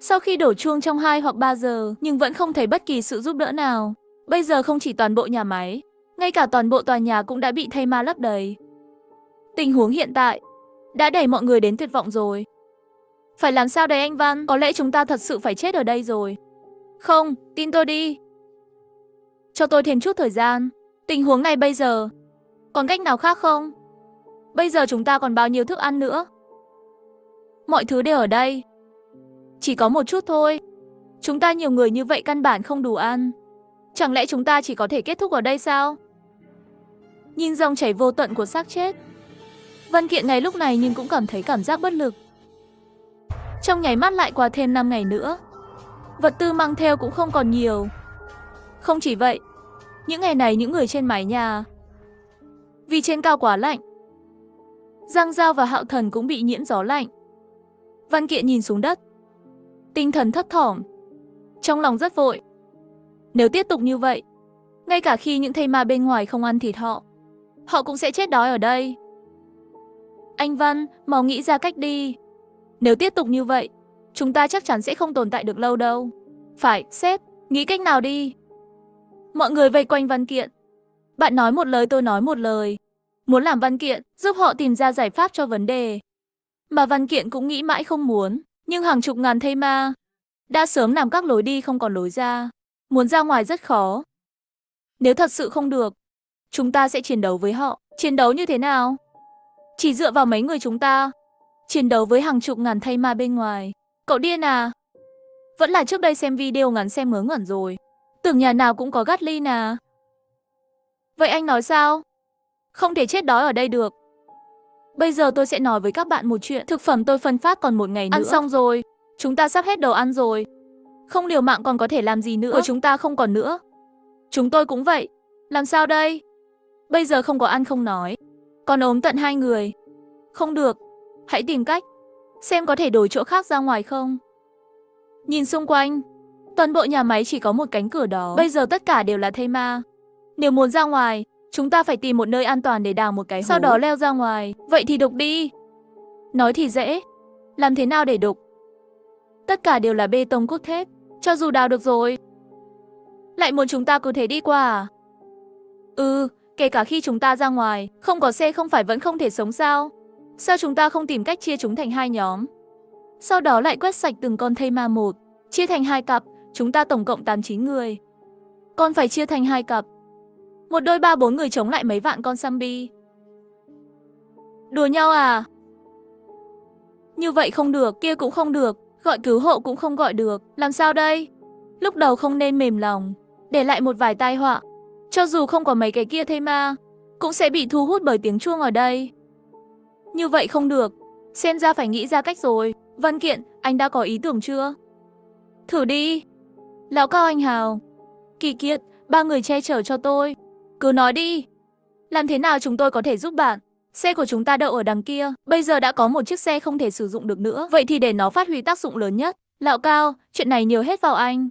Sau khi đổ chuông trong 2 hoặc 3 giờ, nhưng vẫn không thấy bất kỳ sự giúp đỡ nào. Bây giờ không chỉ toàn bộ nhà máy, ngay cả toàn bộ tòa nhà cũng đã bị thây ma lấp đầy. Tình huống hiện tại đã đẩy mọi người đến tuyệt vọng rồi. Phải làm sao đây anh Văn? Có lẽ chúng ta thật sự phải chết ở đây rồi. Không, tin tôi đi. Cho tôi thêm chút thời gian. Tình huống này bây giờ, còn cách nào khác không? Bây giờ chúng ta còn bao nhiêu thức ăn nữa? Mọi thứ đều ở đây. Chỉ có một chút thôi. Chúng ta nhiều người như vậy căn bản không đủ ăn. Chẳng lẽ chúng ta chỉ có thể kết thúc ở đây sao? Nhìn dòng chảy vô tận của xác chết, Văn Kiện ngay lúc này nhưng cũng cảm thấy cảm giác bất lực. Trong nháy mắt lại qua thêm 5 ngày nữa. Vật tư mang theo cũng không còn nhiều. Không chỉ vậy, những ngày này những người trên mái nhà, vì trên cao quá lạnh, Giang Giao và Hạo Thần cũng bị nhiễm gió lạnh. Văn Kiện nhìn xuống đất, tinh thần thấp thỏm. trong lòng rất vội. Nếu tiếp tục như vậy, ngay cả khi những thây ma bên ngoài không ăn thịt họ cũng sẽ chết đói ở đây. Anh Văn, mau nghĩ ra cách đi. Nếu tiếp tục như vậy, chúng ta chắc chắn sẽ không tồn tại được lâu đâu. Phải, sếp, nghĩ cách nào đi. Mọi người vây quanh Văn Kiện. Bạn nói một lời tôi nói một lời. Muốn làm Văn Kiện, giúp họ tìm ra giải pháp cho vấn đề. Mà Văn Kiện cũng nghĩ mãi không muốn. Nhưng hàng chục ngàn thây ma đã sớm làm các lối đi không còn lối ra. Muốn ra ngoài rất khó. Nếu thật sự không được, chúng ta sẽ chiến đấu với họ. Chiến đấu như thế nào? Chỉ dựa vào mấy người chúng ta. Chiến đấu với hàng chục ngàn thây ma bên ngoài. Cậu điên à? Vẫn là trước đây xem video ngắn xem ngớ ngẩn rồi. Tưởng nhà nào cũng có Gatling à? Vậy anh nói sao? Không thể chết đói ở đây được. Bây giờ tôi sẽ nói với các bạn một chuyện. Thực phẩm tôi phân phát còn một ngày nữa. Ăn xong rồi. Chúng ta sắp hết đồ ăn rồi. Không liều mạng còn có thể làm gì nữa. Của chúng ta không còn nữa. Chúng tôi cũng vậy. Làm sao đây? Bây giờ không có ăn không nói. Còn ốm tận 2 người. Không được. Hãy tìm cách. Xem có thể đổi chỗ khác ra ngoài không. Nhìn xung quanh. Toàn bộ nhà máy chỉ có một cánh cửa đó. Bây giờ tất cả đều là thây ma. Nếu muốn ra ngoài, chúng ta phải tìm một nơi an toàn để đào một cái hố. Sau đó leo ra ngoài. Vậy thì đục đi. Nói thì dễ. Làm thế nào để đục? Tất cả đều là bê tông cốt thép. Cho dù đào được rồi, lại muốn chúng ta cứ thế đi qua à? Kể cả khi chúng ta ra ngoài, không có xe không phải vẫn không thể sống sao? Sao chúng ta không tìm cách chia chúng thành 2 nhóm? Sau đó lại quét sạch từng con thây ma một, chia thành 2 cặp, chúng ta tổng cộng 8-9 người. Còn phải chia thành 2 cặp. Một đôi 3-4 người chống lại mấy vạn con zombie. Đùa nhau à? Như vậy không được, kia cũng không được, gọi cứu hộ cũng không gọi được, làm sao đây? Lúc đầu không nên mềm lòng, để lại một vài tai họa. Cho dù không có mấy cái kia thây ma, cũng sẽ bị thu hút bởi tiếng chuông ở đây. Như vậy không được, xem ra phải nghĩ ra cách rồi. Văn Kiện, anh đã có ý tưởng chưa? Thử đi. Lão Cao, anh Hào, Kỳ Kiệt, 3 người che chở cho tôi. Cứ nói đi. Làm thế nào chúng tôi có thể giúp bạn? Xe của chúng ta đậu ở đằng kia, bây giờ đã có một chiếc xe không thể sử dụng được nữa. Vậy thì để nó phát huy tác dụng lớn nhất. Lão Cao, chuyện này nhờ hết vào anh.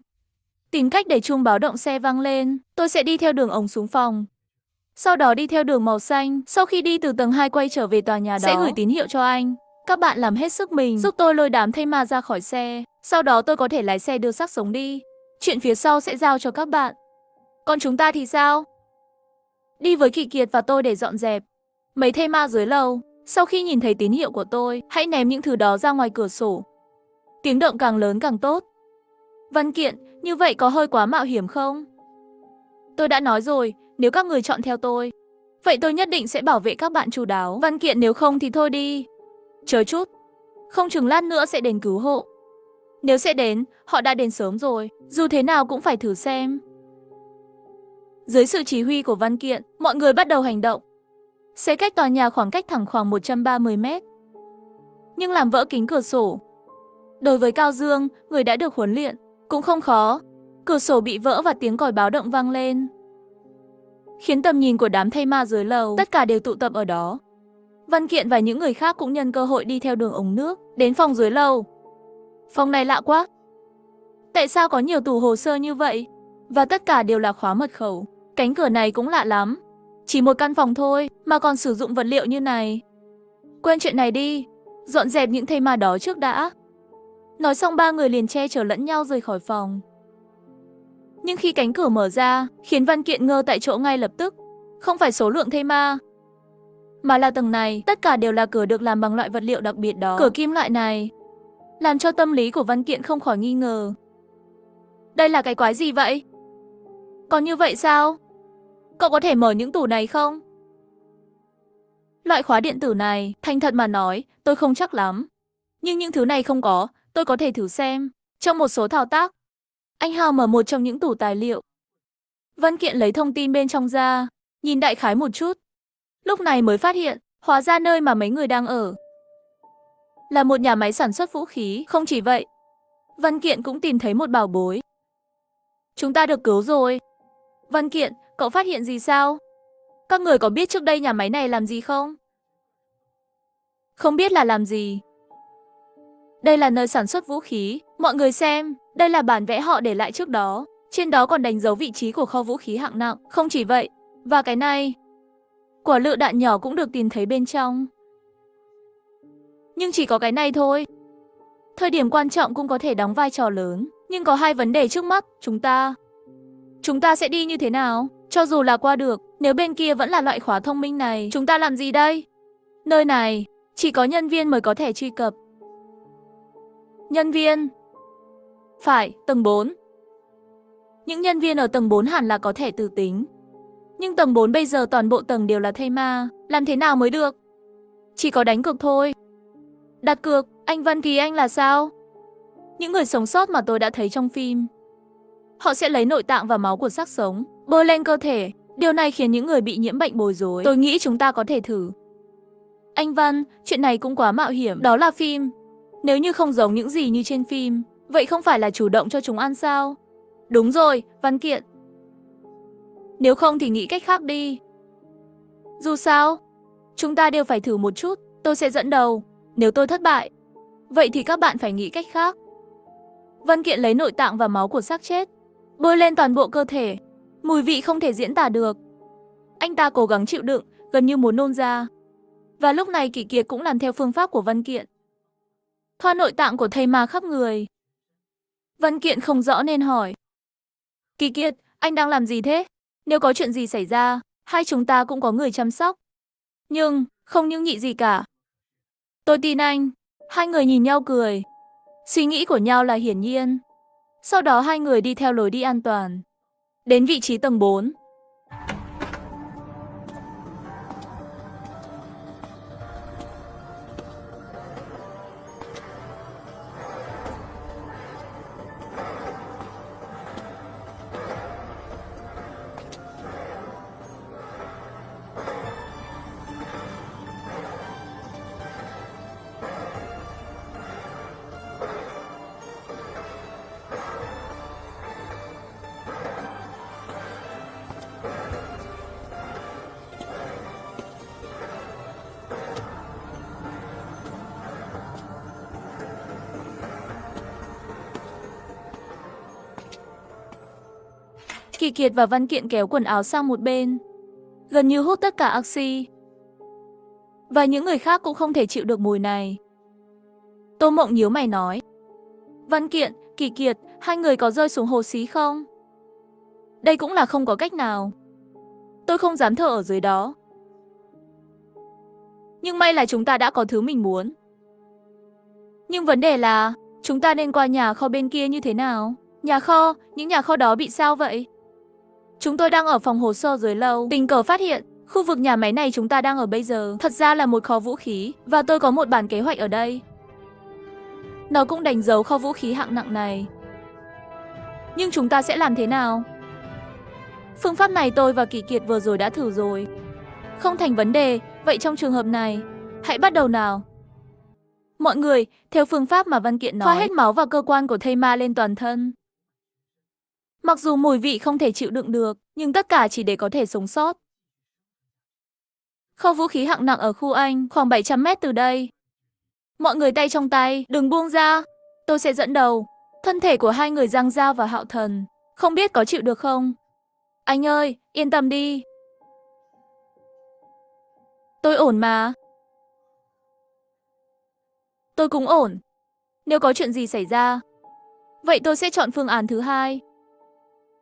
Tìm cách để chuông báo động xe vang lên. Tôi sẽ đi theo đường ống xuống phòng. Sau đó đi theo đường màu xanh. Sau khi đi từ tầng 2 quay trở về tòa nhà đó, sẽ gửi tín hiệu cho anh. Các bạn làm hết sức mình, giúp tôi lôi đám thây ma ra khỏi xe. Sau đó tôi có thể lái xe đưa xác sống đi. Chuyện phía sau sẽ giao cho các bạn. Còn chúng ta thì sao? Đi với Kỳ Kiệt và tôi để dọn dẹp mấy thây ma dưới lầu. Sau khi nhìn thấy tín hiệu của tôi, hãy ném những thứ đó ra ngoài cửa sổ. Tiếng động càng lớn càng tốt. Văn Kiện, như vậy có hơi quá mạo hiểm không? Tôi đã nói rồi, nếu các người chọn theo tôi, vậy tôi nhất định sẽ bảo vệ các bạn chu đáo. Văn Kiện, nếu không thì thôi đi. Chờ chút, không chừng lát nữa sẽ đến cứu hộ. Nếu sẽ đến, họ đã đến sớm rồi, dù thế nào cũng phải thử xem. Dưới sự chỉ huy của Văn Kiện, mọi người bắt đầu hành động. Xe cách tòa nhà khoảng cách thẳng khoảng 130 mét. Nhưng làm vỡ kính cửa sổ. Đối với Cao Dương, người đã được huấn luyện, cũng không khó. Cửa sổ bị vỡ và tiếng còi báo động vang lên, khiến tầm nhìn của đám thây ma dưới lầu tất cả đều tụ tập ở đó. Văn Kiện và những người khác cũng nhân cơ hội đi theo đường ống nước, đến phòng dưới lầu. Phòng này lạ quá. Tại sao có nhiều tủ hồ sơ như vậy? Và tất cả đều là khóa mật khẩu. Cánh cửa này cũng lạ lắm. Chỉ một căn phòng thôi mà còn sử dụng vật liệu như này. Quên chuyện này đi, dọn dẹp những thây ma đó trước đã. Nói xong 3 người liền che chở lẫn nhau rời khỏi phòng. Nhưng khi cánh cửa mở ra, khiến Văn Kiện ngơ tại chỗ ngay lập tức. Không phải số lượng thây ma, mà là tầng này, tất cả đều là cửa được làm bằng loại vật liệu đặc biệt đó. Cửa kim loại này làm cho tâm lý của Văn Kiện không khỏi nghi ngờ. Đây là cái quái gì vậy? Còn như vậy sao? Cậu có thể mở những tủ này không? Loại khóa điện tử này, thành thật mà nói, tôi không chắc lắm. Nhưng những thứ này không có, tôi có thể thử xem. Trong một số thao tác, anh Hào mở một trong những tủ tài liệu. Văn Kiện lấy thông tin bên trong ra, nhìn đại khái một chút. Lúc này mới phát hiện, hóa ra nơi mà mấy người đang ở là một nhà máy sản xuất vũ khí. Không chỉ vậy, Văn Kiện cũng tìm thấy một bảo bối. Chúng ta được cứu rồi. Văn Kiện, cậu phát hiện gì sao? Các người có biết trước đây nhà máy này làm gì không? Không biết là làm gì. Đây là nơi sản xuất vũ khí. Mọi người xem, đây là bản vẽ họ để lại trước đó. Trên đó còn đánh dấu vị trí của kho vũ khí hạng nặng. Không chỉ vậy, và cái này, quả lựu đạn nhỏ cũng được tìm thấy bên trong. Nhưng chỉ có cái này thôi. Thời điểm quan trọng cũng có thể đóng vai trò lớn. Nhưng có hai vấn đề trước mắt, chúng ta sẽ đi như thế nào? Cho dù là qua được, nếu bên kia vẫn là loại khóa thông minh này, chúng ta làm gì đây? Nơi này, chỉ có nhân viên mới có thể truy cập. Nhân viên? Phải, tầng 4. Những nhân viên ở tầng 4 hẳn là có thể tự tính. Nhưng tầng 4 bây giờ toàn bộ tầng đều là thây ma, làm thế nào mới được? Chỉ có đánh cược thôi. Đặt cược, anh Văn Kỳ anh là sao? Những người sống sót mà tôi đã thấy trong phim. Họ sẽ lấy nội tạng và máu của xác sống, bôi lên cơ thể. Điều này khiến những người bị nhiễm bệnh bối rối. Tôi nghĩ chúng ta có thể thử. Anh Văn, chuyện này cũng quá mạo hiểm, đó là phim. Nếu như không giống những gì như trên phim, vậy không phải là chủ động cho chúng ăn sao? Đúng rồi, Văn Kiện. Nếu không thì nghĩ cách khác đi. Dù sao, chúng ta đều phải thử một chút, tôi sẽ dẫn đầu. Nếu tôi thất bại, vậy thì các bạn phải nghĩ cách khác. Văn Kiện lấy nội tạng và máu của xác chết, bôi lên toàn bộ cơ thể. Mùi vị không thể diễn tả được. Anh ta cố gắng chịu đựng, gần như muốn nôn ra. Và lúc này Kỷ Kiệt cũng làm theo phương pháp của Văn Kiện. Thoa nội tạng của thây ma khắp người. Văn Kiện không rõ nên hỏi. Kỷ Kiệt, anh đang làm gì thế? Nếu có chuyện gì xảy ra, hai chúng ta cũng có người chăm sóc. Nhưng, không những nhị gì cả. Tôi tin anh. Hai người nhìn nhau cười. Suy nghĩ của nhau là hiển nhiên. Sau đó hai người đi theo lối đi an toàn. Đến vị trí tầng 4. Kỷ Kiệt và Văn Kiện kéo quần áo sang một bên, gần như hút tất cả oxy. Và những người khác cũng không thể chịu được mùi này. Tô Mộng nhíu mày nói. Văn Kiện, Kỷ Kiệt, hai người có rơi xuống hồ xí không? Đây cũng là không có cách nào. Tôi không dám thở ở dưới đó. Nhưng may là chúng ta đã có thứ mình muốn. Nhưng vấn đề là, chúng ta nên qua nhà kho bên kia như thế nào? Nhà kho, những nhà kho đó bị sao vậy? Chúng tôi đang ở phòng hồ sơ dưới lầu, tình cờ phát hiện, khu vực nhà máy này chúng ta đang ở bây giờ thật ra là một kho vũ khí, và tôi có một bản kế hoạch ở đây. Nó cũng đánh dấu kho vũ khí hạng nặng này. Nhưng chúng ta sẽ làm thế nào? Phương pháp này tôi và Kỷ Kiệt vừa rồi đã thử rồi. Không thành vấn đề, vậy trong trường hợp này, hãy bắt đầu nào. Mọi người, theo phương pháp mà Văn Kiện nói, thoa hết máu và cơ quan của thây ma lên toàn thân. Mặc dù mùi vị không thể chịu đựng được, nhưng tất cả chỉ để có thể sống sót. Kho vũ khí hạng nặng ở khu Anh, khoảng 700 mét từ đây. Mọi người tay trong tay, đừng buông ra. Tôi sẽ dẫn đầu. Thân thể của hai người Giang Giao và Hạo Thần, không biết có chịu được không? Anh ơi, yên tâm đi. Tôi ổn mà. Tôi cũng ổn. Nếu có chuyện gì xảy ra, vậy tôi sẽ chọn phương án thứ hai.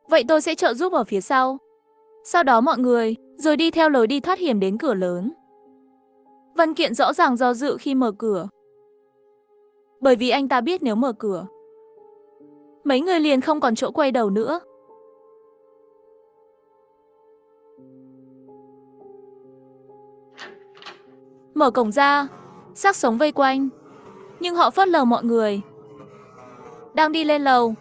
Vậy tôi sẽ trợ giúp ở phía sau. Sau đó mọi người, rồi đi theo lối đi thoát hiểm đến cửa lớn. Văn Kiện rõ ràng do dự khi mở cửa. Bởi vì anh ta biết nếu mở cửa, mấy người liền không còn chỗ quay đầu nữa. Mở cổng ra, xác sống vây quanh. Nhưng họ phớt lờ mọi người. Đang đi lên lầu.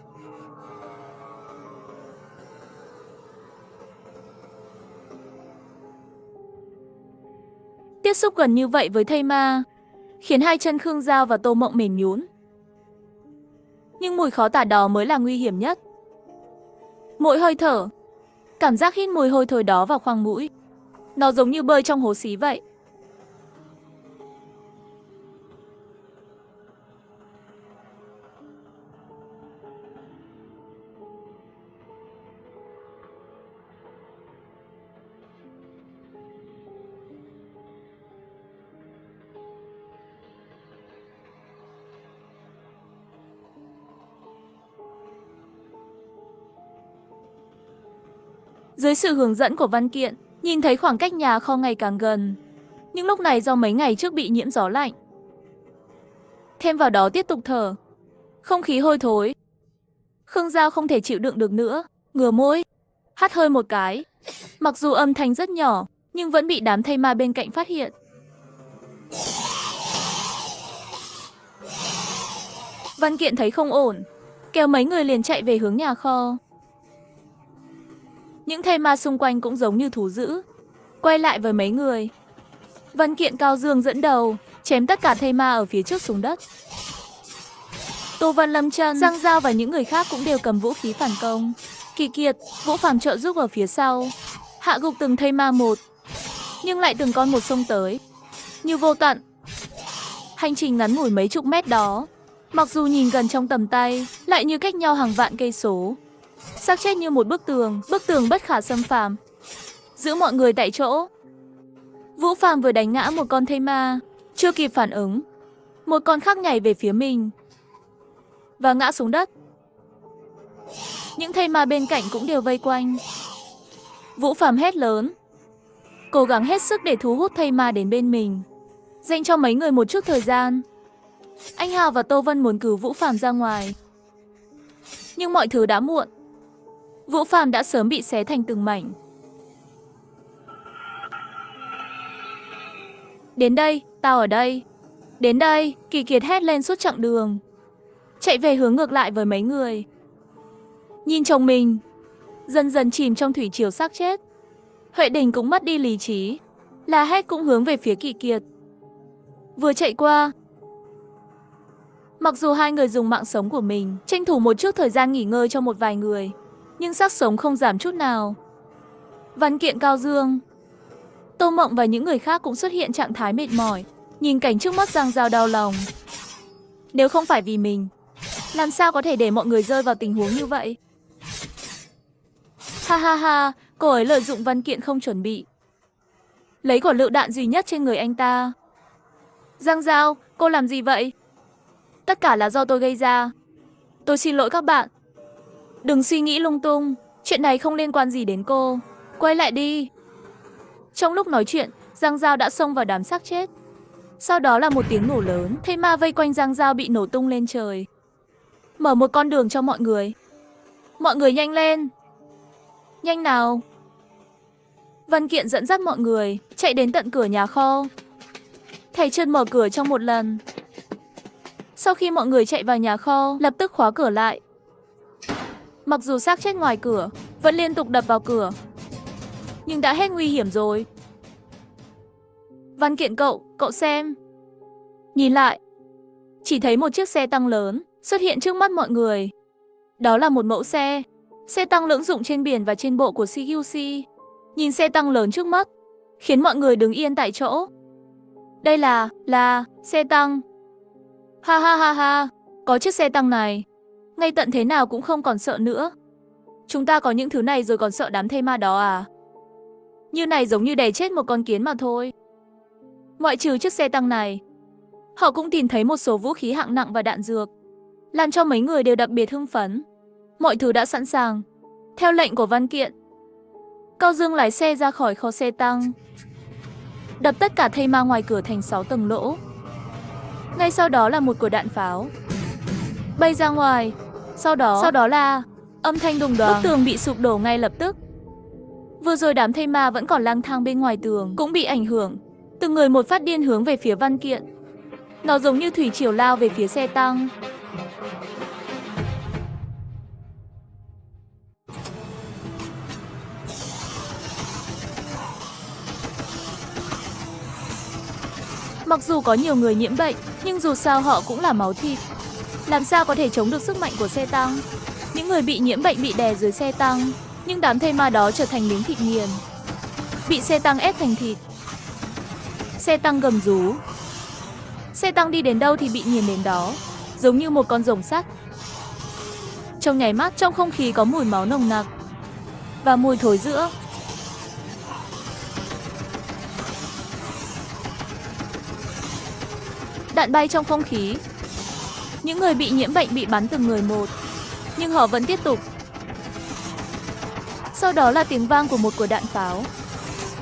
Tiếp xúc gần như vậy với thây ma, khiến hai chân Khương Giao và Tô Mộng mềm nhũn. Nhưng mùi khó tả đó mới là nguy hiểm nhất. Mỗi hơi thở, cảm giác hít mùi hôi thối đó vào khoang mũi. Nó giống như bơi trong hố xí vậy. Dưới sự hướng dẫn của Văn Kiện, nhìn thấy khoảng cách nhà kho ngày càng gần. Nhưng lúc này do mấy ngày trước bị nhiễm gió lạnh, thêm vào đó tiếp tục thở không khí hôi thối, Khương Giao không thể chịu đựng được nữa, ngửa mũi, hắt hơi một cái. Mặc dù âm thanh rất nhỏ, nhưng vẫn bị đám thây ma bên cạnh phát hiện. Văn Kiện thấy không ổn, kéo mấy người liền chạy về hướng nhà kho. Những thây ma xung quanh cũng giống như thú dữ, quay lại với mấy người. Văn Kiện cao dương dẫn đầu, chém tất cả thây ma ở phía trước xuống đất. Tô Vân, Lâm Chân, Giang Giao và những người khác cũng đều cầm vũ khí phản công. Kỳ Kiệt, Vũ Phàm trợ giúp ở phía sau, hạ gục từng thây ma một, nhưng lại từng con một xông tới, như vô tận. Hành trình ngắn ngủi mấy chục mét đó, mặc dù nhìn gần trong tầm tay, lại như cách nhau hàng vạn cây số. Xác chết như một bức tường bất khả xâm phàm, giữ mọi người tại chỗ. Vũ Phàm vừa đánh ngã một con thây ma, chưa kịp phản ứng, một con khác nhảy về phía mình và ngã xuống đất. Những thây ma bên cạnh cũng đều vây quanh. Vũ Phàm hét lớn, cố gắng hết sức để thu hút thây ma đến bên mình, dành cho mấy người một chút thời gian. Anh Hào và Tô Vân muốn cứu Vũ Phàm ra ngoài, nhưng mọi thứ đã muộn. Vũ Phàm đã sớm bị xé thành từng mảnh. Đến đây, tao ở đây. Đến đây, Kỳ Kiệt hét lên suốt chặng đường, chạy về hướng ngược lại với mấy người. Nhìn chồng mình dần dần chìm trong thủy triều xác chết, Huệ Đình cũng mất đi lý trí, la hét cũng hướng về phía Kỳ Kiệt. Vừa chạy qua, mặc dù hai người dùng mạng sống của mình tranh thủ một chút thời gian nghỉ ngơi cho một vài người, nhưng xác sống không giảm chút nào. Văn Kiện cao dương, Tô Mộng và những người khác cũng xuất hiện trạng thái mệt mỏi, nhìn cảnh trước mắt Giang Giao đau lòng. Nếu không phải vì mình, làm sao có thể để mọi người rơi vào tình huống như vậy? Ha ha ha, cô ấy lợi dụng Văn Kiện không chuẩn bị, lấy quả lựu đạn duy nhất trên người anh ta. Giang Giao, cô làm gì vậy? Tất cả là do tôi gây ra. Tôi xin lỗi các bạn. Đừng suy nghĩ lung tung, chuyện này không liên quan gì đến cô. Quay lại đi. Trong lúc nói chuyện, Giang Giao đã xông vào đám xác chết. Sau đó là một tiếng nổ lớn, thây ma vây quanh Giang Giao bị nổ tung lên trời. Mở một con đường cho mọi người. Mọi người nhanh lên. Nhanh nào. Văn Kiện dẫn dắt mọi người chạy đến tận cửa nhà kho. Thầy chân mở cửa trong một lần. Sau khi mọi người chạy vào nhà kho, lập tức khóa cửa lại. Mặc dù xác chết ngoài cửa vẫn liên tục đập vào cửa, nhưng đã hết nguy hiểm rồi. Văn Kiện cậu xem. Nhìn lại, chỉ thấy một chiếc xe tăng lớn xuất hiện trước mắt mọi người. Đó là một mẫu xe tăng lưỡng dụng trên biển và trên bộ của CQC. Nhìn xe tăng lớn trước mắt, khiến mọi người đứng yên tại chỗ. Đây là xe tăng. Ha ha ha ha, có chiếc xe tăng này, ngay tận thế nào cũng không còn sợ nữa. Chúng ta có những thứ này rồi còn sợ đám thây ma đó à? Như này giống như đè chết một con kiến mà thôi. Ngoại trừ chiếc xe tăng này, họ cũng tìm thấy một số vũ khí hạng nặng và đạn dược, làm cho mấy người đều đặc biệt hưng phấn. Mọi thứ đã sẵn sàng. Theo lệnh của Văn Kiện, Cao Dương lái xe ra khỏi kho xe tăng, đập tất cả thây ma ngoài cửa thành 6 tầng lỗ. Ngay sau đó là một quả đạn pháo bay ra ngoài. Sau đó là âm thanh đùng đoàng, bức tường bị sụp đổ ngay lập tức. Vừa rồi đám thây ma vẫn còn lang thang bên ngoài tường cũng bị ảnh hưởng, từng người một phát điên hướng về phía Văn Kiện. Nó giống như thủy triều lao về phía xe tăng. Mặc dù có nhiều người nhiễm bệnh, nhưng dù sao họ cũng là máu thịt, làm sao có thể chống được sức mạnh của xe tăng. Những người bị nhiễm bệnh bị đè dưới xe tăng, nhưng đám thây ma đó trở thành miếng thịt nghiền, bị xe tăng ép thành thịt. Xe tăng gầm rú. Xe tăng đi đến đâu thì bị nghiền đến đó, giống như một con rồng sắt. Trong nháy mắt, trong không khí có mùi máu nồng nặc và mùi thối rữa. Đạn bay trong không khí. Những người bị nhiễm bệnh bị bắn từng người một, nhưng họ vẫn tiếp tục. Sau đó là tiếng vang của một quả đạn pháo.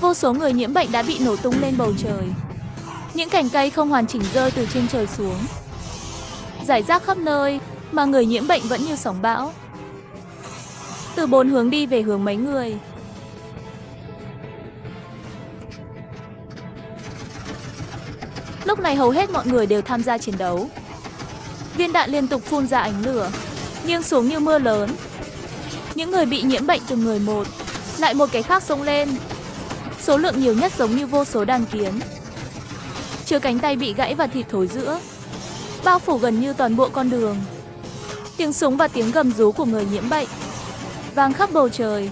Vô số người nhiễm bệnh đã bị nổ tung lên bầu trời. Những cành cây không hoàn chỉnh rơi từ trên trời xuống, rải rác khắp nơi, mà người nhiễm bệnh vẫn như sóng bão. Từ 4 hướng đi về hướng mấy người. Lúc này hầu hết mọi người đều tham gia chiến đấu. Viên đạn liên tục phun ra ánh lửa, nghiêng xuống như mưa lớn. Những người bị nhiễm bệnh từng người một, lại một cái khác xông lên. Số lượng nhiều nhất giống như vô số đàn kiến. Chứa cánh tay bị gãy và thịt thối rữa, bao phủ gần như toàn bộ con đường. Tiếng súng và tiếng gầm rú của người nhiễm bệnh vang khắp bầu trời.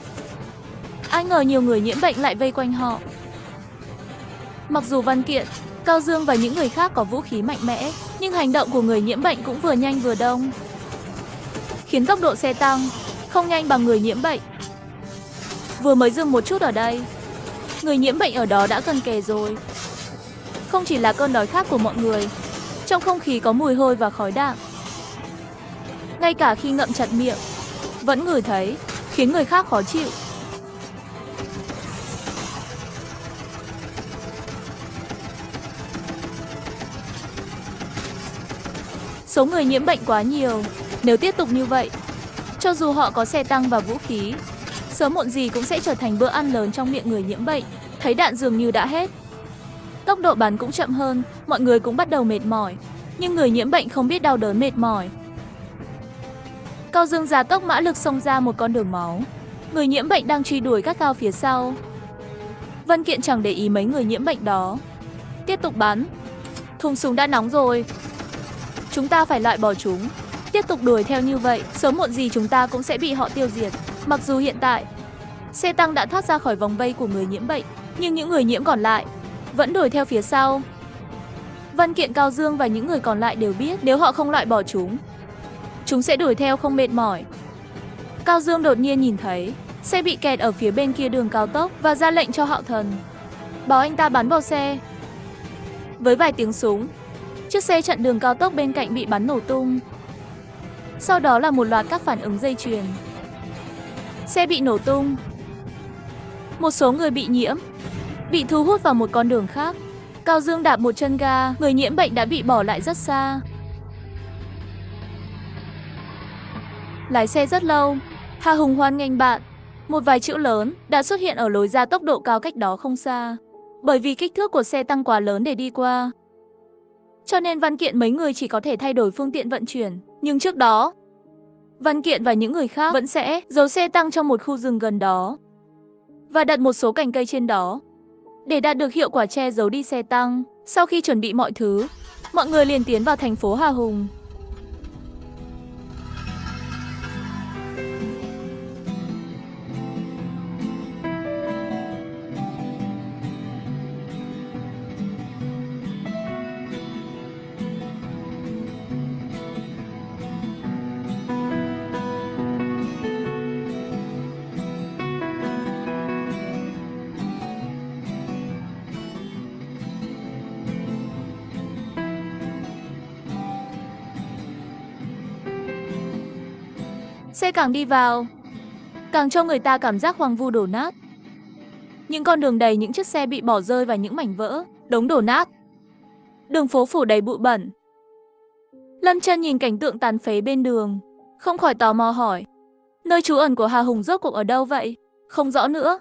Ai ngờ nhiều người nhiễm bệnh lại vây quanh họ. Mặc dù Văn Kiện, Cao Dương và những người khác có vũ khí mạnh mẽ, nhưng hành động của người nhiễm bệnh cũng vừa nhanh vừa đông, khiến tốc độ xe tăng không nhanh bằng người nhiễm bệnh. Vừa mới dừng một chút ở đây, người nhiễm bệnh ở đó đã gần kề rồi. Không chỉ là cơn đói khát của mọi người, trong không khí có mùi hôi và khói đạn. Ngay cả khi ngậm chặt miệng, vẫn ngửi thấy, khiến người khác khó chịu. Số người nhiễm bệnh quá nhiều, nếu tiếp tục như vậy, cho dù họ có xe tăng và vũ khí, sớm muộn gì cũng sẽ trở thành bữa ăn lớn trong miệng người nhiễm bệnh. Thấy đạn dường như đã hết, tốc độ bắn cũng chậm hơn, mọi người cũng bắt đầu mệt mỏi. Nhưng người nhiễm bệnh không biết đau đớn mệt mỏi. Cao Dương gia tốc mã lực xông ra một con đường máu. Người nhiễm bệnh đang truy đuổi gắt gao phía sau. Văn Kiện chẳng để ý mấy người nhiễm bệnh đó, tiếp tục bắn. Thùng súng đã nóng rồi, chúng ta phải loại bỏ chúng. Tiếp tục đuổi theo như vậy, sớm muộn gì chúng ta cũng sẽ bị họ tiêu diệt. Mặc dù hiện tại, xe tăng đã thoát ra khỏi vòng vây của người nhiễm bệnh, nhưng những người nhiễm còn lại vẫn đuổi theo phía sau. Văn Kiện, Cao Dương và những người còn lại đều biết nếu họ không loại bỏ chúng sẽ đuổi theo không mệt mỏi. Cao Dương đột nhiên nhìn thấy xe bị kẹt ở phía bên kia đường cao tốc và ra lệnh cho Hạo Thần bảo anh ta bắn vào xe. Với vài tiếng súng, chiếc xe chặn đường cao tốc bên cạnh bị bắn nổ tung. Sau đó là một loạt các phản ứng dây chuyền. Xe bị nổ tung. Một số người bị nhiễm, bị thu hút vào một con đường khác. Cao Dương đạp một chân ga, người nhiễm bệnh đã bị bỏ lại rất xa. Lái xe rất lâu. Hà Hùng hoan nghênh bạn. Một vài chữ lớn đã xuất hiện ở lối ra tốc độ cao cách đó không xa. Bởi vì kích thước của xe tăng quá lớn để đi qua, cho nên Văn Kiện mấy người chỉ có thể thay đổi phương tiện vận chuyển. Nhưng trước đó, Văn Kiện và những người khác vẫn sẽ giấu xe tăng trong một khu rừng gần đó và đặt một số cành cây trên đó để đạt được hiệu quả che giấu đi xe tăng. Sau khi chuẩn bị mọi thứ, mọi người liền tiến vào thành phố Hà Hùng. Xe càng đi vào, càng cho người ta cảm giác hoang vu đổ nát. Những con đường đầy những chiếc xe bị bỏ rơi và những mảnh vỡ, đống đổ nát. Đường phố phủ đầy bụi bẩn. Lâm Chân nhìn cảnh tượng tàn phế bên đường, không khỏi tò mò hỏi: nơi trú ẩn của Hà Hùng rốt cuộc ở đâu vậy? Không rõ nữa.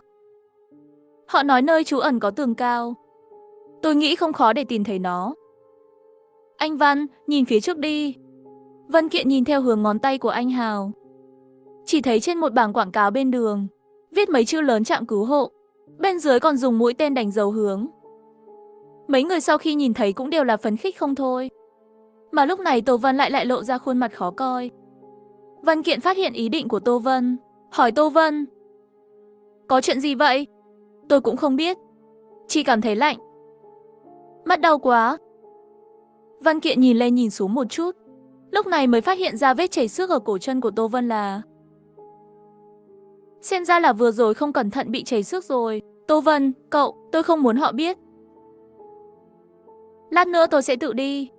Họ nói nơi trú ẩn có tường cao. Tôi nghĩ không khó để tìm thấy nó. Anh Văn, nhìn phía trước đi. Văn Kiện nhìn theo hướng ngón tay của anh Hào. Chỉ thấy trên một bảng quảng cáo bên đường, viết mấy chữ lớn trạm cứu hộ. Bên dưới còn dùng mũi tên đánh dấu hướng. Mấy người sau khi nhìn thấy cũng đều là phấn khích không thôi. Mà lúc này Tô Vân lại lộ ra khuôn mặt khó coi. Văn Kiện phát hiện ý định của Tô Vân, hỏi Tô Vân: có chuyện gì vậy? Tôi cũng không biết, chỉ cảm thấy lạnh, mắt đau quá. Văn Kiện nhìn lên nhìn xuống một chút, lúc này mới phát hiện ra vết chảy xước ở cổ chân của Tô Vân là... xem ra là vừa rồi không cẩn thận bị chảy xước rồi. Tô Vân, cậu, tôi không muốn họ biết. Lát nữa tôi sẽ tự đi.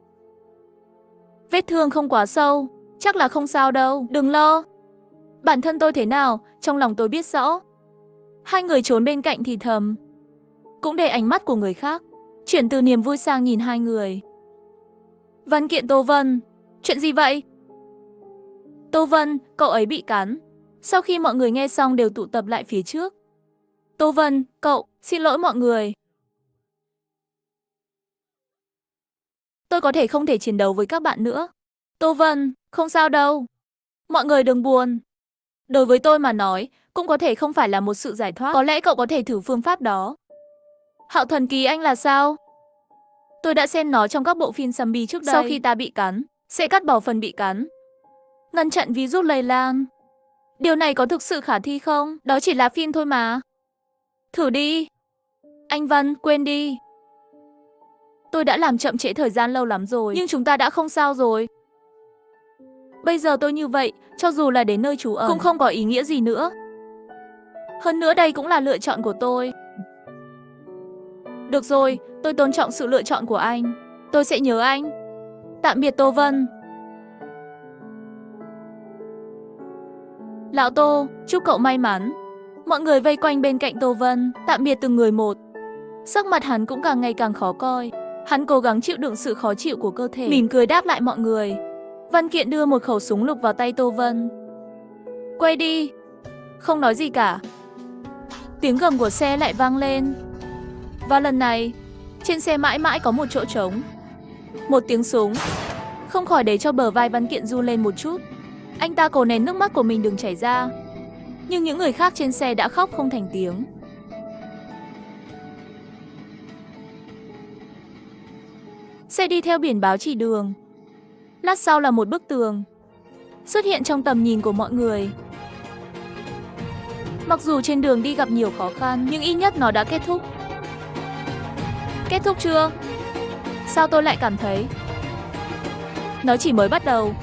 Vết thương không quá sâu, chắc là không sao đâu, đừng lo. Bản thân tôi thế nào, trong lòng tôi biết rõ. Hai người trốn bên cạnh thì thầm, cũng để ánh mắt của người khác chuyển từ niềm vui sang nhìn hai người. Văn Kiện, Tô Vân, chuyện gì vậy? Tô Vân, cậu ấy bị cắn. Sau khi mọi người nghe xong đều tụ tập lại phía trước. Tô Vân, cậu, xin lỗi mọi người. Tôi có thể không thể chiến đấu với các bạn nữa. Tô Vân, không sao đâu. Mọi người đừng buồn. Đối với tôi mà nói, cũng có thể không phải là một sự giải thoát. Có lẽ cậu có thể thử phương pháp đó. Hạo Thần Kỳ Anh là sao? Tôi đã xem nó trong các bộ phim zombie trước đây. Sau khi ta bị cắn, sẽ cắt bỏ phần bị cắn, ngăn chặn virus lây lan. Điều này có thực sự khả thi không? Đó chỉ là phim thôi mà. Thử đi. Anh Văn, quên đi. Tôi đã làm chậm trễ thời gian lâu lắm rồi, nhưng chúng ta đã không sao rồi. Bây giờ tôi như vậy, cho dù là đến nơi trú ẩn, cũng không có ý nghĩa gì nữa. Hơn nữa đây cũng là lựa chọn của tôi. Được rồi, tôi tôn trọng sự lựa chọn của anh. Tôi sẽ nhớ anh. Tạm biệt Tô Vân. Lão Tô, chúc cậu may mắn. Mọi người vây quanh bên cạnh Tô Vân, tạm biệt từng người một. Sắc mặt hắn cũng càng ngày càng khó coi. Hắn cố gắng chịu đựng sự khó chịu của cơ thể, mỉm cười đáp lại mọi người. Văn Kiện đưa một khẩu súng lục vào tay Tô Vân. Quay đi. Không nói gì cả. Tiếng gầm của xe lại vang lên. Và lần này, trên xe mãi mãi có một chỗ trống. Một tiếng súng không khỏi để cho bờ vai Văn Kiện run lên một chút. Anh ta cố nén nước mắt của mình đừng chảy ra. Nhưng những người khác trên xe đã khóc không thành tiếng. Xe đi theo biển báo chỉ đường. Lát sau là một bức tường xuất hiện trong tầm nhìn của mọi người. Mặc dù trên đường đi gặp nhiều khó khăn, nhưng ít nhất nó đã kết thúc. Kết thúc chưa? Sao tôi lại cảm thấy nó chỉ mới bắt đầu?